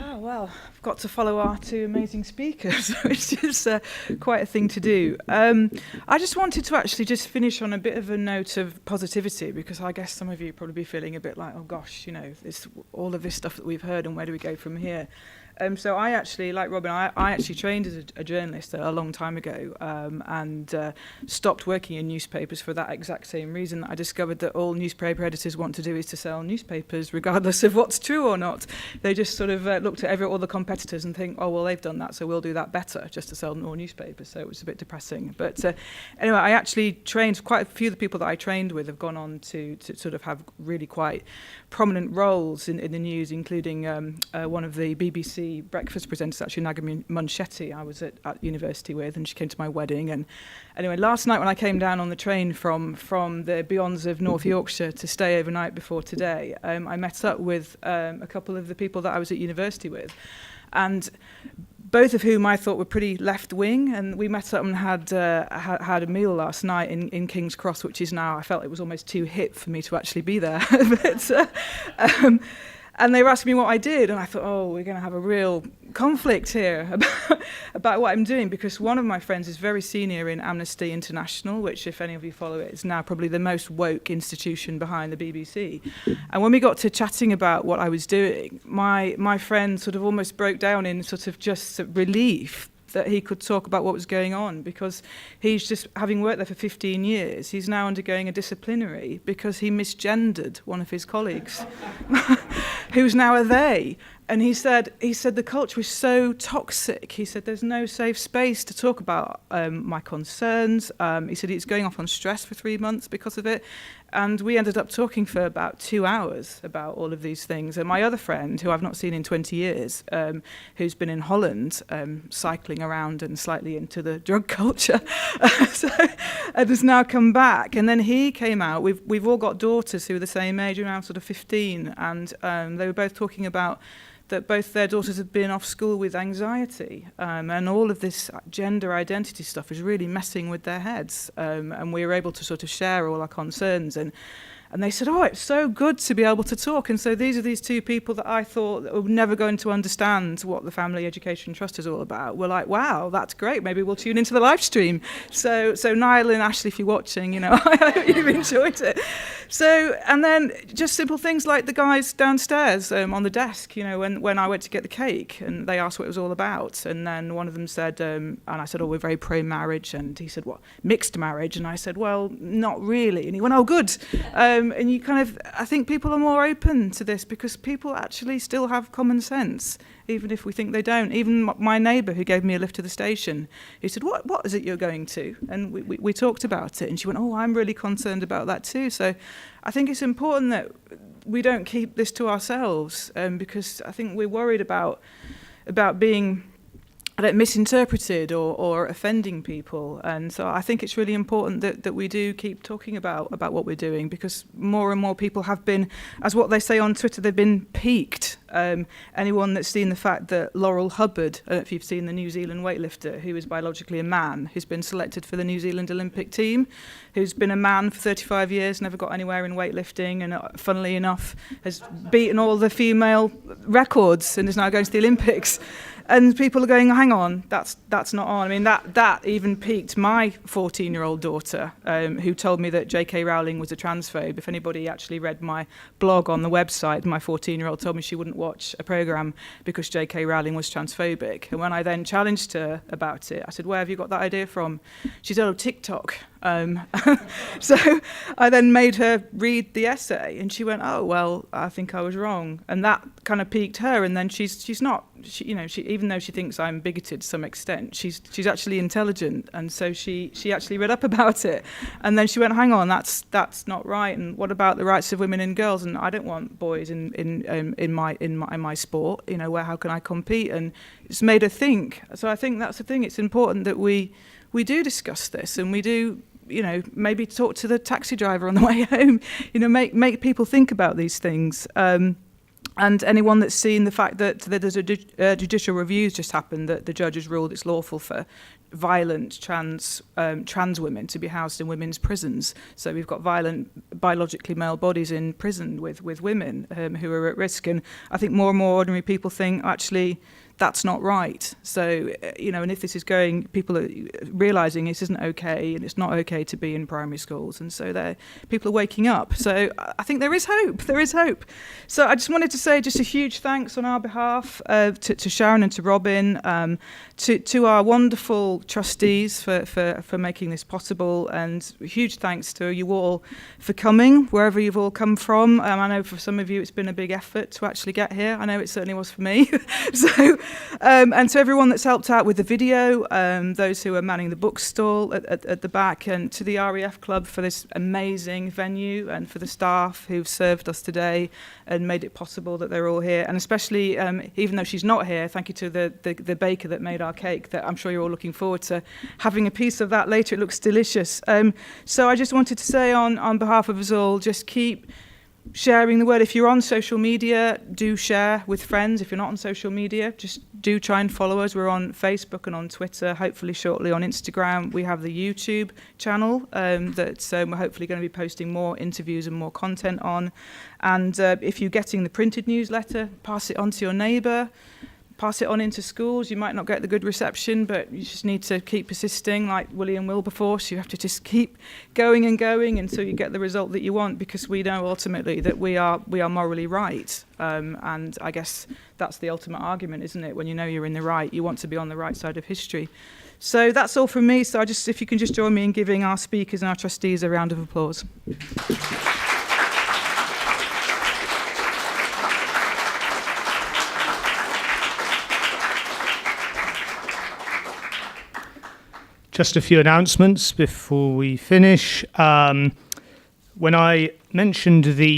Oh, well, I've got to follow our two amazing speakers, which is quite a thing to do. I just wanted to actually just finish on a bit of a note of positivity, because I guess some of you probably be feeling a bit like, oh gosh, all of this stuff that we've heard, and where do we go from here? So I actually, like Robin, I actually trained as a journalist a long time ago, and stopped working in newspapers for that exact same reason. I discovered that all newspaper editors want to do is to sell newspapers, regardless of what's true or not. They just sort of looked at all the competitors and think, oh, well, they've done that, so we'll do that better, just to sell more newspapers. So it was a bit depressing. But anyway, I actually trained, quite a few of the people that I trained with have gone on to sort of have really quite prominent roles in the news, including one of the BBC breakfast presenters, actually Naga Munchetti, I was at university with, and she came to my wedding. And anyway, last night when I came down on the train from the beyonds of North Yorkshire to stay overnight before today, I met up with a couple of the people that I was at university with, and both of whom I thought were pretty left-wing, and we met up and had a meal last night in King's Cross, which is now, I felt it was almost too hip for me to actually be there. And they were asking me what I did, and I thought, oh, we're going to have a real conflict here about what I'm doing, because one of my friends is very senior in Amnesty International, which, if any of you follow it, is now probably the most woke institution behind the BBC. And when we got to chatting about what I was doing, my friend sort of almost broke down in sort of just relief that he could talk about what was going on, because he's just, having worked there for 15 years, he's now undergoing a disciplinary because he misgendered one of his colleagues, who's now a they. And he said the culture is so toxic. He said there's no safe space to talk about my concerns. He said he's going off on stress for 3 months because of it. And we ended up talking for about 2 hours about all of these things. And my other friend, who I've not seen in 20 years, who's been in Holland, cycling around and slightly into the drug culture, has now come back. And then he came out. We've all got daughters who are the same age, around sort of 15, and they were both talking about that both their daughters had been off school with anxiety, and all of this gender identity stuff is really messing with their heads. And we were able to sort of share all our concerns, and they said, oh, it's so good to be able to talk. And so these are these two people that I thought that were never going to understand what the Family Education Trust is all about. We're like, wow, that's great. Maybe we'll tune into the live stream. So Niall and Ashley, if you're watching, I hope you've enjoyed it. So, and then just simple things like the guys downstairs on the desk, when I went to get the cake, and they asked what it was all about. And then one of them said, and I said, oh, we're very pro-marriage. And he said, what, mixed marriage? And I said, well, not really. And he went, oh, good. And you I think people are more open to this because people actually still have common sense, even if we think they don't. Even my neighbour who gave me a lift to the station, he said, what is it you're going to? And we talked about it, and she went, oh, I'm really concerned about that too. So I think it's important that we don't keep this to ourselves, because I think we're worried about being misinterpreted or offending people. And so I think it's really important that we do keep talking about what we're doing, because more and more people have been, as what they say on Twitter, they've been peaked. Anyone that's seen the fact that Laurel Hubbard, I don't know if you've seen the New Zealand weightlifter, who is biologically a man, who's been selected for the New Zealand Olympic team, who's been a man for 35 years, never got anywhere in weightlifting, and funnily enough has beaten all the female records and is now going to the Olympics. And people are going, hang on, that's not on. I mean, that even piqued my 14-year-old daughter, who told me that J.K. Rowling was a transphobe. If anybody actually read my blog on the website, my 14-year-old told me she wouldn't watch a programme because J.K. Rowling was transphobic. And when I then challenged her about it, I said, where have you got that idea from? She said, oh, TikTok. So I then made her read the essay, and she went, oh, well, I think I was wrong. And that kind of piqued her. And then she's not, even though she thinks I'm bigoted to some extent, she's actually intelligent. And so she actually read up about it. And then she went, hang on, that's not right. And what about the rights of women and girls? And I don't want boys in my sport. How can I compete? And it's made her think. So I think that's the thing. It's important that we do discuss this, and we do, maybe talk to the taxi driver on the way home, make people think about these things. And anyone that's seen the fact that there's a judicial review just happened, that the judge has ruled it's lawful for violent trans women to be housed in women's prisons. So we've got violent biologically male bodies in prison with women who are at risk. And I think more and more ordinary people think, actually, that's not right. So, and if this is going, people are realising this isn't okay, and it's not okay to be in primary schools. And so people are waking up. So I think there is hope. There is hope. So I just wanted to say just a huge thanks on our behalf to Sharon and to Robin, to our wonderful trustees for making this possible, and huge thanks to you all for coming, wherever you've all come from. I know for some of you it's been a big effort to actually get here. I know it certainly was for me. So. And to everyone that's helped out with the video, those who are manning the bookstall at the back, and to the REF Club for this amazing venue, and for the staff who've served us today and made it possible that they're all here. And especially, even though she's not here, thank you to the baker that made our cake, that I'm sure you're all looking forward to having a piece of that later. It looks delicious. So I just wanted to say on behalf of us all, just keep sharing the word. If you're on social media, do share with friends. If you're not on social media, just do try and follow us. We're on Facebook and on Twitter, hopefully shortly on Instagram. We have the YouTube channel that we're hopefully going to be posting more interviews and more content on. And if you're getting the printed newsletter, pass it on to your neighbour. Pass it on into schools. You might not get the good reception, but you just need to keep persisting, like William Wilberforce. You have to just keep going and going until you get the result that you want, because we know ultimately that we are morally right. And I guess that's the ultimate argument, isn't it? When you know you're in the right, you want to be on the right side of history. So that's all from me. So if you can just join me in giving our speakers and our trustees a round of applause. Just a few announcements before we finish. When I mentioned the